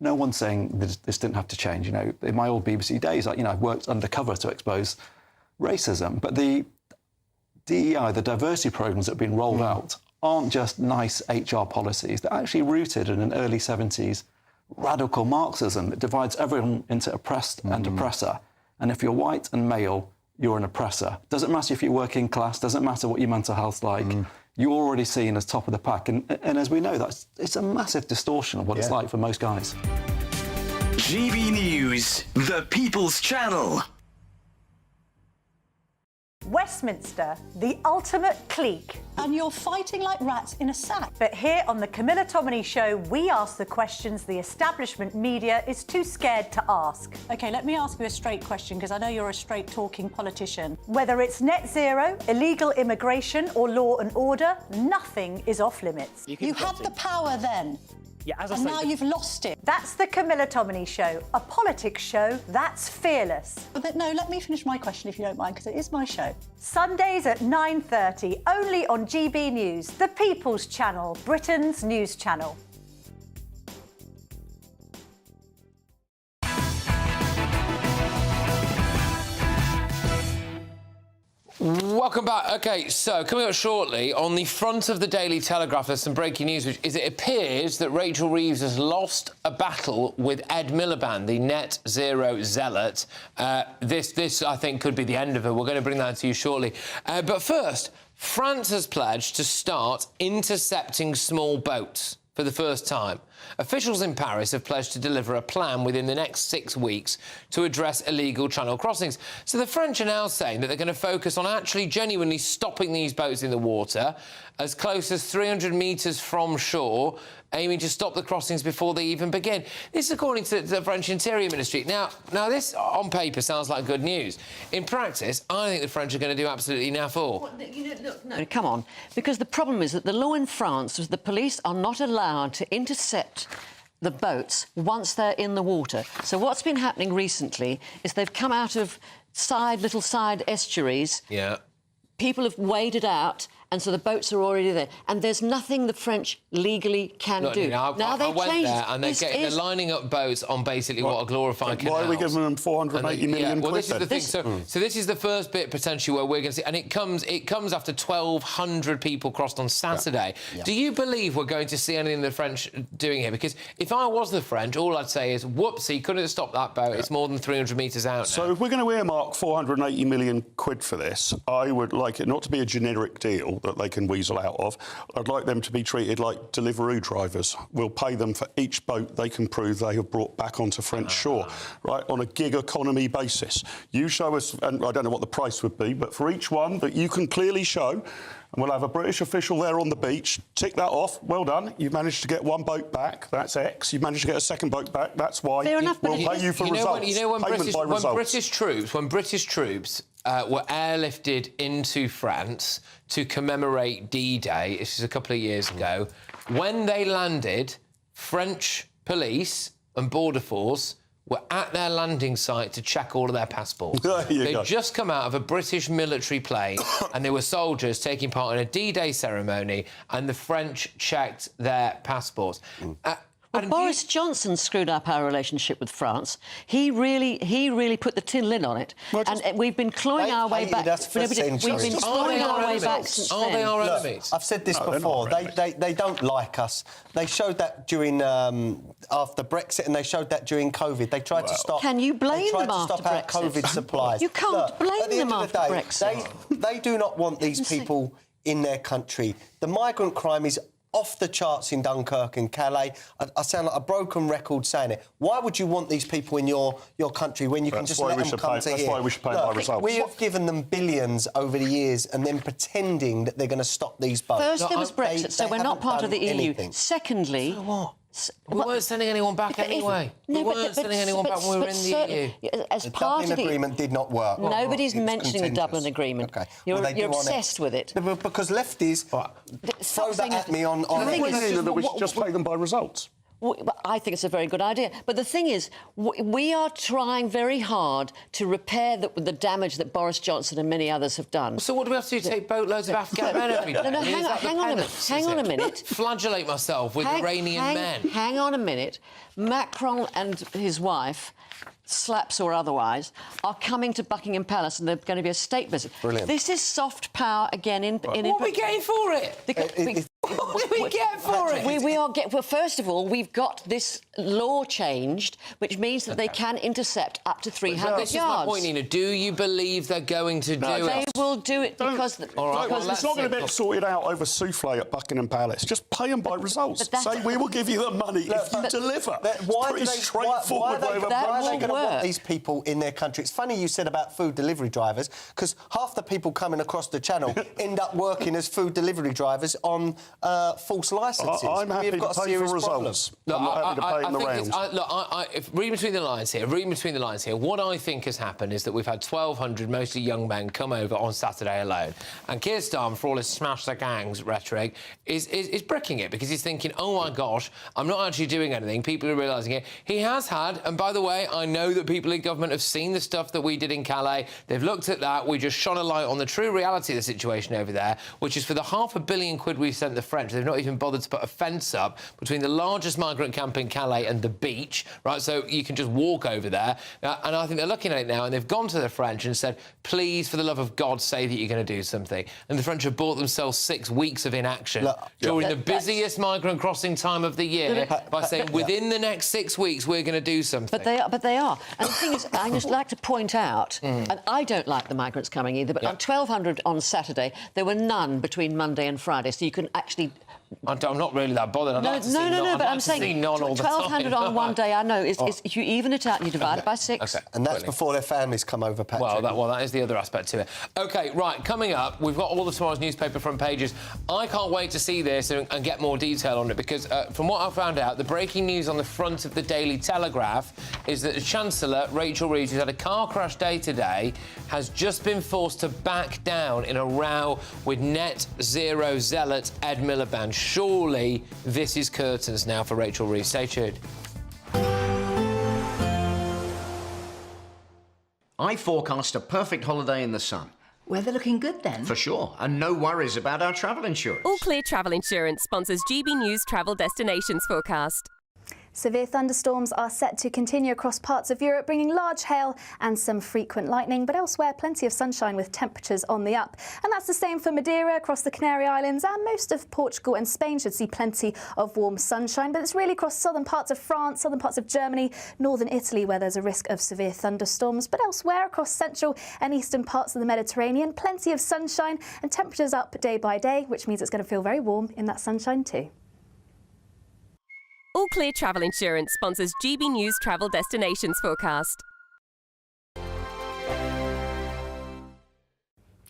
S1: no one's saying this didn't have to change. In my old BBC days, I've worked undercover to expose racism, but the DEI, the diversity programs that have been rolled out, aren't just nice HR policies. They're actually rooted in an early 70s radical Marxism that divides everyone into oppressed and oppressor. And if you're white and male, you're an oppressor. Doesn't matter if you're working class, doesn't matter what your mental health's like. You're already seen as top of the pack. And as we know, it's a massive distortion of what it's like for most guys.
S5: GB News, the People's Channel.
S17: Westminster, the ultimate clique. And you're fighting like rats in a sack. But here on the Camilla Tominey Show, we ask the questions the establishment media is too scared to ask. OK, let me ask you a straight question, because I know you're a straight-talking politician. Whether it's net zero, illegal immigration or law and order, nothing is off-limits.
S18: You had the power then.
S17: Yeah, as I
S18: and
S17: say,
S18: now you've lost it.
S17: That's the Camilla Tominey Show, a politics show that's fearless.
S18: But no, let me finish my question if you don't mind, because it is my show.
S17: Sundays at 9:30, only on GB News, the People's Channel, Britain's news channel.
S1: Welcome back. OK, so coming up shortly, on the front of the Daily Telegraph, there's some breaking news, which is it appears that Rachel Reeves has lost a battle with Ed Miliband, the net zero zealot. This, I think, could be the end of it. We're going to bring that to you shortly. But first, France has pledged to start intercepting small boats for the first time. Officials in Paris have pledged to deliver a plan within the next 6 weeks to address illegal channel crossings. So the French are now saying that they're going to focus on actually genuinely stopping these boats in the water as close as 300 metres from shore, aiming to stop the crossings before they even begin. This is according to the French Interior Ministry. Now this, on paper, sounds like good news. In practice, I think the French are going to do absolutely naff all.
S16: Well, look, no, come on. Because the problem is that the law in France is the police are not allowed to intercept the boats once they're in the water. So what's been happening recently is they've come out of little side estuaries.
S1: Yeah.
S16: People have waded out, and so the boats are already there. And there's nothing the French legally can do.
S1: Now
S16: they've
S1: went
S16: changed.
S1: there, and they're lining up boats on basically what a glorified canal.
S11: Why are we giving them 480 million
S1: well,
S11: quid
S1: this is the thing. So this is the first bit potentially where we're going to see, and it comes after 1,200 people crossed on Saturday.
S10: Yeah.
S1: Do you believe we're going to see anything the French doing here? Because if I was the French, all I'd say is, whoopsie, couldn't have stopped that boat. It's more than 300 metres out.
S11: So if we're going to earmark 480 million quid for this, I would like it not to be a generic deal that they can weasel out of. I'd like them to be treated like Deliveroo drivers. We'll pay them for each boat they can prove they have brought back onto French shore, right, on a gig economy basis. You show us, and I don't know what the price would be, but for each one that you can clearly show, and we'll have a British official there on the beach, tick that off, well done, you've managed to get one boat back, that's X, you've managed to get a second boat back, that's Y.
S16: Fair enough,
S11: we'll pay you for results.
S1: When British troops were airlifted into France to commemorate D-Day, this is a couple of years ago, when they landed, French police and border force were at their landing site to check all of their passports. They'd just come out of a British military plane and there were soldiers taking part in a D-Day ceremony, and the French checked their passports.
S16: Well, Boris Johnson screwed up our relationship with France. He really put the tin lid on it, and we've been clawing our way back. We've been clawing our way back since then.
S1: Are they our enemies?
S10: I've said this before. They don't like us. They showed that during after Brexit, and they showed that during COVID. They tried to stop.
S16: Can you blame them
S10: after
S16: after Brexit?
S10: Our COVID supplies.
S16: You can't blame them after Brexit.
S10: They do not want these people in their country. The migrant crime is off the charts in Dunkirk and Calais. I sound like a broken record saying it. Why would you want these people in your country when you can just let them come to here?
S11: That's why we should pay by results.
S10: We have given them billions over the years and then pretending that they're going to stop these boats.
S16: First, there was Brexit, so we're not part of the EU.
S10: Anything.
S16: Secondly...
S1: So what? We weren't sending anyone back anyway. We weren't sending anyone back when we were in the EU.
S10: The Dublin Agreement did not work.
S16: Nobody's mentioning the Dublin Agreement.
S10: Okay.
S16: You're obsessed with it.
S10: Because lefties throw that at me on...
S11: We should just pay them by results.
S16: I think it's a very good idea. But the thing is, we are trying very hard to repair the damage that Boris Johnson and many others have done.
S1: So what do we have to do? Take boatloads of Afghan men every day?
S16: No, hang on a minute.
S1: Flagellate myself with Iranian men.
S16: Hang on a minute. Macron and his wife, slaps or otherwise, are coming to Buckingham Palace, and they're going to be a state visit.
S10: Brilliant.
S16: This is soft power again.
S1: What are we getting for it? What do we get for it?
S16: Well, first of all, we've got this law changed, which means that they can intercept up to 300 yards.
S1: This is my point, Nina. Do you believe they're going to do it?
S16: They will do it because...
S11: It's not going to be sorted out over souffle at Buckingham Palace. Just pay them by results. Say, we will give you the money if you deliver.
S10: Why
S11: are they
S10: going to want these people in their country? It's funny you said about food delivery drivers, because half the people coming across the channel end up working as food delivery drivers on false licences.
S11: I'm happy to pay for results. I'm not happy to pay in the round.
S1: Reading between the lines here, what I think has happened is that we've had 1,200, mostly young men, come over on Saturday alone. And Keir Starmer, for all his smash the gangs rhetoric, is bricking it, because he's thinking, oh my gosh, I'm not actually doing anything. People are realising it. He has had, and by the way, I know that people in government have seen the stuff that we did in Calais. They've looked at that. We just shone a light on the true reality of the situation over there, which is for the £500 million we sent the French, they've not even bothered to put a fence up between the largest migrant camp in Calais and the beach, right? So you can just walk over there. And I think they're looking at it now, and they've gone to the French and said, please, for the love of God, say that you're going to do something. And the French have bought themselves 6 weeks of inaction during the busiest migrant crossing time of the year by saying, within the next 6 weeks, we're going to do something.
S16: But they are. And the thing is, I just like to point out, and I don't like the migrants coming either, but on 1,200 on Saturday, there were none between Monday and Friday, so you can actually
S1: I'm not really that bothered.
S16: No, but I'm saying
S1: none all the time.
S16: 1,200 on one day, I know. If you even it out and you divide it by 6.
S1: Okay.
S10: And that's before their families come over, Patrick.
S1: Well, that is the other aspect to it. OK, right, coming up, we've got all of tomorrow's newspaper front pages. I can't wait to see this and get more detail on it because, from what I found out, the breaking news on the front of the Daily Telegraph is that the Chancellor, Rachel Reeves, who's had a car crash day today, has just been forced to back down in a row with net zero zealot Ed Miliband. Surely this is curtains now for Rachel Reeves. Stay tuned.
S2: I forecast a perfect holiday in the sun.
S6: Weather looking good then?
S2: For sure, and no worries about our travel insurance.
S7: All Clear Travel Insurance sponsors GB News Travel Destinations forecast.
S19: Severe thunderstorms are set to continue across parts of Europe, bringing large hail and some frequent lightning, but elsewhere plenty of sunshine with temperatures on the up. And that's the same for Madeira, across the Canary Islands, and most of Portugal and Spain should see plenty of warm sunshine. But it's really across southern parts of France, southern parts of Germany, northern Italy where there's a risk of severe thunderstorms. But elsewhere across central and eastern parts of the Mediterranean, plenty of sunshine and temperatures up day by day, which means it's going to feel very warm in that sunshine too.
S7: All Clear Travel Insurance sponsors GB News Travel Destinations forecast.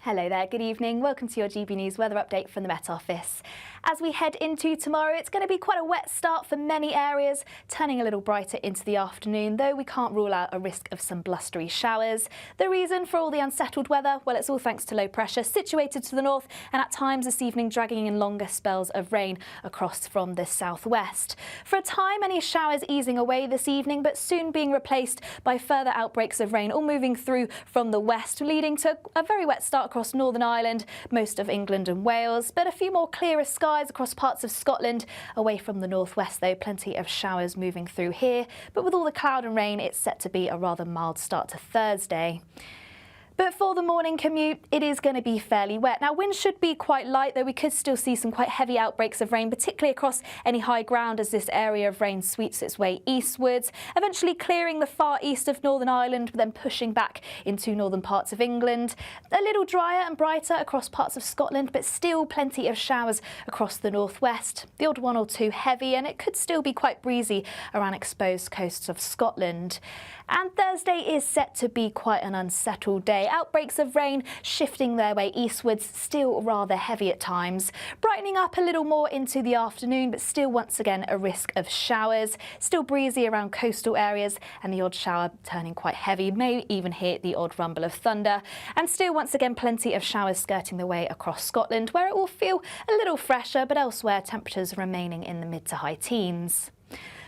S19: Hello there, good evening. Welcome to your GB News weather update from the Met Office. As we head into tomorrow, it's going to be quite a wet start for many areas, turning a little brighter into the afternoon, though we can't rule out a risk of some blustery showers. The reason for all the unsettled weather? Well, it's all thanks to low pressure situated to the north and at times this evening dragging in longer spells of rain across from the southwest. For a time, any showers easing away this evening, but soon being replaced by further outbreaks of rain, all moving through from the west, leading to a very wet start across Northern Ireland, most of England and Wales, but a few more clearer skies across parts of Scotland. Away from the northwest, though, plenty of showers moving through here, but with all the cloud and rain, it's set to be a rather mild start to Thursday. But for the morning commute, it is going to be fairly wet. Now, winds should be quite light, though we could still see some quite heavy outbreaks of rain, particularly across any high ground as this area of rain sweeps its way eastwards, eventually clearing the far east of Northern Ireland, but then pushing back into northern parts of England. A little drier and brighter across parts of Scotland, but still plenty of showers across the northwest. The odd one or two heavy, and it could still be quite breezy around exposed coasts of Scotland. And Thursday is set to be quite an unsettled day. Outbreaks of rain shifting their way eastwards, still rather heavy at times. Brightening up a little more into the afternoon, but still once again a risk of showers. Still breezy around coastal areas and the odd shower turning quite heavy, may even hear the odd rumble of thunder. And still once again plenty of showers skirting the way across Scotland, where it will feel a little fresher, but elsewhere temperatures remaining in the mid to high teens.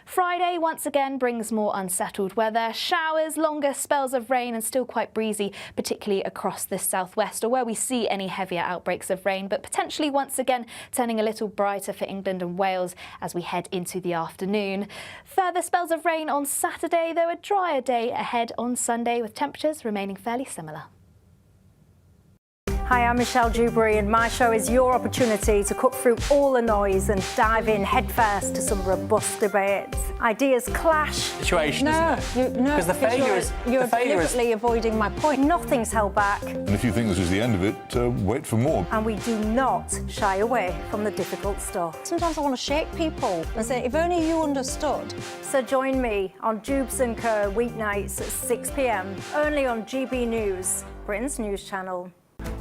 S19: Friday once again brings more unsettled weather, showers, longer spells of rain and still quite breezy, particularly across the southwest or where we see any heavier outbreaks of rain, but potentially once again turning a little brighter for England and Wales as we head into the afternoon. Further spells of rain on Saturday, though a drier day ahead on Sunday with temperatures remaining fairly similar.
S17: Hi, I'm Michelle Dewberry and my show is your opportunity to cut through all the noise and dive in headfirst to some robust debates. Ideas clash.
S3: Situation, isn't it?
S17: Because
S3: the failure is...
S17: You're deliberately avoiding my point. Nothing's held back.
S21: And if you think this is the end of it, wait for more.
S17: And we do not shy away from the difficult stuff.
S18: Sometimes I want to shake people and say, if only you understood.
S17: So join me on Dubes & Co. weeknights at 6 p.m, only on GB News, Britain's news channel.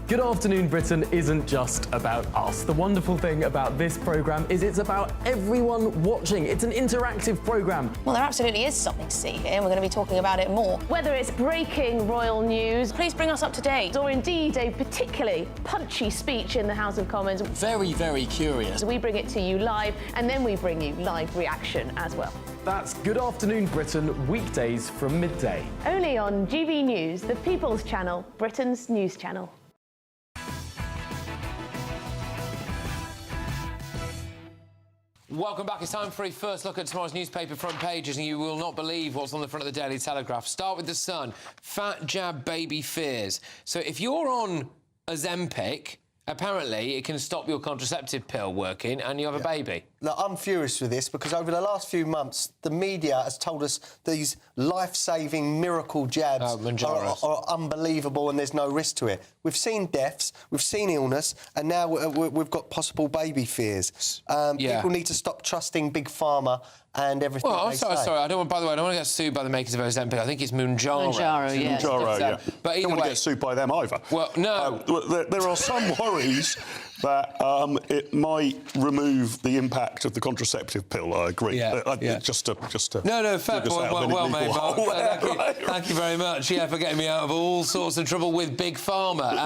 S24: Good Afternoon Britain isn't just about us. The wonderful thing about this programme is it's about everyone watching. It's an interactive programme.
S27: Well, there absolutely is something to see here, and we're going to be talking about it more.
S28: Whether it's breaking royal news, please bring us up to date, or indeed a particularly punchy speech in the House of Commons.
S29: Very, very curious.
S28: We bring it to you live, and then we bring you live reaction as well.
S24: That's Good Afternoon Britain, weekdays from midday.
S28: Only on GB News, the People's Channel, Britain's news channel.
S1: Welcome back. It's time for a first look at tomorrow's newspaper front pages, and you will not believe what's on the front of the Daily Telegraph. Start with The Sun. Fat jab baby fears. So if you're on Ozempic apparently it can stop your contraceptive pill working and you have a baby.
S10: Look, I'm furious with this because over the last few months, the media has told us these life-saving miracle jabs are unbelievable and there's no risk to it. We've seen deaths, we've seen illness, and now we've got possible baby fears. People need to stop trusting Big Pharma and everything.
S1: Well, I'm sorry. I don't want. By the way, I don't want to get sued by the makers of Ozempic. I think it's Mounjaro.
S16: Mounjaro, yes.
S11: Mounjaro, yeah.
S1: But either
S11: don't want
S1: way,
S11: to get sued by them either.
S1: Well, no.
S11: There are some worries that it might remove the impact of the contraceptive pill. I agree. Just to
S1: no, fair point. Well made, Mark. Thank you very much. For getting me out of all sorts of trouble with Big Pharma.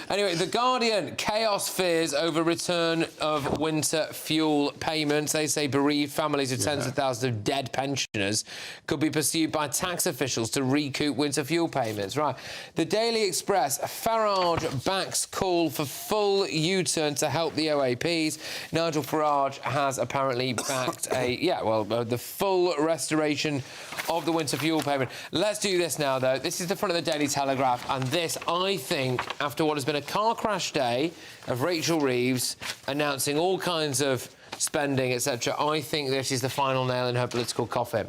S1: Anyway, The Guardian: chaos fears over return of winter fuel payments. They say bereaved families of tens of thousands of dead pensioners could be pursued by tax officials to recoup winter fuel payments. Right. The Daily Express: Farage backs call for full U-turn to help the OAPs. Nigel Farage has apparently backed the full restoration of the winter fuel payment. Let's do this now, though. This is the front of the Daily Telegraph, and this, I think, after what has been a car crash day of Rachel Reeves announcing all kinds of spending, etc., I think this is the final nail in her political coffin.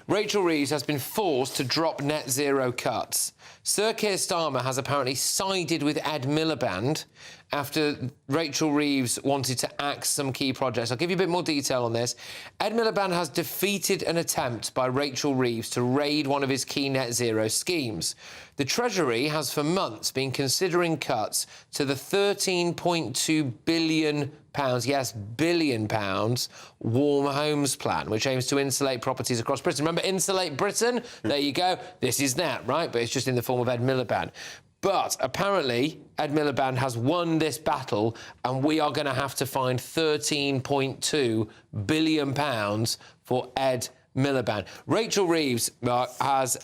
S1: Rachel Reeves has been forced to drop net zero cuts. Sir Keir Starmer has apparently sided with Ed Miliband after Rachel Reeves wanted to axe some key projects. I'll give you a bit more detail on this. Ed Miliband has defeated an attempt by Rachel Reeves to raid one of his key net zero schemes. The Treasury has for months been considering cuts to the £13.2 billion, yes, billion pounds, Warm Homes Plan, which aims to insulate properties across Britain. Remember, Insulate Britain? There you go. This is that, right? But it's just in the form of Ed Miliband. But apparently, Ed Miliband has won this battle, and we are going to have to find £13.2 billion for Ed Miliband. Rachel Reeves has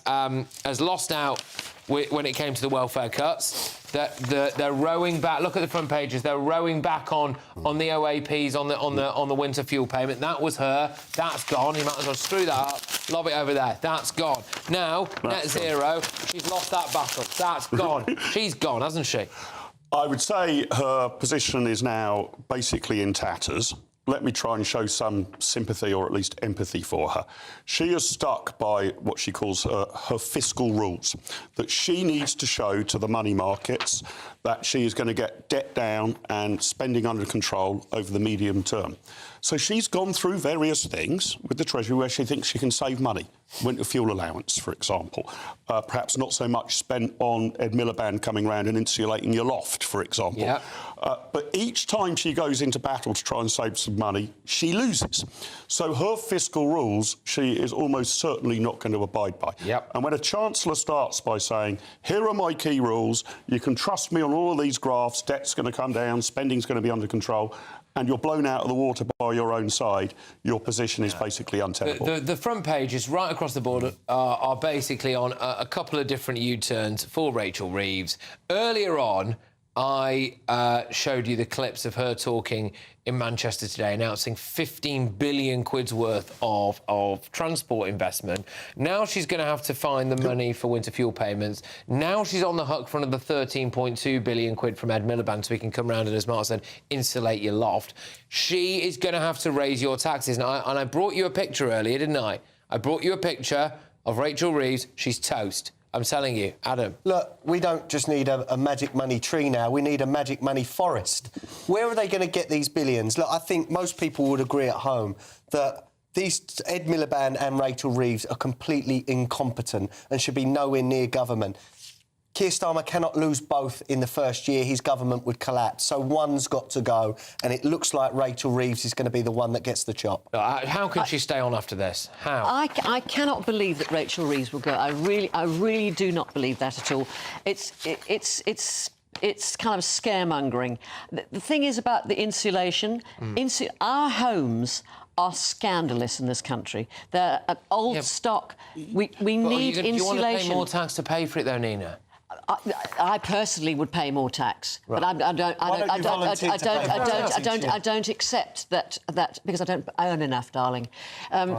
S1: lost out when it came to the welfare cuts. They're rowing back. Look at the front pages. They're rowing back on the OAPs on the winter fuel payment. That was her. That's gone. You might as well screw that up. Lob it over there. That's gone. Now net zero. She's lost that battle. That's gone. She's gone, hasn't she?
S11: I would say her position is now basically in tatters. Let me try and show some sympathy or at least empathy for her. She is stuck by what she calls her fiscal rules, that she needs to show to the money markets that she is going to get debt down and spending under control over the medium term. So she's gone through various things with the Treasury where she thinks she can save money. Winter fuel allowance, for example. Perhaps not so much spent on Ed Miliband coming round and insulating your loft, for example.
S1: Yep.
S11: But each time she goes into battle to try and save some money, she loses. So her fiscal rules, she is almost certainly not going to abide by.
S1: Yep.
S11: And when a Chancellor starts by saying, here are my key rules, you can trust me on all of these graphs, debt's going to come down, spending's going to be under control, and you're blown out of the water by your own side, your position is basically untenable.
S1: The front pages right across the board are basically on a couple of different U-turns for Rachel Reeves. Earlier on, I showed you the clips of her talking in Manchester today, announcing 15 billion quid's worth of transport investment. Now she's going to have to find the money for winter fuel payments. Now she's on the hook for another 13.2 billion quid from Ed Miliband so he can come round and, as Mark said, insulate your loft. She is going to have to raise your taxes. And I brought you a picture earlier, didn't I? I brought you a picture of Rachel Reeves. She's toast. I'm telling you, Adam.
S10: Look, we don't just need a magic money tree now. We need a magic money forest. Where are they going to get these billions? Look, I think most people would agree at home that these Ed Miliband and Rachel Reeves are completely incompetent and should be nowhere near government. Keir Starmer cannot lose both in the first year. His government would collapse. So one's got to go, and it looks like Rachel Reeves is going to be the one that gets the chop.
S1: How can she stay on after this? How?
S16: I cannot believe that Rachel Reeves will go. I really do not believe that at all. It's kind of scaremongering. The thing is about the insulation. Our homes are scandalous in this country. They're old stock. We need insulation.
S1: Do you want to pay more tax to pay for it, though, Nina?
S16: I personally would pay more tax,
S10: Right.
S16: but I don't accept that because I don't earn enough, darling.
S1: Okay,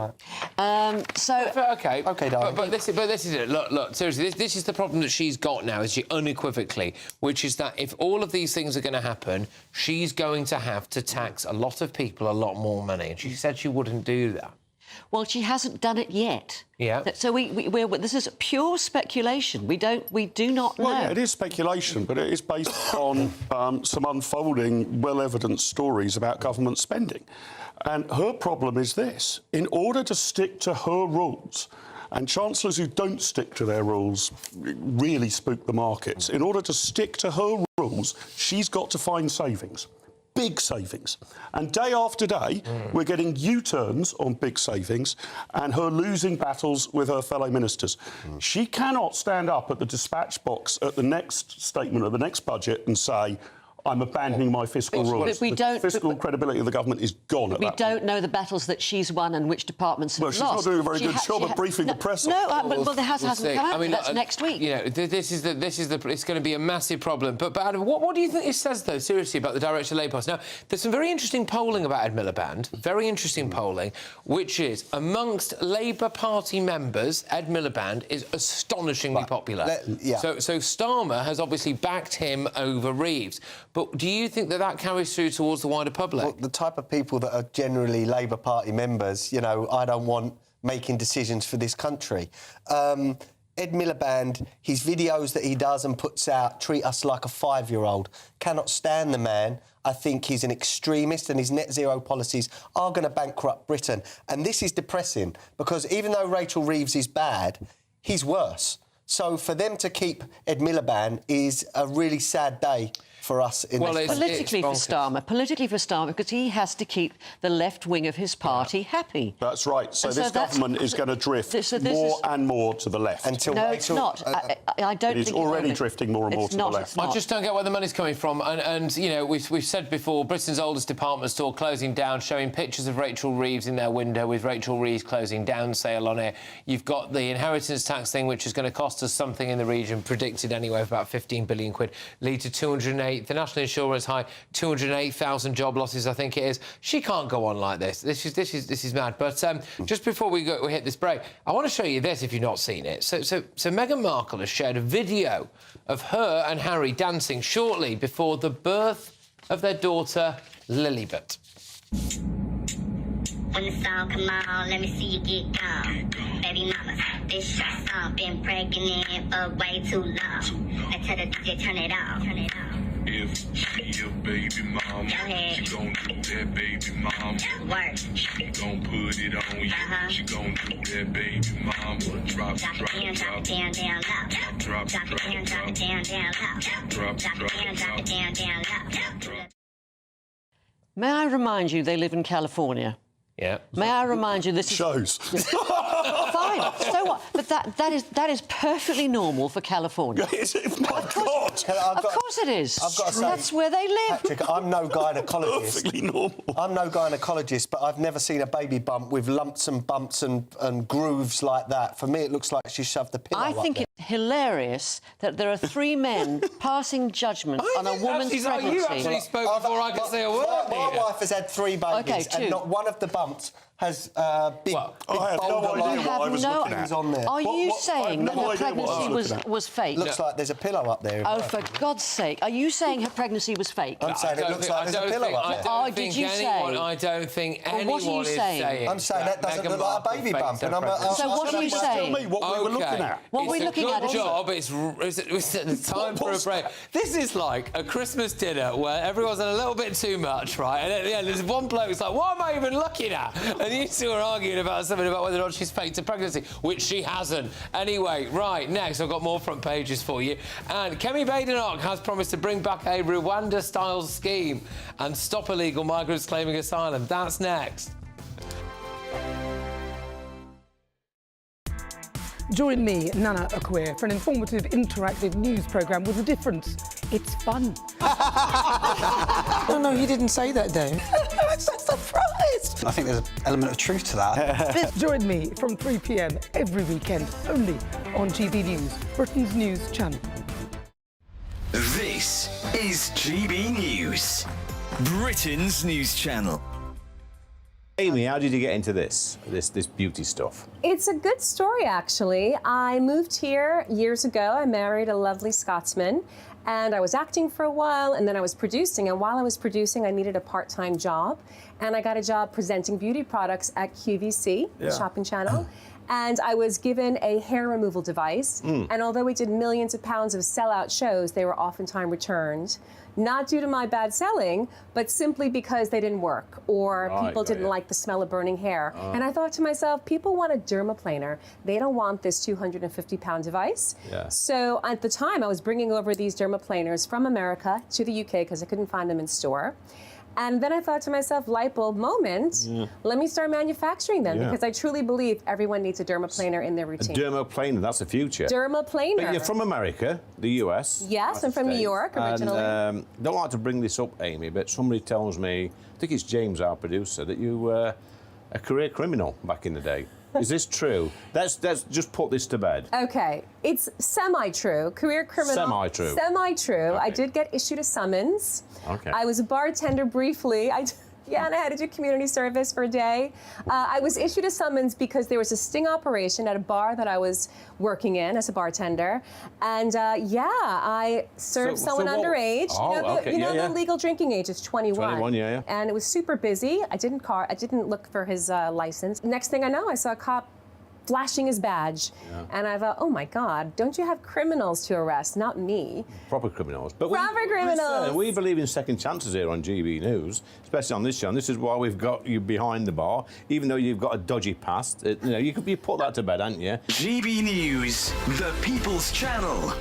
S10: darling.
S1: But this is it. Look. Seriously, this is the problem that she's got now. Is she unequivocally, which is that if all of these things are going to happen, she's going to have to tax a lot of people a lot more money, and she said she wouldn't do that.
S16: Well, she hasn't done it yet.
S1: Yeah.
S16: So this is pure speculation. We do not know.
S11: Well, yeah, it is speculation, but it is based on some unfolding, well-evidenced stories about government spending. And her problem is this: in order to stick to her rules, and chancellors who don't stick to their rules really spook the markets. In order to stick to her rules, she's got to find savings. Big savings. And day after day, we're getting U-turns on big savings and her losing battles with her fellow ministers. She cannot stand up at the dispatch box at the next statement of the next budget and say, I'm abandoning my fiscal rules. The fiscal credibility of the government is gone at that point.
S16: We don't know the battles that she's won and which departments have lost.
S11: Well, she's not doing a very good job of briefing the press.
S16: Well, there hasn't come out. That's next week.
S1: You know, this is the. It's going to be a massive problem. But Adam, what do you think it says though? Seriously, about the director of Labour Party. Now, there's some very interesting polling about Ed Miliband. Very interesting polling, which is amongst Labour Party members, Ed Miliband is astonishingly popular. So Starmer has obviously backed him over Reeves. But do you think that carries through towards the wider public?
S10: Well, the type of people that are generally Labour Party members, you know, I don't want making decisions for this country. Ed Miliband, his videos that he does and puts out treat us like a 5-year-old. Cannot stand the man. I think he's an extremist and his net zero policies are going to bankrupt Britain. And this is depressing because even though Rachel Reeves is bad, he's worse. So for them to keep Ed Miliband is a really sad day for us in this
S16: politically for Starmer, because he has to keep the left wing of his party happy.
S11: That's right. So this government is going to drift more and more to the left.
S10: No,
S16: it's not. I don't think
S11: it is already drifting more and more to the left.
S1: I just don't get where the money's coming from. And you know, we've said before, Britain's oldest department store closing down, showing pictures of Rachel Reeves in their window with Rachel Reeves closing down sale on it. You've got the inheritance tax thing, which is going to cost us something in the region, predicted anyway, of about 15 billion quid, lead to 208. The national insurance high, 208,000 job losses, I think it is. She can't go on like this. This is mad. But just before we hit this break, I want to show you this if you've not seen it. So Meghan Markle has shared a video of her and Harry dancing shortly before the birth of their daughter Lilibet.
S8: When the song come on, let me see you get gone. Baby mama, this shot song been pregnant for way too long. I tell the DJ turn it off.
S4: If she a baby mama, she gon' do that baby mama.
S8: Work.
S4: She gon' put it on you. She gon' do that baby mama. Drop it down, low. Drop it down, low. Drop it down, low.
S16: May I remind you they live in California?
S1: Yeah.
S16: May I remind you this is...
S11: Shows.
S16: Fine, so what? But that is perfectly normal for California.
S11: Is it? My God!
S16: Of course it is.
S10: I've got to say,
S16: that's where they live.
S10: Patrick, I'm no gynaecologist.
S11: Perfectly normal.
S10: I'm no gynaecologist, but I've never seen a baby bump with lumps and bumps and grooves like that. For me, it looks like she shoved the pillow up
S16: think
S10: there.
S16: it's hilarious that there are 3 men passing judgment on a woman's pregnancy.
S1: You actually spoke before I could say a word.
S10: My wife has had 3 babies, and not one of the bumps has big boulder like on there.
S16: Are you saying that her pregnancy was fake?
S10: Looks like there's a pillow up there.
S16: Oh, for God's sake! Are you saying her pregnancy was fake?
S10: I'm saying it looks like there's a pillow up there.
S1: I don't think anyone is saying.
S10: I'm saying that doesn't look like a baby bump.
S16: So what are you saying?
S11: Tell me what we were looking at.
S16: What we're looking at
S1: is a good job. It's time for a break. This is like a Christmas dinner where everyone's had a little bit too much, right? And at the end, there's one bloke who's like, "What am I even looking at?" And you two are arguing about something about whether or not she's faked a pregnancy, which she hasn't. Anyway, right, next I've got more front pages for you. And Kemi Badenoch has promised to bring back a Rwanda-style scheme and stop illegal migrants claiming asylum. That's next.
S6: Join me, Nana Akwe, for an informative, interactive news programme with a difference. It's fun.
S9: No, he didn't say that, Dave.
S6: I'm so surprised.
S9: I think there's an element of truth to that.
S6: Join me from 3 p.m. every weekend, only on GB News, Britain's news channel.
S5: is GB News, Britain's news channel.
S12: Amy, how did you get into this beauty stuff?
S13: It's a good story, actually. I moved here years ago. I married a lovely Scotsman, and I was acting for a while, and then I was producing. And while I was producing, I needed a part-time job, and I got a job presenting beauty products at QVC, the shopping channel. And I was given a hair removal device. And although we did millions of pounds of sellout shows, they were oftentimes returned. Not due to my bad selling, but simply because they didn't work or people didn't like the smell of burning hair. And I thought to myself, people want a dermaplaner. They don't want this 250-pound device. So at the time, I was bringing over these dermaplaners from America to the UK because I couldn't find them in store. And then I thought to myself, light bulb moment, let me start manufacturing them because I truly believe everyone needs a dermaplaner in their routine.
S12: A dermaplaner, that's the future.
S13: Dermaplaner.
S12: But you're from America, the US.
S13: Yes, I'm from New York originally.
S12: And don't like to bring this up, Amy, but somebody tells me, I think it's James, our producer, that you were a career criminal back in the day. Is this true? Let's just put this to bed.
S13: Okay, it's semi-true. Career criminal.
S12: Semi-true.
S13: Semi-true. Okay. I did get issued a summons.
S12: Okay.
S13: I was a bartender briefly. And I had to do community service for a day. I was issued a summons because there was a sting operation at a bar that I was working in as a bartender. And I served someone underage. The legal drinking age is 21.
S12: 21, yeah.
S13: And it was super busy. I didn't look for his license. Next thing I know, I saw a cop flashing his badge. And I thought, oh my God, don't you have criminals to arrest, not me?
S12: Proper criminals. But
S13: Proper criminals.
S12: We believe in second chances here on GB News, especially on this channel. This is why we've got you behind the bar, even though you've got a dodgy past. You put that to bed, haven't you?
S5: GB News, the People's Channel.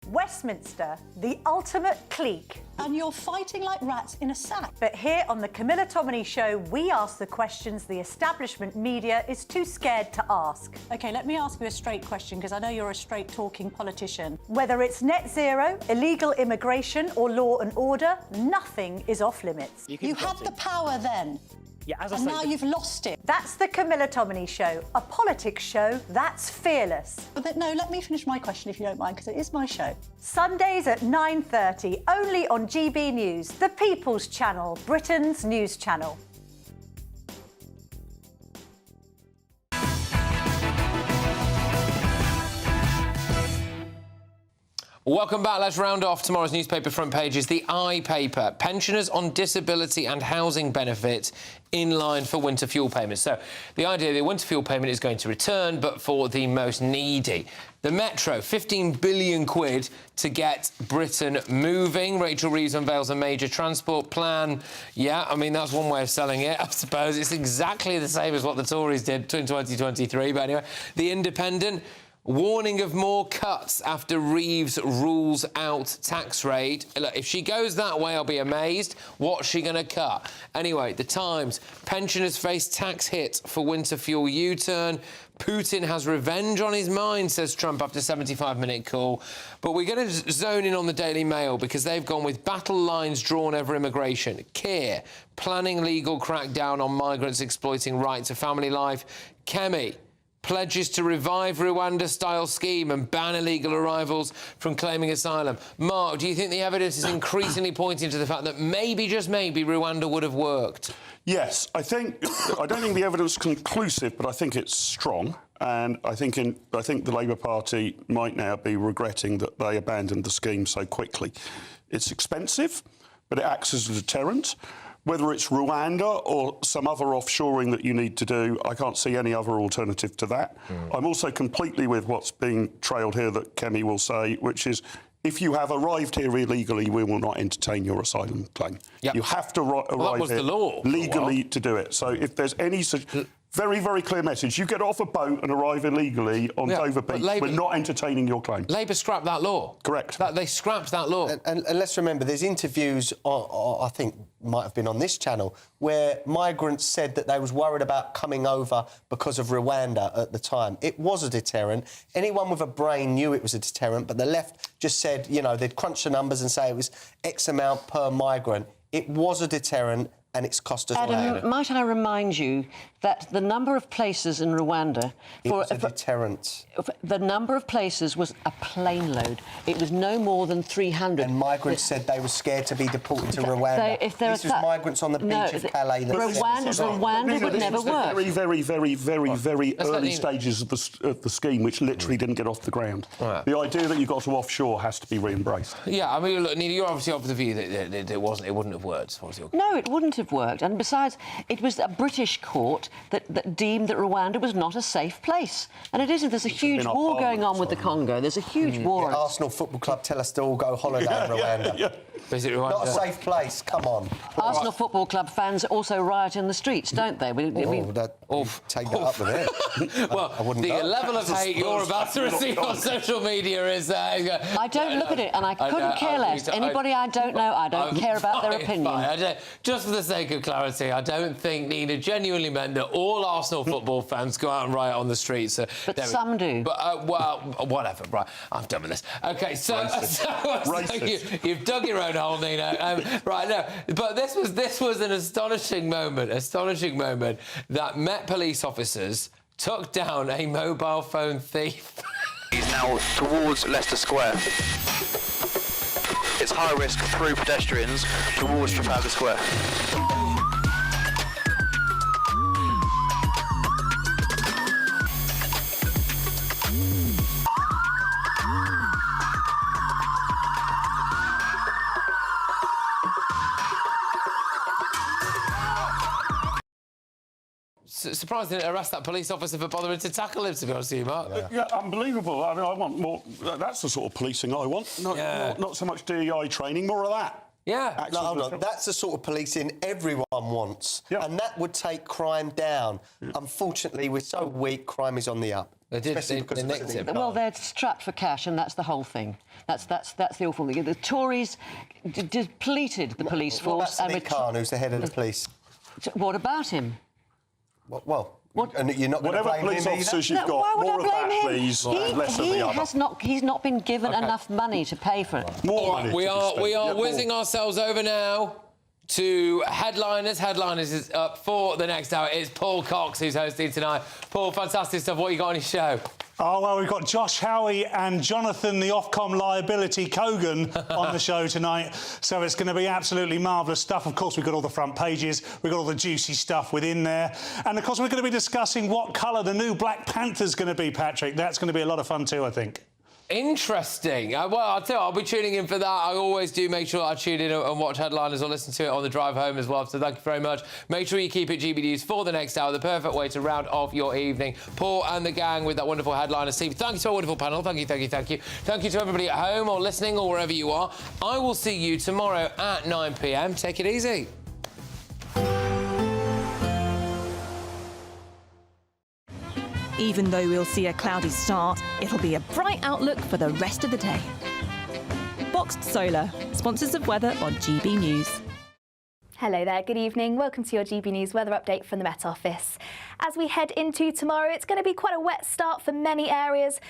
S17: Westminster, the ultimate clique. And you're fighting like rats in a sack. But here on the Camilla Tominey Show, we ask the questions the establishment media is too scared to ask. OK, let me ask you a straight question, because I know you're a straight-talking politician. Whether it's net zero, illegal immigration or law and order, nothing is off limits. You had the power then.
S15: Yeah, as I
S17: and now you've lost it. That's the Camilla Tominey Show, a politics show that's fearless. But no, let me finish my question if you don't mind, because it is my show. Sundays at 9:30, only on GB News, the People's Channel, Britain's news channel.
S1: Welcome back. Let's round off tomorrow's newspaper front pages. The I paper. Pensioners on disability and housing benefits in line for winter fuel payments. So the idea the winter fuel payment is going to return, but for the most needy. The Metro, 15 billion quid to get Britain moving. Rachel Reeves unveils a major transport plan. Yeah, I mean, that's one way of selling it, I suppose. It's exactly the same as what the Tories did in 2023. But anyway, The Independent. Warning of more cuts after Reeves rules out tax rate. Look, if she goes that way, I'll be amazed. What's she going to cut? Anyway, The Times. Pensioners face tax hit for winter fuel U-turn. Putin has revenge on his mind, says Trump after 75-minute call. But we're going to zone in on the Daily Mail because they've gone with battle lines drawn over immigration. Keir, planning legal crackdown on migrants exploiting right to family life. Kemi, pledges to revive Rwanda-style scheme and ban illegal arrivals from claiming asylum. Mark, do you think the evidence is increasingly pointing to the fact that maybe, just maybe, Rwanda would have worked?
S11: Yes, I don't think the evidence is conclusive, but I think it's strong. And I think the Labour Party might now be regretting that they abandoned the scheme so quickly. It's expensive, but it acts as a deterrent. Whether it's Rwanda or some other offshoring that you need to do, I can't see any other alternative to that. I'm also completely with what's being trailed here that Kemi will say, which is, if you have arrived here illegally, we will not entertain your asylum claim.
S1: Yep.
S11: You have to arrive here legally to do it. So if there's any very, very clear message, you get off a boat and arrive illegally on Dover Beach, we're not entertaining your claim.
S1: Labour scrapped that law.
S11: Correct.
S1: They scrapped that law.
S10: And let's remember, there's interviews, I think might have been on this channel, where migrants said that they was worried about coming over because of Rwanda at the time. It was a deterrent. Anyone with a brain knew it was a deterrent, but the left just said, they'd crunch the numbers and say it was X amount per migrant. It was a deterrent, and it's cost us
S16: Adam,
S10: land.
S16: might I remind you that the number of places in Rwanda...
S10: It was a deterrent.
S16: The number of places was a plane load. It was no more than 300.
S10: And migrants said they were scared to be deported to Rwanda. This was migrants on the beach of Calais.
S16: Rwanda would never work.
S11: Very early stages of the scheme, which literally didn't get off the ground.
S1: Right.
S11: The idea that you got to offshore has to be re-embraced.
S1: Yeah, I mean, look, Nina, you're obviously of the view that it wouldn't have worked.
S16: No, it wouldn't have worked. And besides, it was a British court that deemed that Rwanda was not a safe place. And it isn't. There's a huge war going on with the Congo. There's a huge war.
S10: The Arsenal Football Club tell us to all go holiday in Rwanda.
S1: Is it Rwanda?
S10: Not a safe place, come on.
S16: Arsenal Football Club fans also riot in the streets, don't they?
S10: Take that up with it.
S1: Well, the level of hate you're about to receive on social media is...
S16: I don't look at it, and I couldn't care less. Anybody I don't know, I don't care about their opinion.
S1: Just for the sake of clarity, I don't think Nina genuinely meant that all Arsenal football fans go out and riot on the streets.
S16: But some do.
S1: But, well, whatever. Right, I'm done with this. OK, so you've dug your own hole, Nina. Right, no, but this was an astonishing moment that Met police officers took down a mobile phone thief.
S3: He's now towards Leicester Square. It's high risk through pedestrians towards Trafalgar Square.
S1: Surprised they didn't arrest that police officer for bothering to tackle him, to be honest with you, Mark.
S11: Yeah, unbelievable. I mean, I want more... That's the sort of policing I want. Not so much DEI training, more of that.
S1: Yeah.
S10: No, hold on. That's the sort of policing everyone wants. Yeah. And that would take crime down. Yeah. Unfortunately, we're so weak, crime is on the up.
S1: They nicked him.
S16: Well, they're strapped for cash, and that's the whole thing. That's the awful thing. The Tories depleted the police force.
S10: Well, that's McCann, who's the head of the police.
S16: What about him?
S10: And you're not going to blame
S11: police
S10: him
S11: officers
S10: either?
S11: you've got? More of that, please. Less of the other.
S16: He's not been given enough money to pay for it.
S11: More money.
S1: We are whizzing ourselves over now to headliners. Headliners is up for the next hour. It's Paul Cox who's hosting tonight. Paul, fantastic stuff. What you got on your show?
S2: Oh, well, we've got Josh Howie and Jonathan, the Ofcom liability Kogan, on the show tonight. So it's going to be absolutely marvellous stuff. Of course, we've got all the front pages. We've got all the juicy stuff within there. And, of course, we're going to be discussing what colour the new Black Panther's going to be, Patrick. That's going to be a lot of fun too, I think.
S1: Interesting. Well, I'll tell you, I'll be tuning in for that. I always do make sure I tune in and watch headliners or listen to it on the drive home as well. So thank you very much. Make sure you keep it GB News for the next hour, the perfect way to round off your evening. Paul and the gang with that wonderful headliner team. Thank you to our wonderful panel. Thank you. Thank you to everybody at home or listening or wherever you are. I will see you tomorrow at 9 p.m. Take it easy.
S14: Even though we'll see a cloudy start, it'll be a bright outlook for the rest of the day. Boxed Solar, sponsors of weather on GB News.
S19: Hello there, good evening. Welcome to your GB News weather update from the Met Office. As we head into tomorrow, it's going to be quite a wet start for many areas.